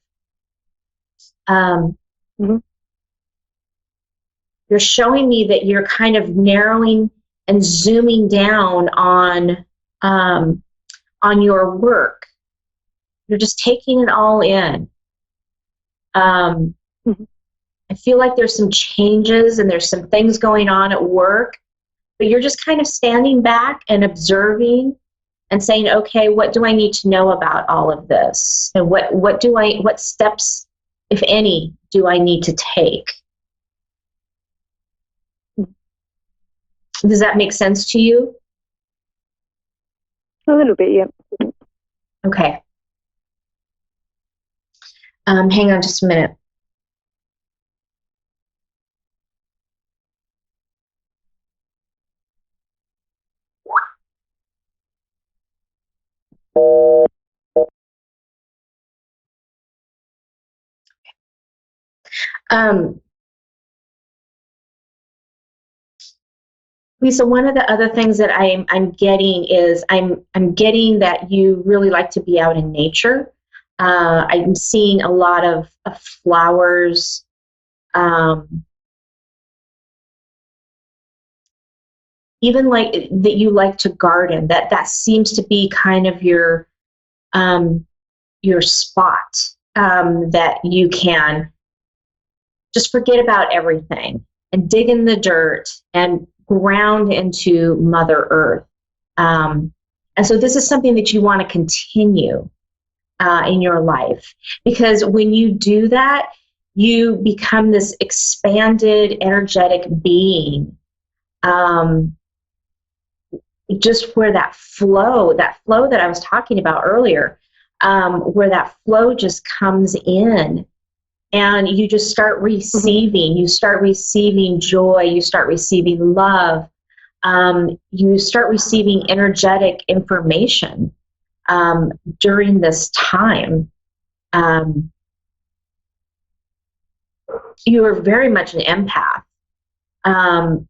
You're showing me that you're kind of narrowing and zooming down on your work. You're just taking it all in. I feel like there's some changes and there's some things going on at work, but you're just kind of standing back and observing and saying, okay, what do I need to know about all of this? And what steps, if any, do I need to take? Does that make sense to you? A little bit, yeah. Okay. Hang on just a minute. Lisa, one of the other things that I'm getting is I'm getting that you really like to be out in nature. I'm seeing a lot of flowers. Even like that you like to garden. That seems to be kind of your spot, that you can just forget about everything and dig in the dirt and ground into Mother Earth. And so this is something that you want to continue in your life, because when you do that, you become this expanded, energetic being. Just where that flow that I was talking about earlier, where that flow just comes in and you just start receiving. You start receiving joy. You start receiving love. You start receiving energetic information during this time. You are very much an empath, and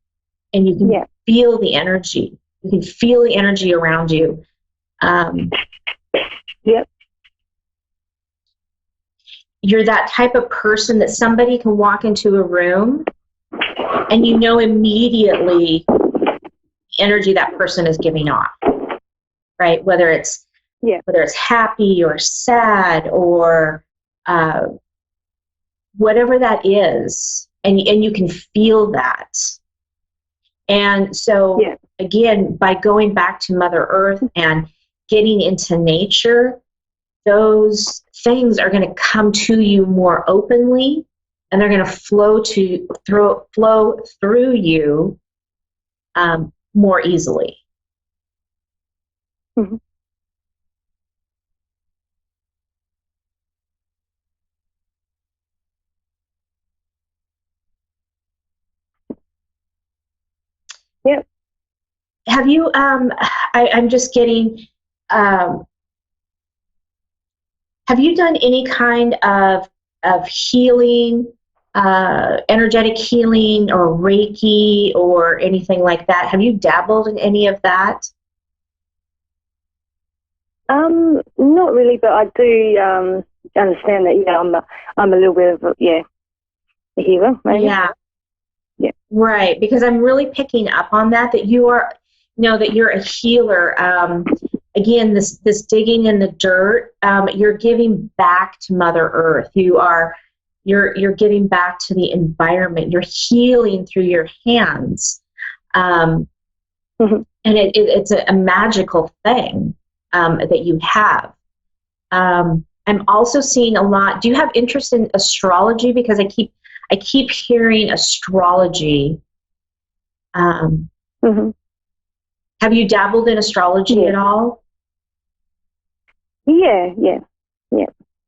you can feel the energy. You can feel the energy around you. Yep. You're that type of person that somebody can walk into a room and you know immediately the energy that person is giving off, right? Whether it's happy or sad or whatever that is, and you can feel that. And so, again, by going back to Mother Earth and getting into nature, those things are going to come to you more openly, and they're going to flow through you more easily. Mm-hmm. Yep. Have you, I'm just getting, have you done any kind of healing, energetic healing or Reiki or anything like that? Have you dabbled in any of that? Not really, but I do understand that, I'm a little bit of a healer, maybe. Yeah. Yeah. Right, because I'm really picking up on that you are, that you're a healer. Again, this digging in the dirt, you're giving back to Mother Earth. You're giving back to the environment. You're healing through your hands, and it's a magical thing that you have. I'm also seeing a lot. Do you have interest in astrology? Because I keep hearing astrology. Have you dabbled in astrology at all? Yeah.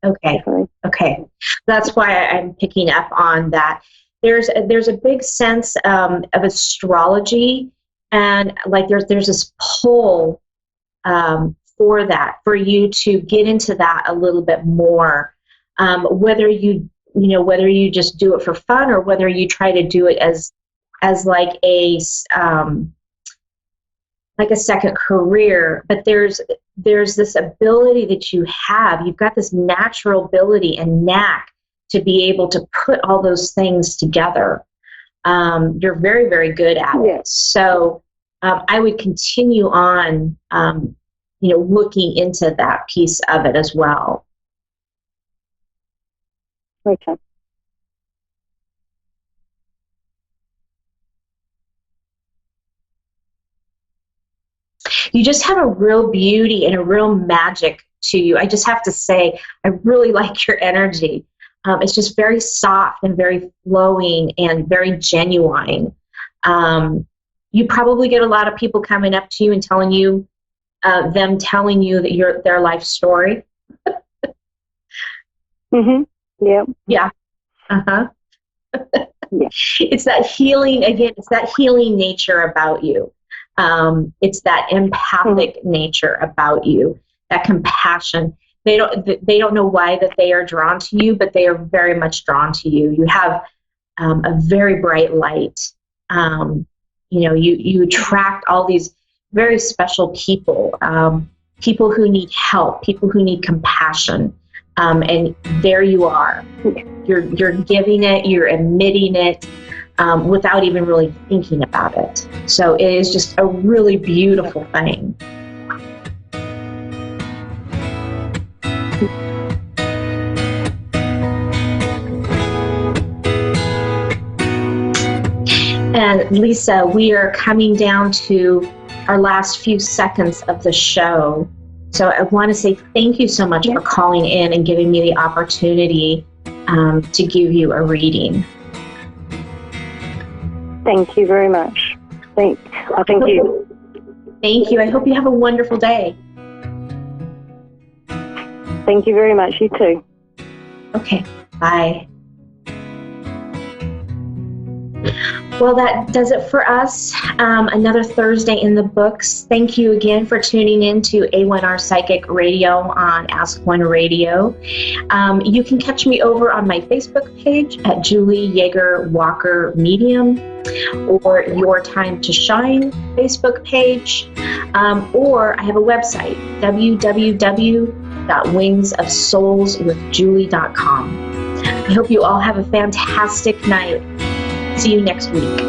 Okay. Definitely. Okay. That's why I'm picking up on that. There's a big sense of astrology, and like there's this pull for that, for you to get into that a little bit more. Whether you whether you just do it for fun or whether you try to do it as like a second career. But there's this ability that you've got this natural ability and knack to be able to put all those things together. You're very, very good at it. So I would continue on, looking into that piece of it as well. Okay. You just have a real beauty and a real magic to you. I just have to say, I really like your energy. It's just very soft and very flowing and very genuine. You probably get a lot of people coming up to you and telling you that their life story. Yeah. Yeah. Yeah. It's that healing, again, it's that healing nature about you. It's that empathic nature about you, that compassion. They don't know why that they are drawn to you, but they are very much drawn to you. You have a very bright light. You attract all these very special people, people who need help, people who need compassion. And there you are. You're giving it, you're emitting it without even really thinking about it. So it is just a really beautiful thing. And Lisa, we are coming down to our last few seconds of the show. So I want to say thank you so much for calling in and giving me the opportunity to give you a reading. Thank you very much. Thank you. Thank you. I hope you have a wonderful day. Thank you very much. You too. Okay. Bye. Well, that does it for us. Another Thursday in the books. Thank you again for tuning in to A1R Psychic Radio on Ask One Radio. You can catch me over on my Facebook page at Julie Yeager Walker Medium, or Your Time to Shine Facebook page, or I have a website, www.wingsofsoulswithjulie.com. I hope you all have a fantastic night. See you next week.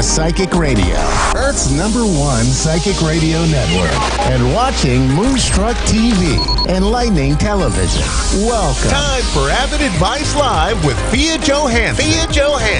Psychic Radio, Earth's #1 psychic radio network, and watching Moonstruck TV, Enlightening Television. Welcome. Time for Avid Advice Live with Fia Johansson.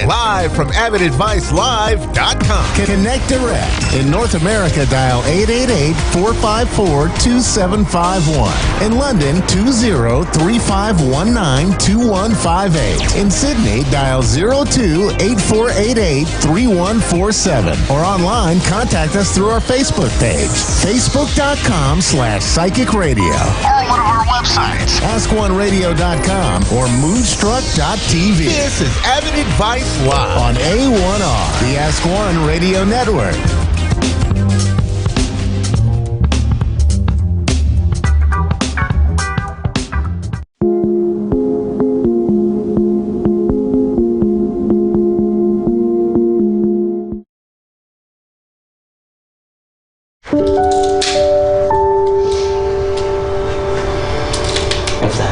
Live from AvidAdviceLive.com. Connect direct. In North America, dial 888-454-2751. In London, 20-3519-2158. In Sydney, dial 02-8488-3147. Or online, contact us through our Facebook page, facebook.com/Psychic Radio. Or one of our websites, AskOneRadio.com or Moonstruck.tv. This is Avid Advice Live on A1R, the Ask One Radio Network.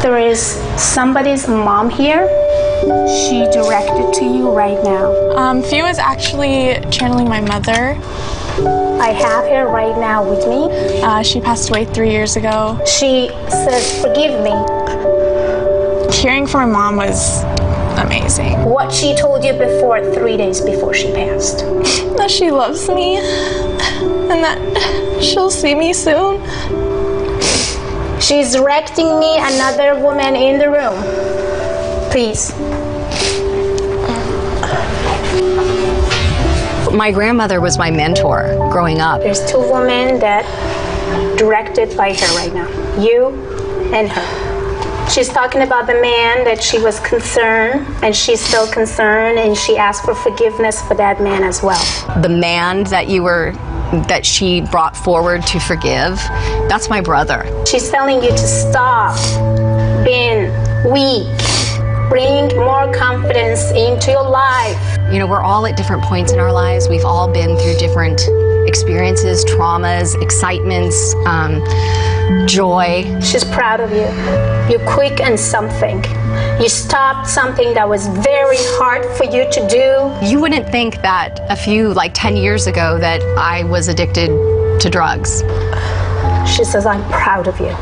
There is somebody's mom here. She directed to you right now. Fia is actually channeling my mother. I have her right now with me. She passed away 3 years ago. She says, forgive me. Hearing from my mom was amazing. What she told you before, 3 days before she passed? That she loves me and that she'll see me soon. She's directing me another woman in the room. Please. My grandmother was my mentor growing up. There's 2 women that directed by her right now. You and her. She's talking about the man that she was concerned, and she's still concerned, and she asked for forgiveness for that man as well. The man that she brought forward to forgive, that's my brother. She's telling you to stop being weak. Bring more confidence into your life. You know, we're all at different points in our lives. We've all been through different experiences, traumas, excitements, joy. She's proud of you. You're quick on something. You stopped something that was very hard for you to do. You wouldn't think that 10 years ago that I was addicted to drugs. She says, I'm proud of you.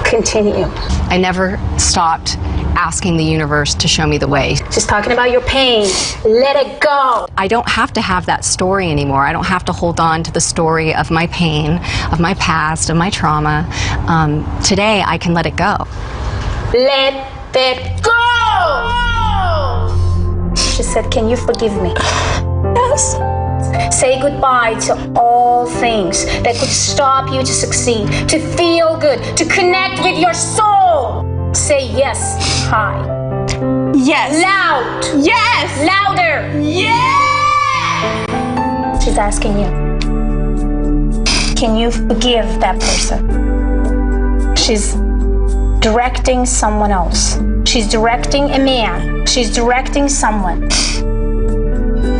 Continue. I never stopped asking the universe to show me the way. She's talking about your pain. Let it go. I don't have to have that story anymore. I don't have to hold on to the story of my pain, of my past, of my trauma. Today, I can let it go. Let it go! She said, can you forgive me? Yes. Say goodbye to all things that could stop you to succeed, to feel good, to connect with your soul. Say yes high. Yes. Loud. Yes. Louder. Yes. She's asking you, can you forgive that person? She's directing someone else. She's directing a man. She's directing someone.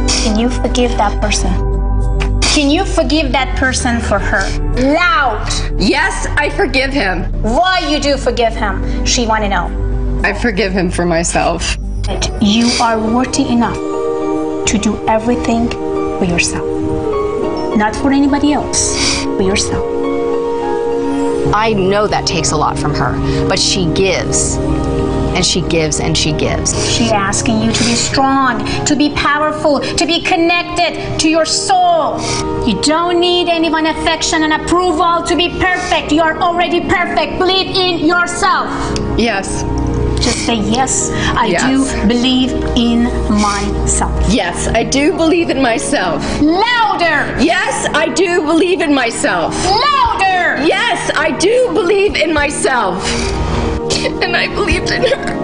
Can you forgive that person? Can you forgive that person for her? Loud. Yes, I forgive him. Why you do forgive him? She want to know. I forgive him for myself. You are worthy enough to do everything for yourself. Not for anybody else, for yourself. I know that takes a lot from her, but she gives. And she gives and she gives. She's asking you to be strong, to be powerful, to be connected to your soul. You don't need anyone's affection and approval to be perfect. You are already perfect. Believe in yourself. Yes. Just say, yes, I do believe in myself. Yes, I do believe in myself. Louder. Yes, I do believe in myself. Louder. Yes, I do believe in myself. And I believed in her.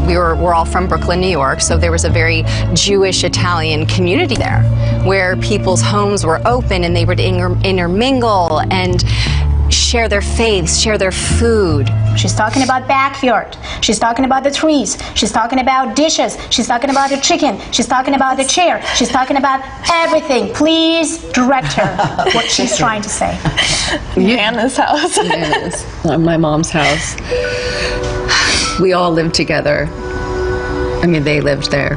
We're all from Brooklyn, New York, so there was a very Jewish Italian community there where people's homes were open and they would intermingle and share their faiths, share their food. She's talking about backyard. She's talking about the trees. She's talking about dishes. She's talking about the chicken. She's talking about the chair. She's talking about everything. Please direct her what she's trying to say. Anna's house. Yes. My mom's house. We all lived together. I mean, they lived there.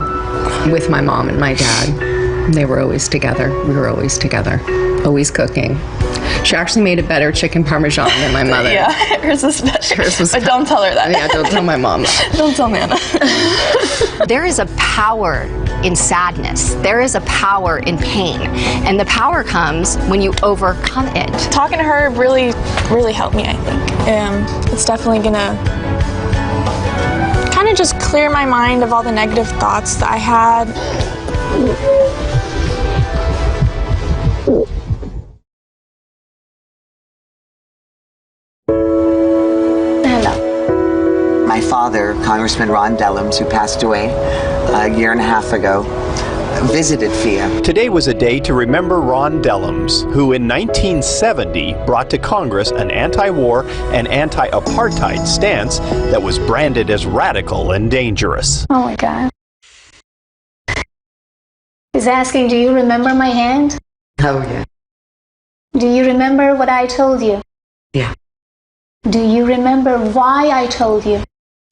with my mom and my dad. They were always together. We were always together, always cooking. She actually made a better chicken parmesan than my mother. Yeah, hers was better. But don't tell her that. Yeah, don't tell my mom that. Don't tell Nana. There is a power in sadness. There is a power in pain. And the power comes when you overcome it. Talking to her really, really helped me, I think. It's definitely gonna kind of just clear my mind of all the negative thoughts that I had. My father, Congressman Ron Dellums, who passed away a year and a half ago, visited Fia. Today was a day to remember Ron Dellums, who in 1970 brought to Congress an anti-war and anti-apartheid stance that was branded as radical and dangerous. Oh my God. He's asking, do you remember my hand? Oh, yeah. Do you remember what I told you? Yeah. Do you remember why I told you?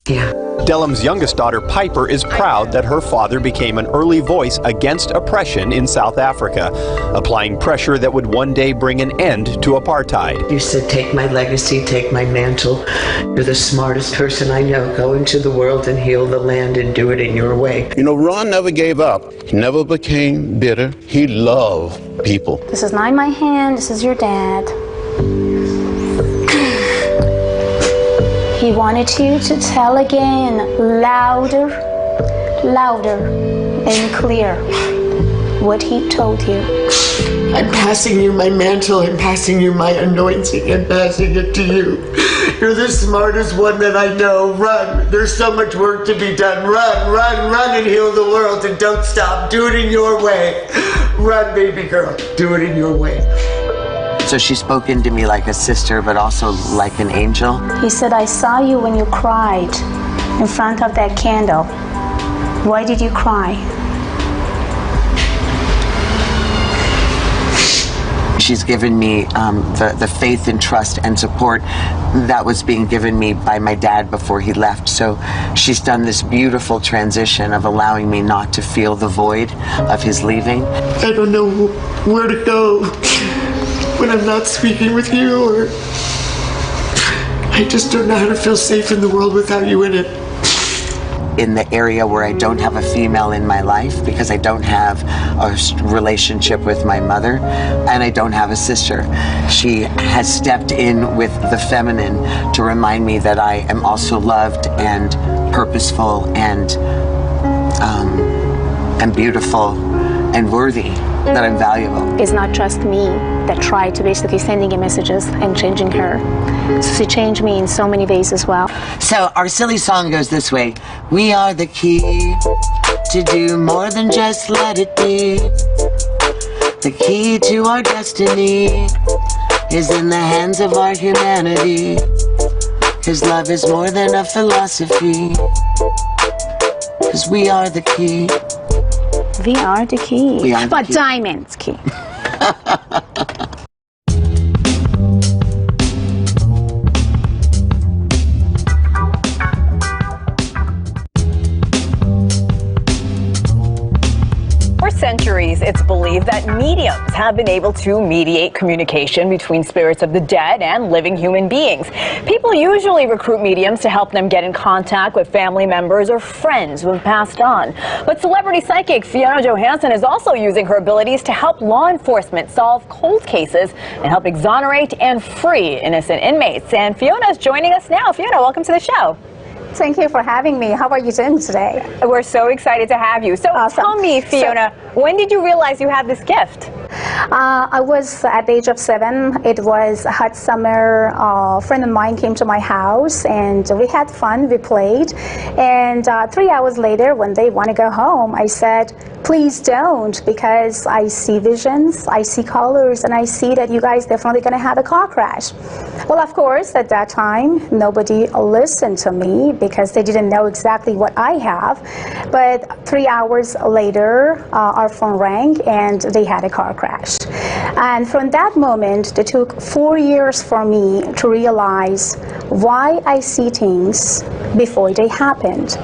Yeah. Dellums' youngest daughter, Piper, is proud that her father became an early voice against oppression in South Africa, applying pressure that would one day bring an end to apartheid. You said, take my legacy, take my mantle. You're the smartest person I know. Go into the world and heal the land and do it in your way. You know, Ron never gave up. He never became bitter. He loved people. This is not my hand, this is your dad. He wanted you to tell again, louder, louder and clear, what he told you. I'm passing you my mantle, I'm passing you my anointing, and passing it to you. You're the smartest one that I know. Run. There's so much work to be done. Run, run, run and heal the world, and don't stop. Do it in your way. Run, baby girl. Do it in your way. So she spoke into me like a sister, but also like an angel. He said, I saw you when you cried in front of that candle. Why did you cry? She's given me the faith and trust and support that was being given me by my dad before he left. So she's done this beautiful transition of allowing me not to feel the void of his leaving. I don't know where to go when I'm not speaking with you, or I just don't know how to feel safe in the world without you in it. In the area where I don't have a female in my life, because I don't have a relationship with my mother and I don't have a sister, she has stepped in with the feminine to remind me that I am also loved and purposeful and beautiful and worthy, that I'm valuable. It's not just me that tried to basically sending her messages and changing her. So she changed me in so many ways as well. So our silly song goes this way. We are the key to do more than just let it be. The key to our destiny is in the hands of our humanity. 'Cause love is more than a philosophy. 'Cause we are the key. We are the key. We are the but key. Diamond's key. For centuries, it's believed that mediums have been able to mediate communication between spirits of the dead and living human beings. People usually recruit mediums to help them get in contact with family members or friends who have passed on. But celebrity psychic Fiona Johansson is also using her abilities to help law enforcement solve cold cases and help exonerate and free innocent inmates. And Fiona is joining us now. Fiona, welcome to the show. Thank you for having me. How are you doing today? We're so excited to have you. So tell me, Fiona, when did you realize you had this gift? I was at the age of 7. It was a hot summer. A friend of mine came to my house and we had fun. We played. And 3 hours later, when they want to go home, I said, please don't, because I see visions, I see colors, and I see that you guys definitely going to have a car crash. Well, of course, at that time, nobody listened to me because they didn't know exactly what I have. But 3 hours later, our phone rang and they had a car crash. And from that moment, it took 4 years for me to realize why I see things before they happened.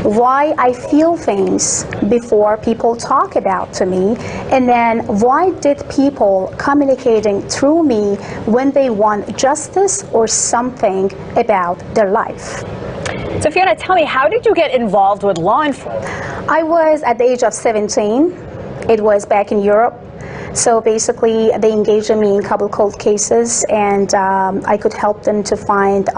why I feel things before people talk about to me, and then why did people communicating through me when they want justice or something about their life. So Fiona, tell me, how did you get involved with law enforcement? I was at the age of 17. It was back in Europe. So basically, they engaged me in a couple cold cases, and I could help them to find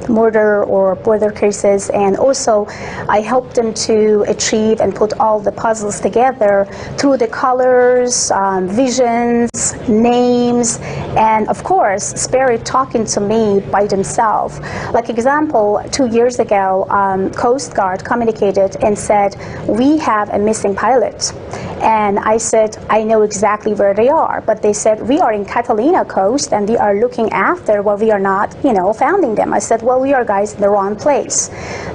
murder or border cases, and also I helped them to achieve and put all the puzzles together through the colors, visions, names, and of course, spirit talking to me by themselves. Like example, 2 years ago, Coast Guard communicated and said, we have a missing pilot. And I said, I know exactly where they are, but they said, we are in Catalina coast and we are looking after, well, we are not, finding them. I said, well, we are guys in the wrong place.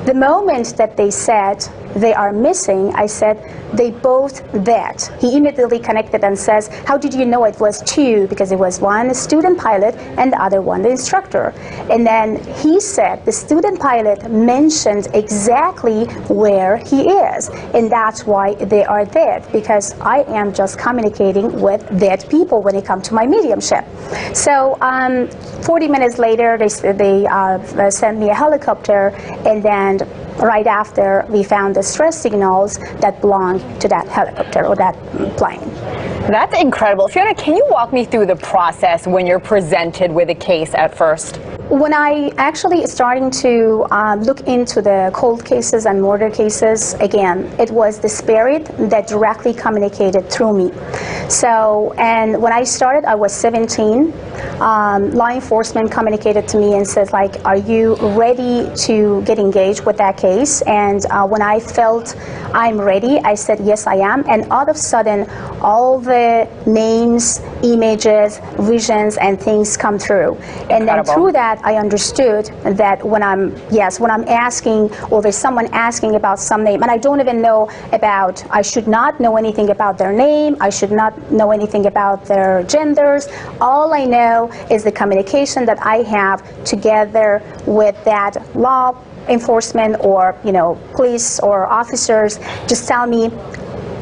The moment that they said they are missing, I said, they both dead. He immediately connected and says, how did you know it was two? Because it was one student pilot and the other one the instructor. And then he said the student pilot mentioned exactly where he is, and that's why they are dead, because I am just communicating with dead people when it comes to my mediumship. So 40 minutes later, they sent me a helicopter, and then right after, we found the stress signals that belong to that helicopter or that plane. That's incredible. Fiona, can you walk me through the process when you're presented with a case at first? When I actually starting to look into the cold cases and murder cases, again, it was the spirit that directly communicated through me. So, and when I started, I was 17. Law enforcement communicated to me and said, like, are you ready to get engaged with that case? And when I felt I'm ready, I said, yes, I am. And all of a sudden, all the names, images, visions, and things come through. Incredible. And then through that, I understood that when I'm asking, or there's someone asking about some name, and I don't even know about, I should not know anything about their name, I should not know anything about their genders. All I know is the communication that I have together with that law enforcement or, police or officers just tell me,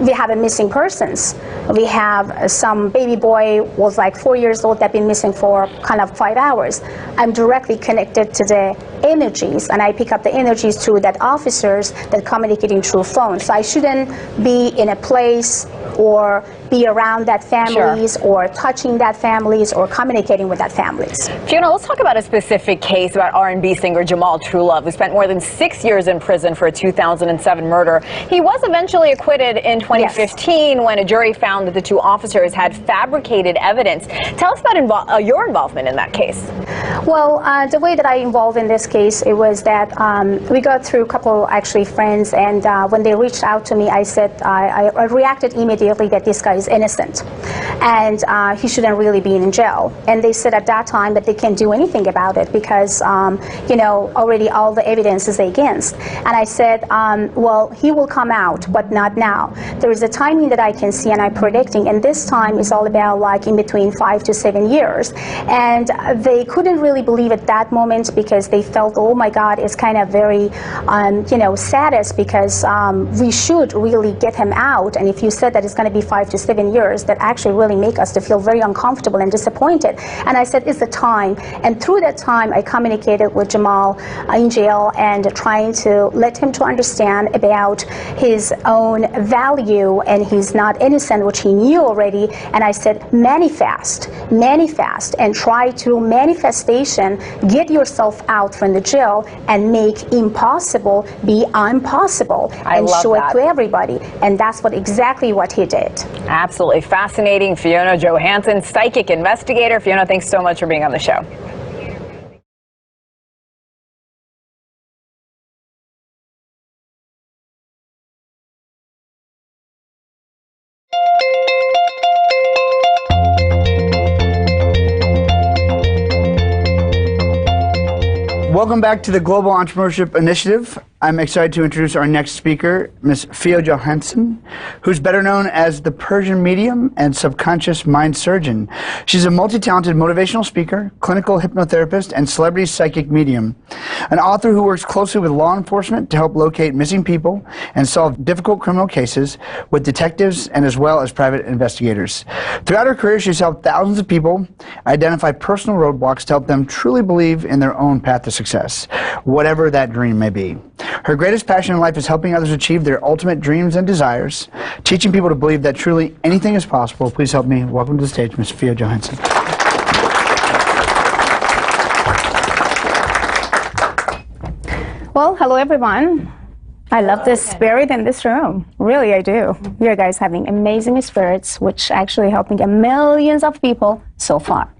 we have a missing persons. We have some baby boy was like 4 years old that been missing for kind of 5 hours. I'm directly connected to the energies, and I pick up the energies through that officers that communicating through phone. So I shouldn't be in a place or be around that families or touching that families or communicating with that families. Fiona, let's talk about a specific case about R&B singer Jamal Truelove, who spent more than 6 years in prison for a 2007 murder. He was eventually acquitted in 2015 when a jury found that the two officers had fabricated evidence. Tell us about your involvement in that case. Well, the way that I involved in this case, it was that we got through a couple actually friends, and when they reached out to me, I said, I reacted immediately that this guy is innocent and he shouldn't really be in jail. And they said at that time that they can't do anything about it because, already all the evidence is against. And I said, well, he will come out, but not now. There is a timing that I can see and I'm predicting, and this time is all about like in between 5 to 7 years. And they couldn't really believe at that moment because they felt, oh my God, it's kind of very, saddest because we should really get him out. And if you said that it's going to be 5 to 7 years, that actually really make us to feel very uncomfortable and disappointed. And I said, it's the time. And through that time, I communicated with Jamal in jail and trying to let him to understand about his own value and he's not innocent, which he knew already. And I said, manifest, and try to manifestation, get yourself out from the jail and make impossible be impossible and show it to everybody. And that's exactly what he did. Absolutely fascinating. Fiona Johansson, psychic investigator. Fiona, thanks so much for being on the show. Welcome back to the Global Entrepreneurship Initiative. I'm excited to introduce our next speaker, Ms. Fia Johansson, who's better known as the Persian medium and subconscious mind surgeon. She's a multi-talented motivational speaker, clinical hypnotherapist, and celebrity psychic medium. An author who works closely with law enforcement to help locate missing people and solve difficult criminal cases with detectives and as well as private investigators. Throughout her career, she's helped thousands of people identify personal roadblocks to help them truly believe in their own path to success, whatever that dream may be. Her greatest passion in life is helping others achieve their ultimate dreams and desires, teaching people to believe that truly anything is possible. Please help me welcome to the stage Ms. Fia Johansson. Well, hello everyone. I love the spirit in this room. Really, I do. You guys having amazing spirits, which actually helping millions of people so far.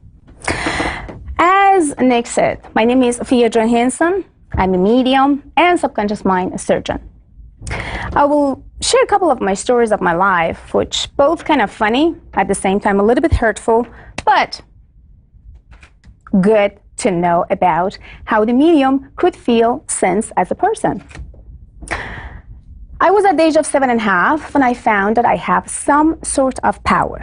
As Nick said, my name is Fia Johansson. I'm a medium and subconscious mind surgeon. I will share a couple of my stories of my life, which both kind of funny, at the same time a little bit hurtful, but good to know about how the medium could feel sense as a person. I was at the age of 7.5 when I found that I have some sort of power.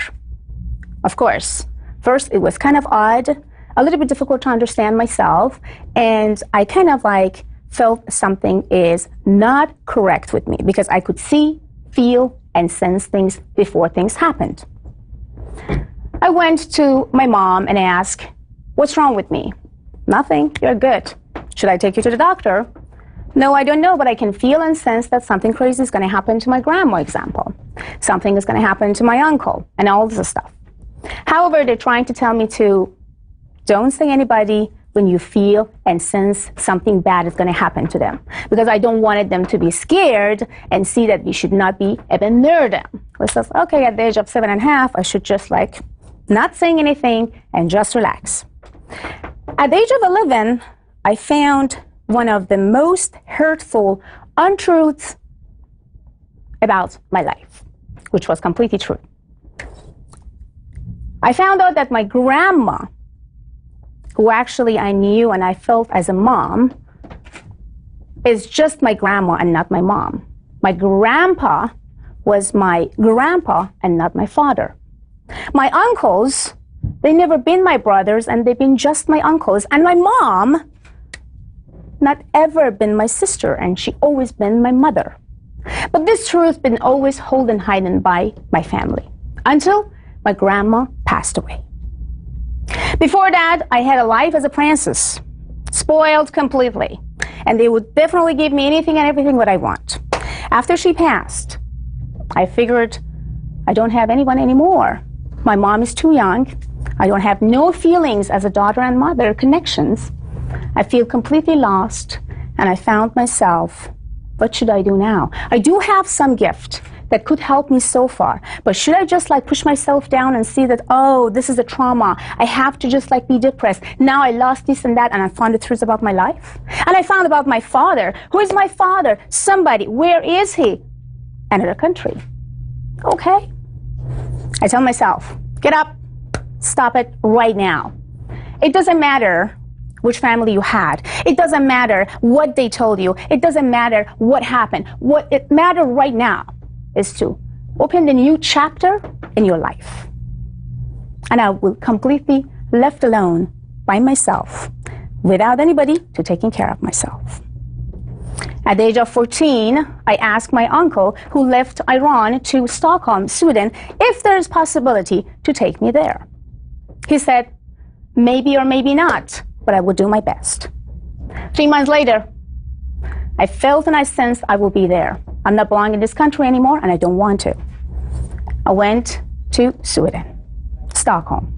Of course, first it was kind of odd, a little bit difficult to understand myself, and I kind of like felt something is not correct with me because I could see, feel, and sense things before things happened. I went to my mom and asked, "What's wrong with me?" "Nothing, you're good." "Should I take you to the doctor?" "No, I don't know, but I can feel and sense that something crazy is going to happen to my grandma," example. "Something is going to happen to my uncle," and all this stuff. However, they're trying to tell me to don't say anybody when you feel and sense something bad is going to happen to them, because I don't wanted them to be scared and see that we should not be even near them. I says, okay, at the age of 7.5, I should just like not saying anything and just relax. At the age of 11, I found one of the most hurtful untruths about my life, which was completely true. I found out that my grandma, who actually I knew and I felt as a mom, is just my grandma and not my mom. My grandpa was my grandpa and not my father. My uncles, they never been my brothers and they've been just my uncles. And my mom, not ever been my sister, and she always been my mother. But this truth been always held and hidden by my family until my grandma passed away. Before that, I had a life as a princess, spoiled completely, and they would definitely give me anything and everything what I want. After she passed, I figured I don't have anyone anymore. My mom is too young. I don't have no feelings as a daughter and mother connections. I feel completely lost, and I found myself, what should I do now? I do have some gift that could help me so far, but should I just like push myself down and see that, oh, this is a trauma, I have to just like be depressed, now I lost this and that, and I found the truth about my life? And I found about my father. Who is my father? Somebody. Where is he? Another country. Okay. I tell myself, get up, stop it right now. It doesn't matter which family you had. It doesn't matter what they told you. It doesn't matter what happened. What it matters right now is to open the new chapter in your life. And I will completely left alone by myself without anybody to taking care of myself. At the age of 14, I asked my uncle, who left Iran to Stockholm, Sweden, if there is possibility to take me there. He said, maybe or maybe not, but I will do my best. 3 months later, I felt and I sensed I will be there. I'm not belonging in this country anymore, and I don't want to. I went to Sweden, Stockholm,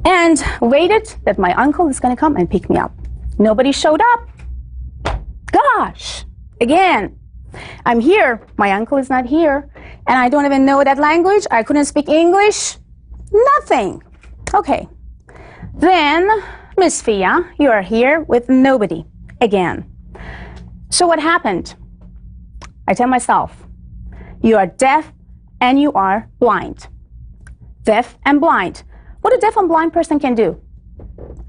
and waited that my uncle is going to come and pick me up. Nobody showed up. Gosh, again, I'm here. My uncle is not here, and I don't even know that language. I couldn't speak English. Nothing. Okay. Then, Miss Fia, you are here with nobody again. So what happened? I tell myself, you are deaf and you are blind. Deaf and blind. What a deaf and blind person can do?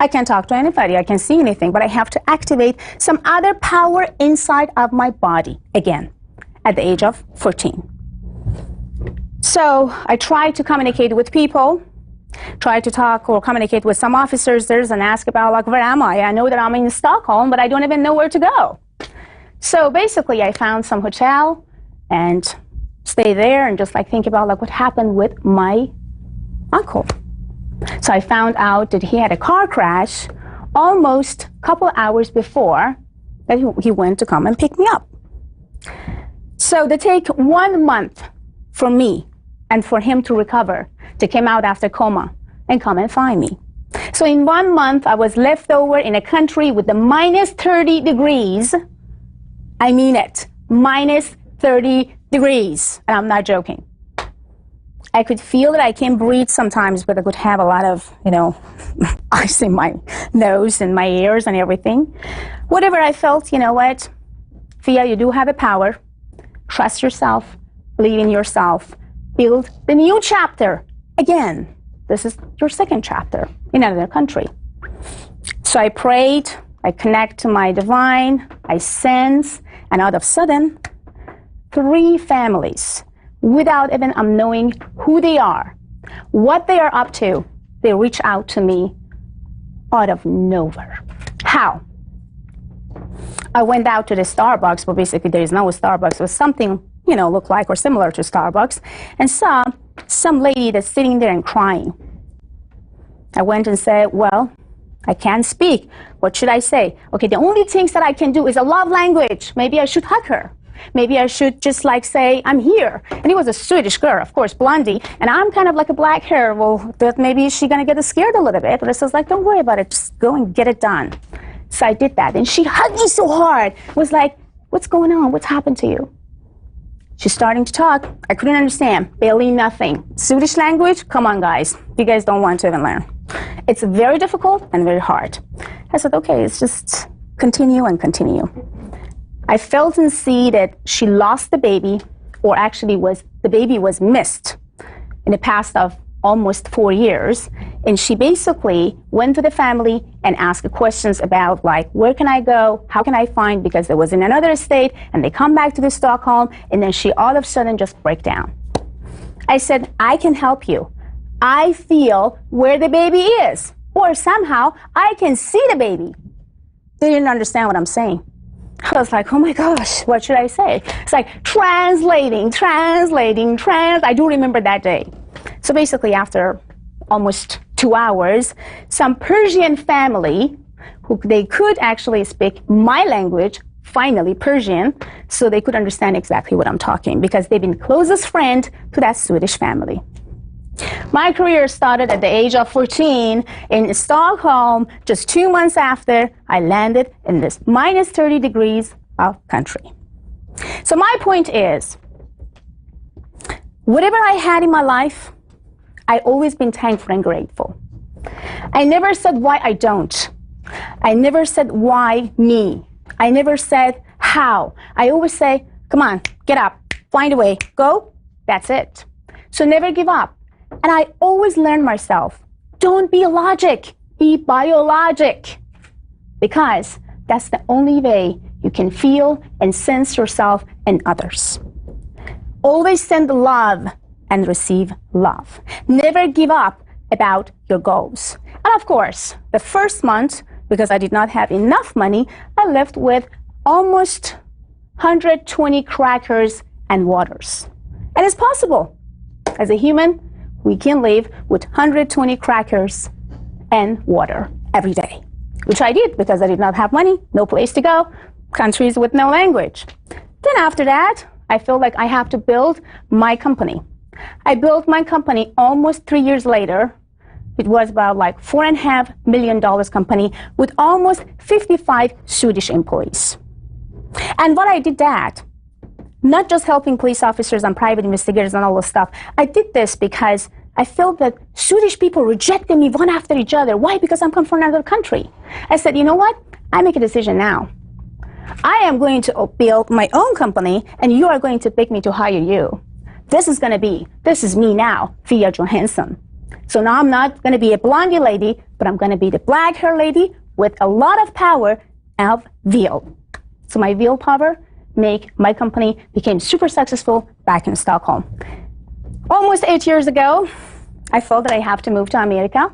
I can't talk to anybody, I can't see anything, but I have to activate some other power inside of my body again at the age of 14. So I tried to communicate with people, tried to talk or communicate with some officers and ask about, like, where am I? I know that I'm in Stockholm, but I don't even know where to go. So basically I found some hotel and stay there and just like think about like what happened with my uncle. So I found out that he had a car crash almost a couple hours before that he went to come and pick me up. So they take 1 month for me and for him to recover, to come out after coma and come and find me. So in 1 month, I was left over in a country with the minus 30 degrees. I mean it, minus 30 degrees, and I'm not joking. I could feel that I can't breathe sometimes, but I could have a lot of, ice in my nose and my ears and everything. Whatever I felt, you know what? Fia, you do have a power. Trust yourself, believe in yourself, build the new chapter. Again, this is your second chapter in another country. So I prayed, I connect to my divine, I sense, and out of sudden, 3 families, without even knowing who they are, what they are up to, they reach out to me out of nowhere. How? I went out to the Starbucks, but basically there is no Starbucks. It was something, looked like or similar to Starbucks, and saw some lady that's sitting there and crying. I went and said, well, I can't speak. What should I say? Okay, the only things that I can do is a love language. Maybe I should hug her. Maybe I should just say, I'm here. And it was a Swedish girl, of course, blondie. And I'm kind of like a black hair. Well, that maybe she's going to get scared a little bit. But I was like, don't worry about it. Just go and get it done. So I did that. And she hugged me so hard. Was like, what's going on? What's happened to you? She's starting to talk. I couldn't understand. Barely nothing. Swedish language? Come on, guys. You guys don't want to even learn. It's very difficult and very hard. I said, okay, it's just continue and continue. I felt and see that she lost the baby, or actually the baby was missed in the past of almost 4 years. And she basically went to the family and asked questions about where can I go? How can I find? Because it was in another state, and they come back to the Stockholm, and then she all of a sudden just break down. I said, I can help you. I feel where the baby is, or somehow I can see the baby. They didn't understand what I'm saying. I was like, oh my gosh, what should I say? It's like translating. I do remember that day. So basically after almost 2 hours, some Persian family, who they could actually speak my language, finally Persian, so they could understand exactly what I'm talking, because they've been closest friend to that Swedish family. My career started at the age of 14 in Stockholm. Just 2 months after, I landed in this minus 30 degrees of country. So my point is, whatever I had in my life, I always been thankful and grateful. I never said why I don't. I never said why me. I never said how. I always say, come on, get up, find a way, go, that's it. So never give up. And I always learn myself, don't be logic, be biologic. Because that's the only way you can feel and sense yourself and others. Always send love and receive love. Never give up about your goals. And of course, the first month, because I did not have enough money, I left with almost 120 crackers and waters. And it's possible. As a human, we can live with 120 crackers and water every day, which I did because I did not have money, no place to go, countries with no language. Then after that, I felt like I have to build my company. I built my company almost 3 years later. It was about $4.5 million company with almost 55 Swedish employees. And what I did that, not just helping police officers and private investigators and all this stuff. I did this because I felt that Swedish people rejected me one after each other. Why? Because I'm come from another country. I said, you know what? I make a decision now. I am going to build my own company, and you are going to pick me to hire you. This is me now, Fia Johansson. So now I'm not going to be a blondie lady, but I'm going to be the black hair lady with a lot of power of veal. So my veal power make my company became super successful back in Stockholm. Almost 8 years ago, I felt that I have to move to America.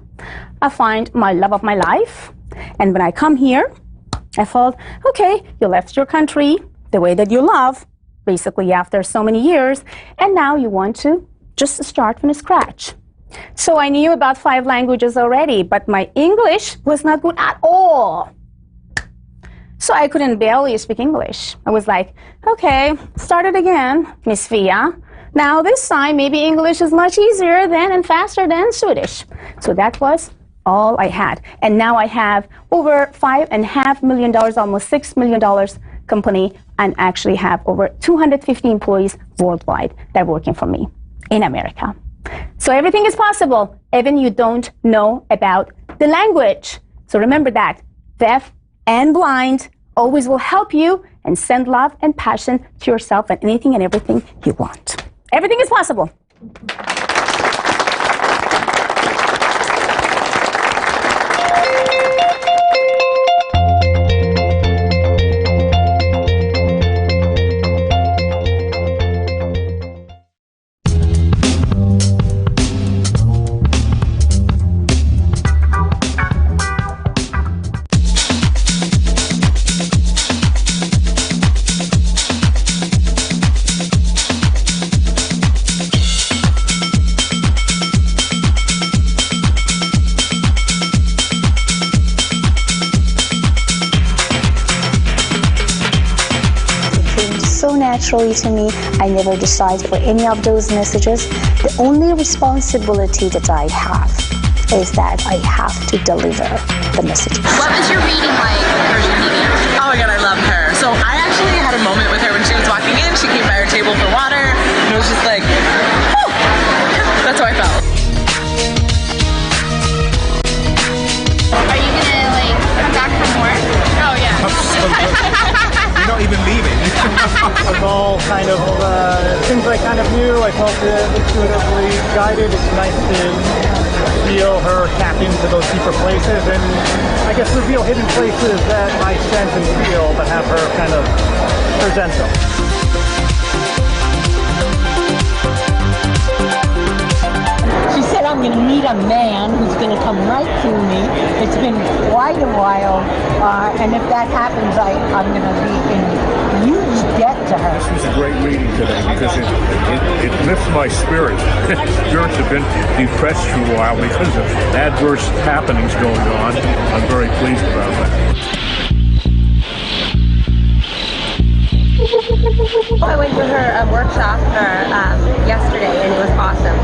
I find my love of my life. And when I come here, I felt, okay, you left your country the way that you love, basically after so many years, and now you want to just start from scratch. So I knew about 5 languages already, but my English was not good at all. So I couldn't barely speak English. I was like, okay, start it again, Miss Fia. Now this time, maybe English is much easier than and faster than Swedish. So that was all I had. And now I have over $5.5 million, almost $6 million company, and actually have over 250 employees worldwide that are working for me in America. So everything is possible, even you don't know about the language. So remember that deaf and blind always will help you and send love and passion to yourself and anything and everything you want. Everything is possible. Naturally to me, I never decide for any of those messages. The only responsibility that I have is that I have to deliver the message. What was your reading like, Persian medium? Oh my god, I love her. So I actually had a moment with her when she was walking in. She came by our table for water, and it was just like, oh, that's how I felt. Are you gonna like come back for more? Oh yeah. You're not even leaving. It was all kind of things I kind of knew. I felt intuitively guided. It's nice to feel her tap into those deeper places and I guess reveal hidden places that I sense and feel, but have her kind of present them. She said, I'm going to meet a man who's going to come right to me. It's been quite a while, and if that happens, I'm going to be in huge debt to her. This was a great reading today because it lifts my spirits. Spirits have been depressed for a while because of adverse happenings going on. I'm very pleased about that. I went to her workshop yesterday and it was awesome.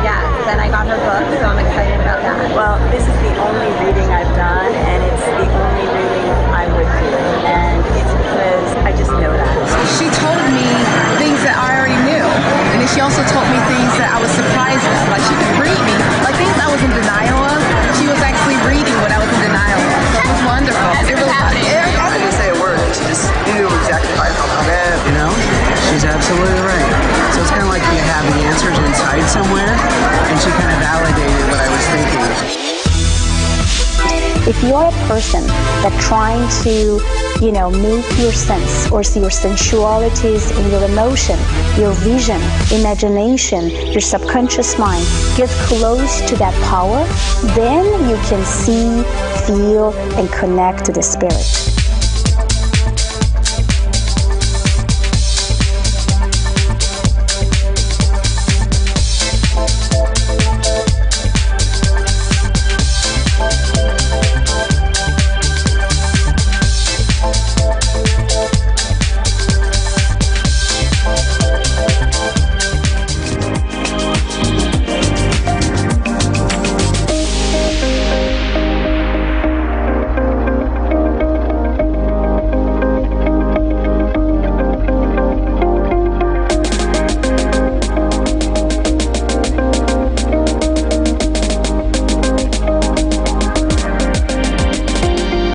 Yes, and I got her book, so I'm excited about that. Well, this is the only reading I've done, and it's the only reading I would do, and it's because I just know that. She told me things that I already knew, and then she also told me things that I was surprised at. Like she could read me, like things I was in denial of. She was actually reading what I was in denial of. So it was wonderful. It really was. I didn't say a word. She just knew exactly how I felt about it. You know, she's absolutely right. So it's kind of like you have the answers inside somewhere, and she kind of validated what I was thinking. If you're a person that's trying to, make your sense or see your sensualities in your emotion, your vision, imagination, your subconscious mind, get close to that power, then you can see, feel, and connect to the spirit.